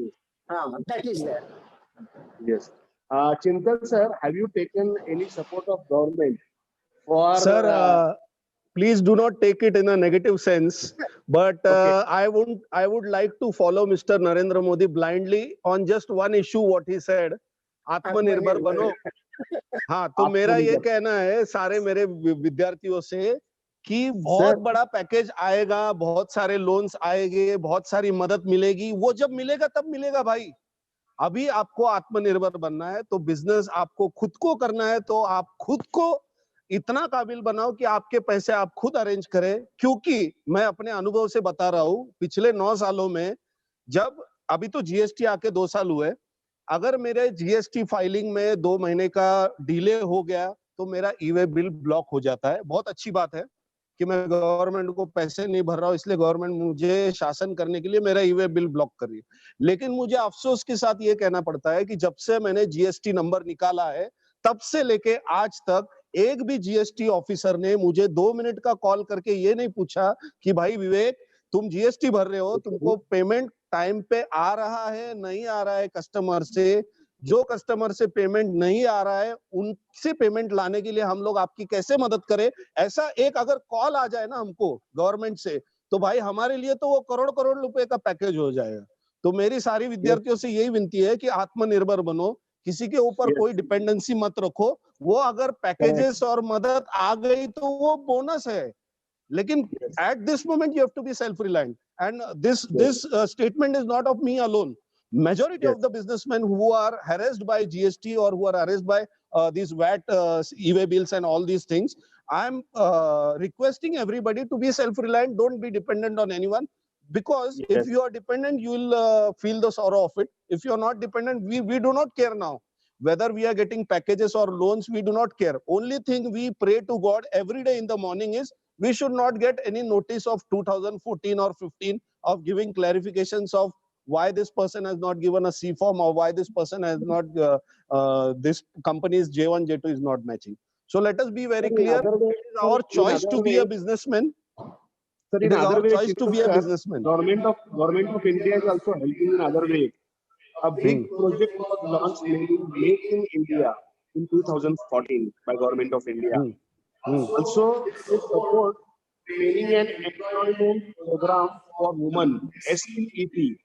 that is there. Yes. Chintal sir, have you taken any support of government for? Sir, please do not take it in a negative sense, but I would like to follow Mr. Narendra Modi blindly on just one issue. What he said, आत्मनिर्भर बनो. हाँ, तो मेरा ये कहना है सारे मेरे विद्यार्थियों से कि बहुत बड़ा पैकेज आएगा, बहुत सारे लोन्स आएंगे, बहुत सारी मदद मिलेगी. वो जब मिलेगा तब मिलेगा भाई. अभी आपको आत्मनिर्भर बनना है तो बिजनेस आपको खुद को करना है, तो आप खुद को इतना काबिल बनाओ कि आपके पैसे आप खुद अरेंज करें. क्योंकि मैं अपने अनुभव से बता रहा हूं, पिछले 9 सालों में, जब अभी तो जीएसटी आके 2 साल हुए, अगर मेरे जीएसटी फाइलिंग में 2 महीने का डिले हो गया तो मेरा ई-वे बिल ब्लॉक हो जाता है. बहुत अच्छी बात है कि मैं गवर्नमेंट को पैसे नहीं भर रहा हूं, इसलिए गवर्नमेंट मुझे शासन करने के लिए मेरा ई-वे बिल ब्लॉक कर रही है. लेकिन मुझे अफसोस के साथ ये कहना पड़ता है कि जब से मैंने जीएसटी नंबर निकाला है, तब से लेके आज तक एक भी जीएसटी ऑफिसर ने मुझे 2 मिनट का कॉल करके ये नहीं पूछा कि भाई विवेक, तुम जीएसटी भर रहे हो, तुमको पेमेंट टाइम पे आ रहा है, नहीं आ रहा है कस्टमर से. जो कस्टमर से पेमेंट नहीं आ रहा है, उनसे पेमेंट लाने के लिए हम लोग आपकी कैसे मदद करें. ऐसा एक अगर कॉल आ जाए ना हमको गवर्नमेंट से, तो भाई हमारे लिए तो वो करोड़ करोड़ रुपए का पैकेज हो जाएगा. तो मेरी सारी विद्यार्थियों से यही विनती है कि आत्मनिर्भर बनो, किसी के ऊपर कोई डिपेंडेंसी मत रखो. वो अगर पैकेजेस और मदद आ गई तो वो बोनस है, लेकिन at this moment you have to be self-reliant. And this statement is not of me alone. Majority of the businessmen who are harassed by GST or who are harassed by these VAT e-way bills and all these things, I'm requesting everybody to be self-reliant. Don't be dependent on anyone, because if you are dependent, you will feel the sorrow of it. If you are not dependent, we do not care now. Whether we are getting packages or loans, we do not care. Only thing we pray to God every day in the morning is we should not get any notice of 2014 or 15 of giving clarifications of why this person has not given a C form, or why this person has not, this company's J1, J2 is not matching. So let us be very clear. It is our choice to be a businessman. It is our choice to be a businessman. Government of India is also helping in other way. A big project was launched named Make in India in 2014 by Government of India. Also, they support training and employment program for women, STEP,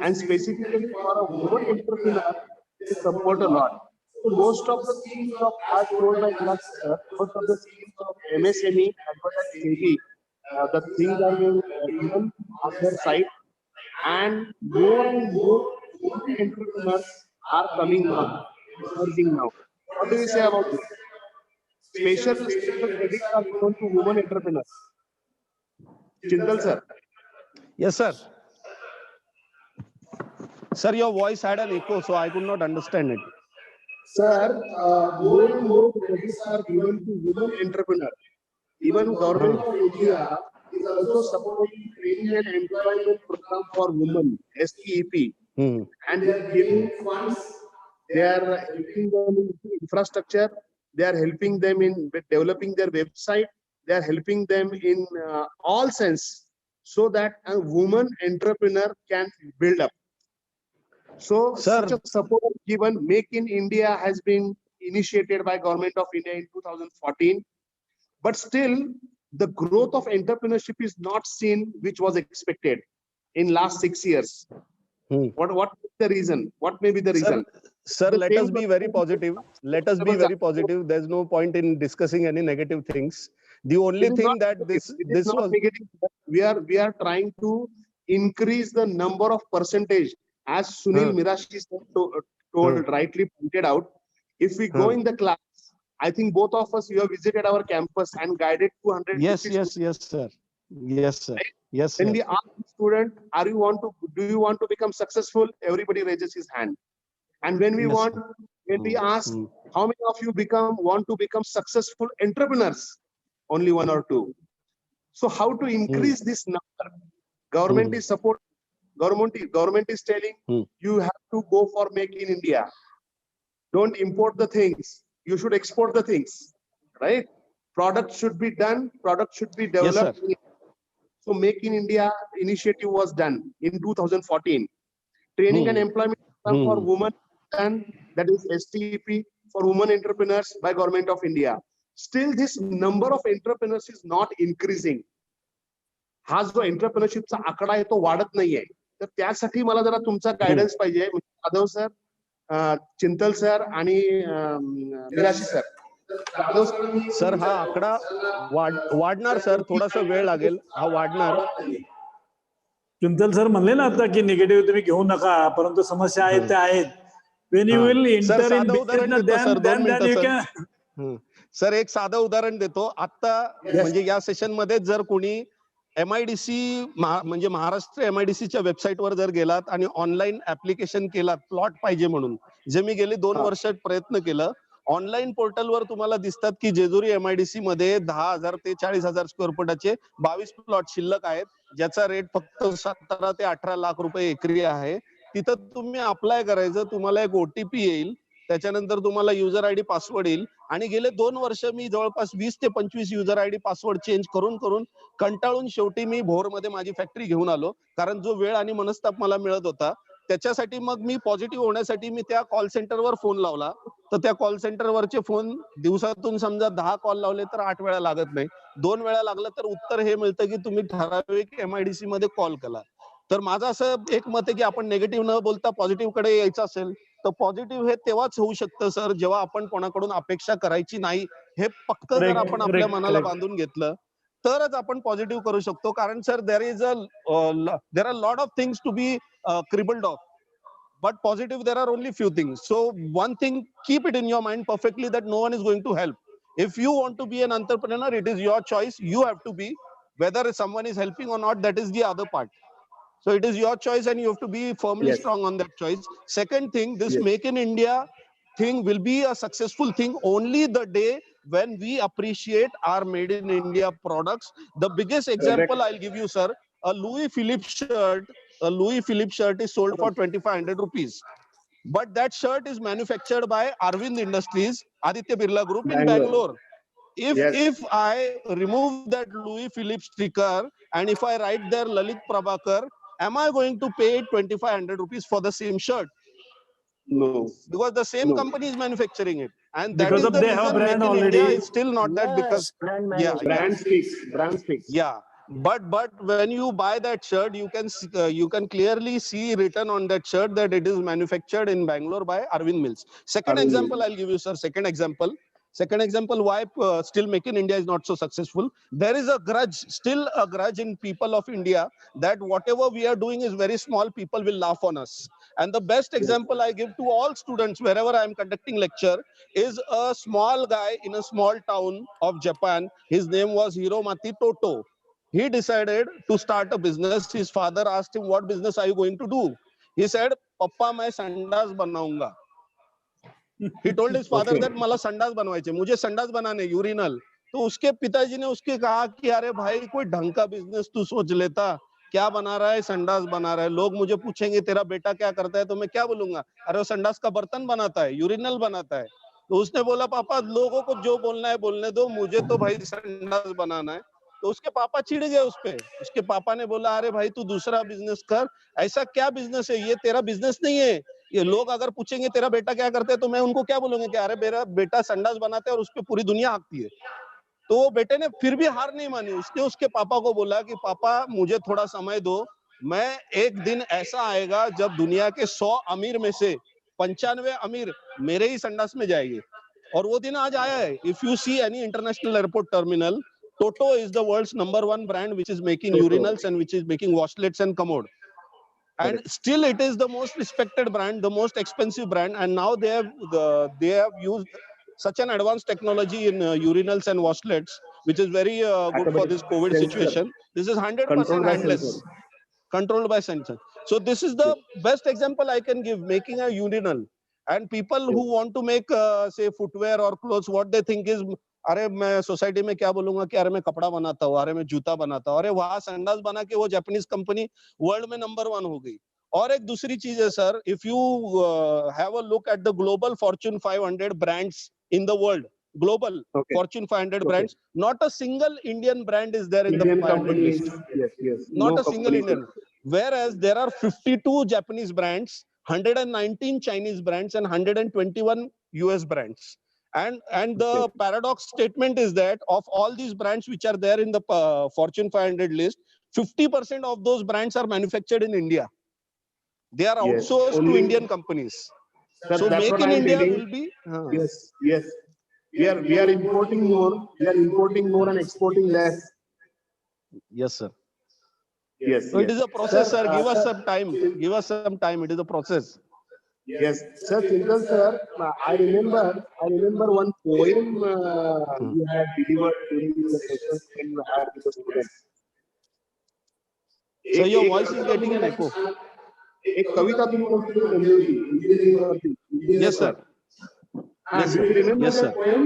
and specifically for a woman entrepreneur, they support a lot. So most of the schemes of, as told by Vilas sir, most of the schemes of MSME as well as SEBI, the things are being given on their site, and more women entrepreneurs are coming now, emerging now. What do you say about this? Special credits are given to women entrepreneurs. Chintal sir. Yes, sir. Sir, your voice had an echo, so I could not understand it. Sir, more and more credits are given to women entrepreneurs. Even government of India is also supporting training and employment program for women, STEP, and they are giving funds. They are helping them in infrastructure. They are helping them in developing their website. They are helping them in all sense, so that a woman entrepreneur can build up. So, Sir, such a support given. Make in India has been initiated by Government of India in 2014, but still the growth of entrepreneurship is not seen, which was expected in last 6 years. What is the reason? What may be the reason? Sir, let us be very positive. Let us be very positive. There's no point in discussing any negative things. The only thing that this was negative. We are trying to increase the number of percentage, as Sunil Mirashi told rightly pointed out. If we go in the class, I think both of us, you have visited our campus and guided 200. Yes, sir. Yes, sir. Right? Yes, sir. When we ask the student, do you want to become successful? Everybody raises his hand. And when we When we ask how many of you want to become successful entrepreneurs, only 1 or 2. So how to increase this number? Government is support. Government is telling you have to go for Make in India. Don't import the things. You should export the things, right? Product should be done. Product should be developed. Yes, so Make in India initiative was done in 2014. Training and employment for women, and that is STP for women entrepreneurs by Government of India. Still, this number of entrepreneurs is not increasing. हा जो एंटरप्रेन्योरशिपचा आकडा आहे तो वाढत नाहीये. तर त्यासाठी मला जरा तुमचा गायडन्स पाहिजे. जाधव सर, चिंतल सर आणि मिराशी सर. जाधव सर हा आकडा वाढणार सर, थोडासा वेळ लागेल, हा वाढणार. चिंतल सर म्हणले ना आता की निगेटिव्ह तुम्ही घेऊ नका, परंतु समस्या आहेत त्या आहेत. When you will enter in business, then you can. Sir एक साधं उदाहरण देतो. आता म्हणजे या सेशन मध्ये जर कोणी MIDC म्हणजे महाराष्ट्र MIDCच्या वेबसाईटवर जर गेलात आणि ऑनलाईन ऍप्लिकेशन केलात प्लॉट पाहिजे म्हणून, जे मी गेले 2 वर्षात प्रयत्न केलं, ऑनलाईन पोर्टलवर तुम्हाला दिसतात की जेजुरी MIDC मध्ये 10,000 ते 40,000 स्क्वेअर फुटाचे 22 प्लॉट शिल्लक आहेत, ज्याचा रेट फक्त 17 ते 18 लाख रुपये एकरी आहे. तिथं तुम्ही अप्लाय करायचं, तुम्हाला एक OTP येईल, त्याच्यानंतर तुम्हाला युजर ID पासवर्ड येईल. आणि गेले 2 वर्ष मी जवळपास 20 ते 25 युजर ID पासवर्ड चेंज करून कंटाळून शेवटी मी भोरमध्ये माझी फॅक्टरी घेऊन आलो, कारण जो वेळ आणि मनस्ताप मला मिळत होता. त्याच्यासाठी मग मी पॉझिटिव्ह होण्यासाठी मी त्या कॉल सेंटरवर फोन लावला. तर त्या कॉल सेंटरवरचे फोन दिवसातून समजा 10 कॉल लावले तर 8 वेळा लागत नाही. 2 वेळा लागलं तर उत्तर हे मिळतं की तुम्ही ठराविक MIDC मध्ये कॉल केला. तर माझं असं एक मत आहे की आपण निगेटिव्ह न बोलता पॉझिटिव्ह कडे यायचं असेल तर पॉझिटिव्ह हे तेव्हाच होऊ शकतं सर, जेव्हा आपण कोणाकडून अपेक्षा करायची नाही हे पक्क जर आपण आपल्या मनाला बांधून घेतलं तरच आपण पॉझिटिव्ह करू शकतो. कारण sir there are lot of things to be cribbed off, but positive there are only few things. So one thing, keep it in your mind perfectly that no one is going to help. If you want to be an entrepreneur, it is your choice. You have to be. Whether someone is helping or not, that is the other part. So it is your choice and you have to be firmly strong on that choice. Second thing, this Make in India thing will be a successful thing only the day when we appreciate our made in India products. The biggest example I'll give you, sir, a Louis Philippe shirt is sold for 2,500 rupees. But that shirt is manufactured by Arvind Industries, Aditya Birla Group in Bangalore. If I remove that Louis Philippe sticker and if I write there Lalit Prabhakar, am I going to pay 2,500 rupees for the same shirt? No. Because the same company is manufacturing it. And that Because is the they have reason brand Make in already. India is still not that because Brand speaks. Yeah. But when you buy that shirt, you can clearly see written on that shirt that it is manufactured in Bangalore by Arvind Mills. Second example I'll give you, sir. Second example why still Make in India is not so successful. There is still a grudge in people of India that whatever we are doing is very small, people will laugh on us. And the best example I give to all students wherever I am conducting lecture is a small guy in a small town of Japan. His name was Hiromati Toto. He decided to start a business. His father asked him, what business are you going to do? He said, Papa, मैं संडास बनाऊंगा. He told his father that मला संडास बनवायचे, मुझे संडास बनाने, urinal. तो उसके पिताजी ने उसके कहा कि अरे भाई कोई ढंग का बिजनेस तू सोच लेता, क्या बना रहा है, संडास बना रहा है. लोग मुझे पूछेंगे तेरा बेटा क्या करता है, तो मैं क्या बोलूंगा, अरे वो संडास का बर्तन बनाता है, यूरिनल बनाता है. तो उसने बोला पापा लोगों को जो बोलना है बोलने दो, मुझे तो भाई संडास बनाना है. तो उसके पापा चिढ़ गए उस पे. उसके पापा ने बोला अरे भाई तू दूसरा बिजनेस कर, ऐसा क्या बिजनेस है, ये तेरा बिजनेस नहीं है. ये लोग अगर पूछेंगे तेरा बेटा क्या करता है तो मैं उनको क्या बोलूंगा कि अरे मेरा बेटा संडास बनाता है और उस पे पूरी दुनिया हाँकती है. तो वो बेटे ने फिर भी हार नहीं मानी. उसने उसके पापा को बोला कि पापा मुझे थोड़ा समय दो, मैं एक दिन ऐसा आएगा जब दुनिया के 100 अमीर में से 95 अमीर मेरे ही संडास में जाएंगे. और वो दिन आज आया है. If you see any international airport terminal, Toto is the world's #1 brand which is making urinals and which is making washlets and commode. And still it is the most respected brand, the most expensive brand, and now they have used such an advanced technology in urinals and washlets, which is very good for this COVID situation. This is 100% handless, controlled by sensor. So this is the best example I can give, making a urinal. And people who want to make say footwear or clothes, what they think is, अरे मैं society में क्या बोलूंगा कि अरे मैं कपड़ा बनाता हूँ, अरे मैं जूता बनाता हूँ, अरे वहां संडास बना के वो जापानीज कंपनी वर्ल्ड में नंबर 1 हो गई। और एक दूसरी चीज है sir, if you have a look at the global Fortune 500 brands in the world, global Fortune 500 brands, not a single Indian brand is there in the 500 list. Yes. Not a single Indian. Whereas there are 52 Japanese brands, 119 Chinese brands, and 121 US brands. And the paradox statement is that of all these brands which are there in the Fortune 500 list, 50% of those brands are manufactured in India. They are outsourced to Indian companies. So make in India will be yes. We are importing more. We are importing more and exporting less. Yes, sir. Yes. So it is a process, sir. Give us some time. Give us some time. It is a process. Yes, sir. Chintan sir, I remember one poem you had delivered during the sessions when you had with the students. So your voice is getting an echo. एक कविता तुमने बोली थी। Yes, sir. Yes, do you remember yes, that poem?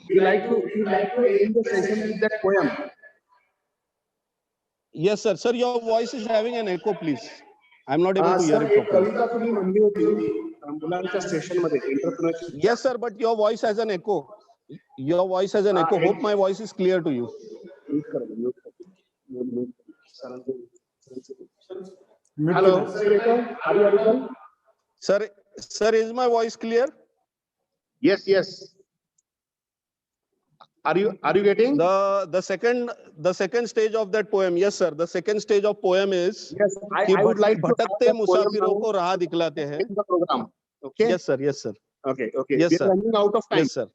You like to end the session with that poem? Yes, sir. Sir, your voice is having an echo, please. I'm not able to hear it properly. कविता तुम्ही म्हणली होती मुलांच्या session मध्ये entrepreneurship. Yes, sir, but your voice has an echo. Your voice has an echo. Hope my voice is clear to you. Hello, are you audible? Sir, is my voice clear? Yes. Are you getting the second stage of that poem? Yes, sir. The second stage of poem is I would like to भटकते मुसाफिरों को राह दिखलाते हैं. the program. Okay. Yes, sir. Okay. Yes, we sir. are running out of time. Yes, sir.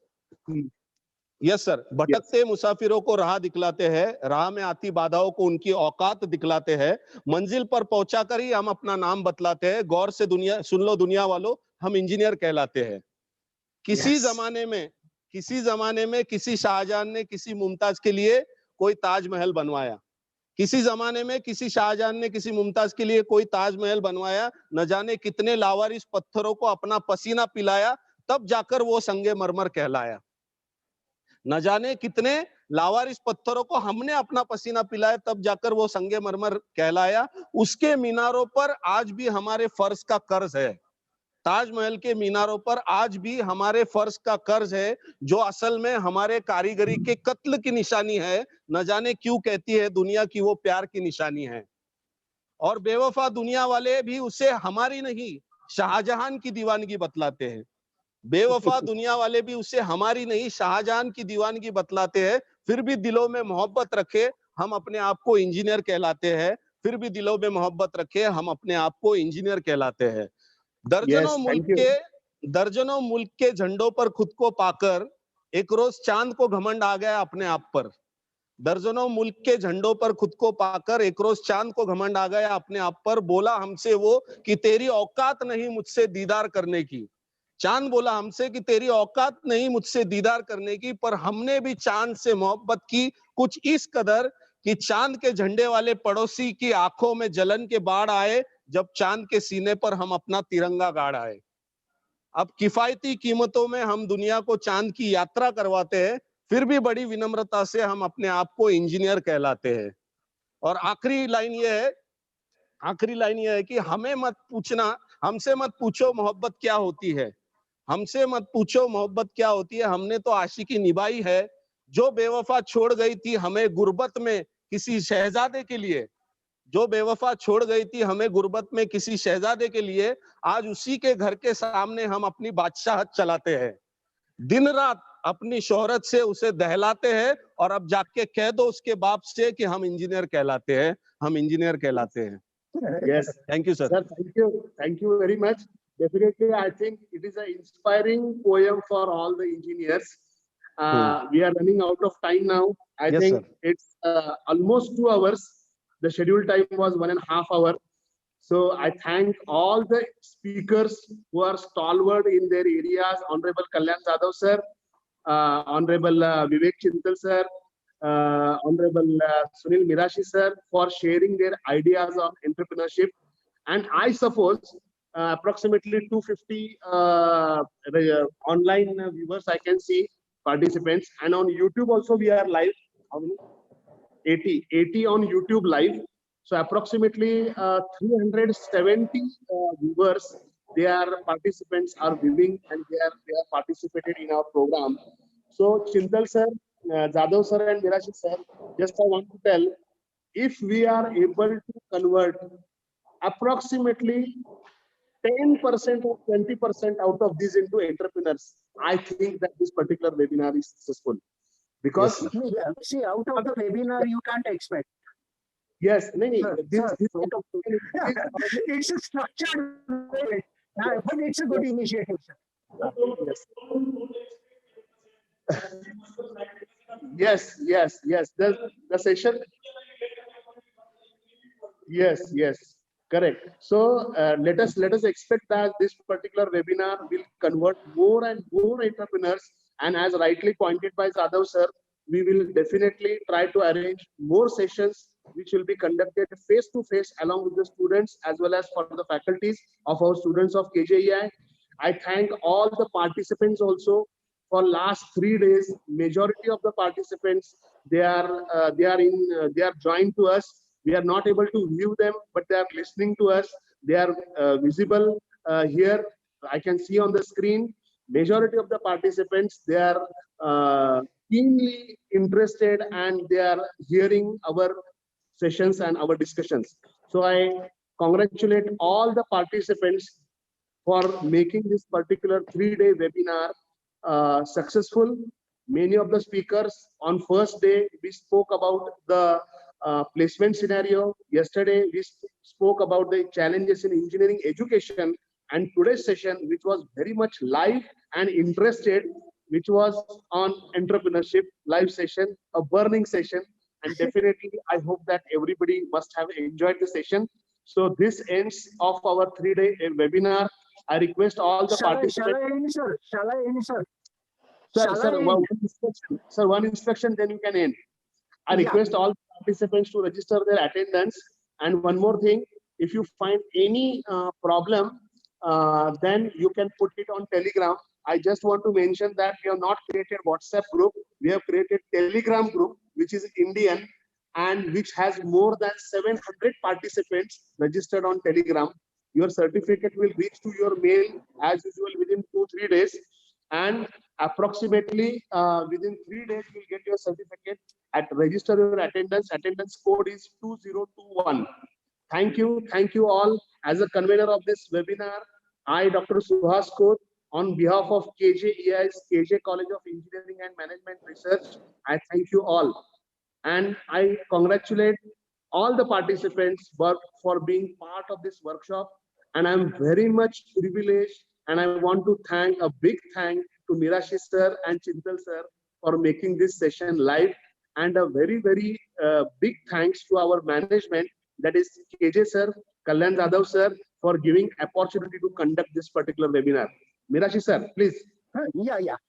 Yes, sir. भटकते मुसाफिरों को राह दिखलाते हैं, राह में आती बाधाओं को उनकी औकात दिखलाते हैं, मंजिल पर पहुंचाकर ही हम अपना नाम बतलाते हैं, गौर से दुनिया सुन लो दुनिया वालों, हम इंजीनियर कहलाते हैं। किसी जमाने में किसी शाहजहां ने किसी मुमताज के लिए कोई ताजमहल बनवाया, किसी जमाने में किसी शाहजहां ने किसी मुमताज के लिए कोई ताजमहल बनवाया, न जाने कितने लावारिस पत्थरों को अपना पसीना पिलाया, तब जाकर वो संगे मरमर कहलाया। न जाने कितने लावारिस पत्थरों को हमने अपना पसीना पिलाया, तब जाकर वो संगे मरमर कहलाया। उसके मीनारों पर आज भी हमारे फर्ज का कर्ज है, ताजमहल के मीनारों पर आज भी हमारे फर्ज का कर्ज है, जो असल में हमारे कारीगरी के कत्ल की निशानी है। न जाने क्यों कहती है दुनिया की वो प्यार की निशानी है। और बेवफा दुनिया वाले भी उसे हमारी नहीं शाहजहां की दीवानगी बतलाते हैं। बेवफा दुनिया वाले भी उसे हमारी नहीं शाहजहां की दीवानगी बतलाते हैं। फिर भी दिलों में मोहब्बत रखे हम अपने आप को इंजीनियर कहलाते हैं। फिर भी दिलों में मोहब्बत रखे हम अपने आप को इंजीनियर कहलाते हैं। दर्जनों मुल्क के झंडों पर खुद को पाकर एक रोज चांद को घमंड आ गया अपने आप पर। दर्जनों मुल्क के झंडों पर खुद को पाकर एक रोज चांद को घमंड आ गया अपने आप पर। बोला हमसे वो कि तेरी औकात नहीं मुझसे दीदार करने की। चांद बोला हमसे कि तेरी औकात नहीं मुझसे दीदार करने की, पर हमने भी चांद से मोहब्बत की कुछ इस कदर कि चांद के झंडे वाले पड़ोसी की आंखों में जलन के बाढ़ आए, जब चांद के सीने पर हम अपना तिरंगा गाड़ आए। अब किफायती कीमतों में हम दुनिया को चांद की यात्रा करवाते हैं, फिर भी बड़ी विनम्रता से हम अपने आप को इंजीनियर कहलाते हैं। और आखिरी लाइन ये है कि हमसे मत पूछो मोहब्बत क्या होती है, हमसे मत पूछो मोहब्बत क्या होती है। हमने तो आशिकी निभाई है, जो बेवफा छोड़ गई थी हमें गुर्बत में किसी शहजादे के लिए। जो बेवफा छोड़ गई थी हमें गुर्बत में किसी शहजादे के लिए, आज उसी के घर के सामने हम अपनी बादशाहत चलाते हैं। दिन रात अपनी शोहरत से उसे दहलाते हैं, और अब जाके कह दो उसके बाप से कि हम इंजीनियर कहलाते हैं, हम इंजीनियर कहलाते हैं। Yes. Thank you, sir. Sir, thank you very much. Definitely, I think it is an inspiring poem for all the engineers. We are running out of time now. I think it's almost 2 hours. The scheduled time was 1.5 hours. So I thank all the speakers who are stalwart in their areas. Honorable Kalyan Jadhav sir, Honorable Vivek Chintal sir, Honorable Sunil Mirashi sir, for sharing their ideas of entrepreneurship. And I suppose approximately 250 online viewers I can see, participants, and on YouTube also we are live. How many? 80 on YouTube live. So approximately 370 viewers, their participants are viewing, and they are participated in our program. So Chintal sir, Jadhav sir and Mirashi sir, just I want to tell, if we are able to convert approximately 10% or 20% out of these into entrepreneurs, I think that this particular webinar is successful. Because see, out of the webinar, you can't expect. yes, it's a structured way, but it's a good initiative, sir. Yes. The session. Yes. Correct. So let us expect that this particular webinar will convert more and more entrepreneurs. And as rightly pointed by Jadhav sir, we will definitely try to arrange more sessions which will be conducted face to face along with the students as well as for the faculties of our students of KJEI. I thank all the participants also. For last 3 days, majority of the participants, they are joined to us. We are not able to view them, but they are listening to us. They are visible here. I can see on the screen. Majority of the participants, they are keenly interested and they are hearing our sessions and our discussions. So I congratulate all the participants for making this particular 3-day webinar successful. Many of the speakers on first day, we spoke about the placement scenario. Yesterday, we spoke about the challenges in engineering education, and today's session, which was very much live and interested, which was on entrepreneurship, live session, a burning session. And definitely, I hope that everybody must have enjoyed the session. So this ends of our 3-day webinar. I request all the participants. Shall I end, sir? Shall I end, sir? Sir, one instruction, then you can end. I request all participants to register their attendance. And one more thing, if you find any problem, then you can put it on Telegram. I just want to mention that we have not created WhatsApp group. We have created Telegram group, which is Indian and which has more than 700 participants registered on Telegram. Your certificate will reach to your mail as usual within 2-3 days. And approximately within 3 days, you will get your certificate. At register your attendance. Attendance code is 2021. Thank you all. As a convener of this webinar, I, Dr. Suhas Koth, on behalf of KJEI's KJ College of Engineering and Management Research, I thank you all. And I congratulate all the participants for being part of this workshop. And I'm very much privileged, and I want to thank a big thank to Mirashi sir and Chintal sir for making this session live, and a very big thanks to our management, that is KJ sir, Kalyan Jadhav sir, for giving opportunity to conduct this particular webinar. Mirashi sir, please.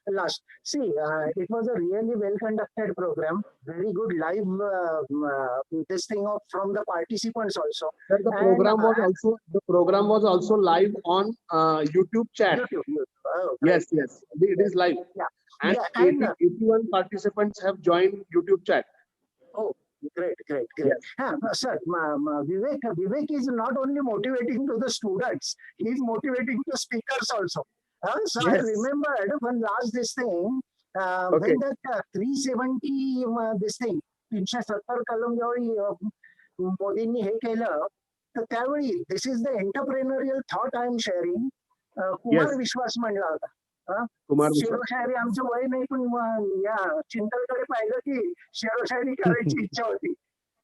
Last. See, it was a really well-conducted program. Very good live this thing from the participants also. Sir, the program was also live on YouTube chat. Yes, it is live. And 81 participants have joined YouTube chat. Oh, great. Yes. Sir, Vivek is not only motivating to the students, he is motivating the speakers also. So yes. I remembered when last this thing, when that 370 this thing, 370 कलम जेव्हा मोदींनी हे केलं, तर त्यावेळी this is the entrepreneurial thought I am sharing. Kumar विश्वास म्हणला होता. शेरोशायरी आमचं वय नाही, पण या चिंतलकडे पाहिलं की शेरोशायरी करायची इच्छा होती.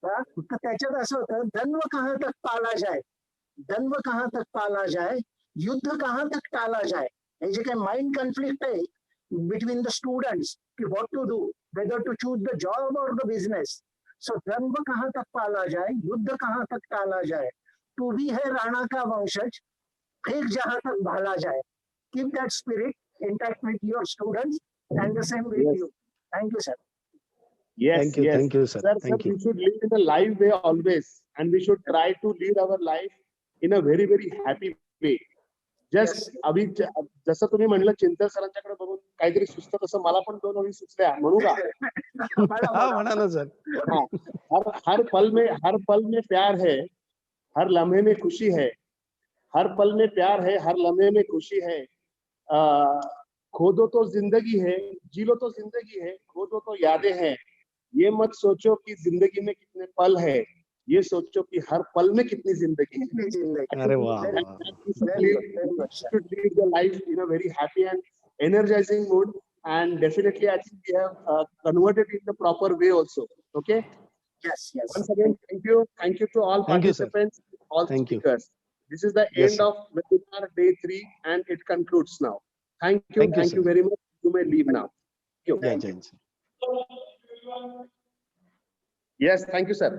तर त्याच्यात असं होतं, धन्व कहाँ तक पाला जाए, धन्व कहाँ तक पाला जाए, युद्ध कहाँ तक टाला जाए. हे जे काही माइंड कॉन्फ्लिक्ट आहे बिटवीन द स्टुडंट्स की what to do, whether to choose the job और द बिजनेस. सो धर्म कहाँ तक पाला जाए, युद्ध कहाँ तक टाला जाए, तू भी है राणा का वंशज, एक जहां तक भाला जाए. Keep that spirit intact with your students and the same with you. Thank you, sir. Yes, thank you, sir. Sir, we should live in a live way always, and we should try to lead our life in a very happy way. Just अभी जसं तुम्ही म्हणलं चिंतन सरांच्याकडे बघून काहीतरी सुचतं तसं मला पण 2 ओळी सुचल्या म्हणू का? हाँ म्हणा ना सर. हाँ, हर पल में प्यार है, हर लम्हे में खुशी है, हर पल में प्यार है, हर लम्हे में खुशी है. खो दो तो जिंदगी है, जी लो तो जिंदगी है, खो दो तो यादें हैं. ये मत सोचो कि जिंदगी में कितने पल है, ये सोचो कि हर पल में कितनी जिंदगी है. अरे वाह, वाह. should live the life in a very happy and energizing mood, and definitely I think we have converted it in the proper way also. Okay. Yes, yes. Once again, thank you to all Thank you, sir. participants, all Thank you. speakers. This is the Yes, end sir. of webinar day 3, and it concludes now. Thank you Thank you, sir. very much. You may leave now. Thank you. जय Jain. Yes, thank you, sir.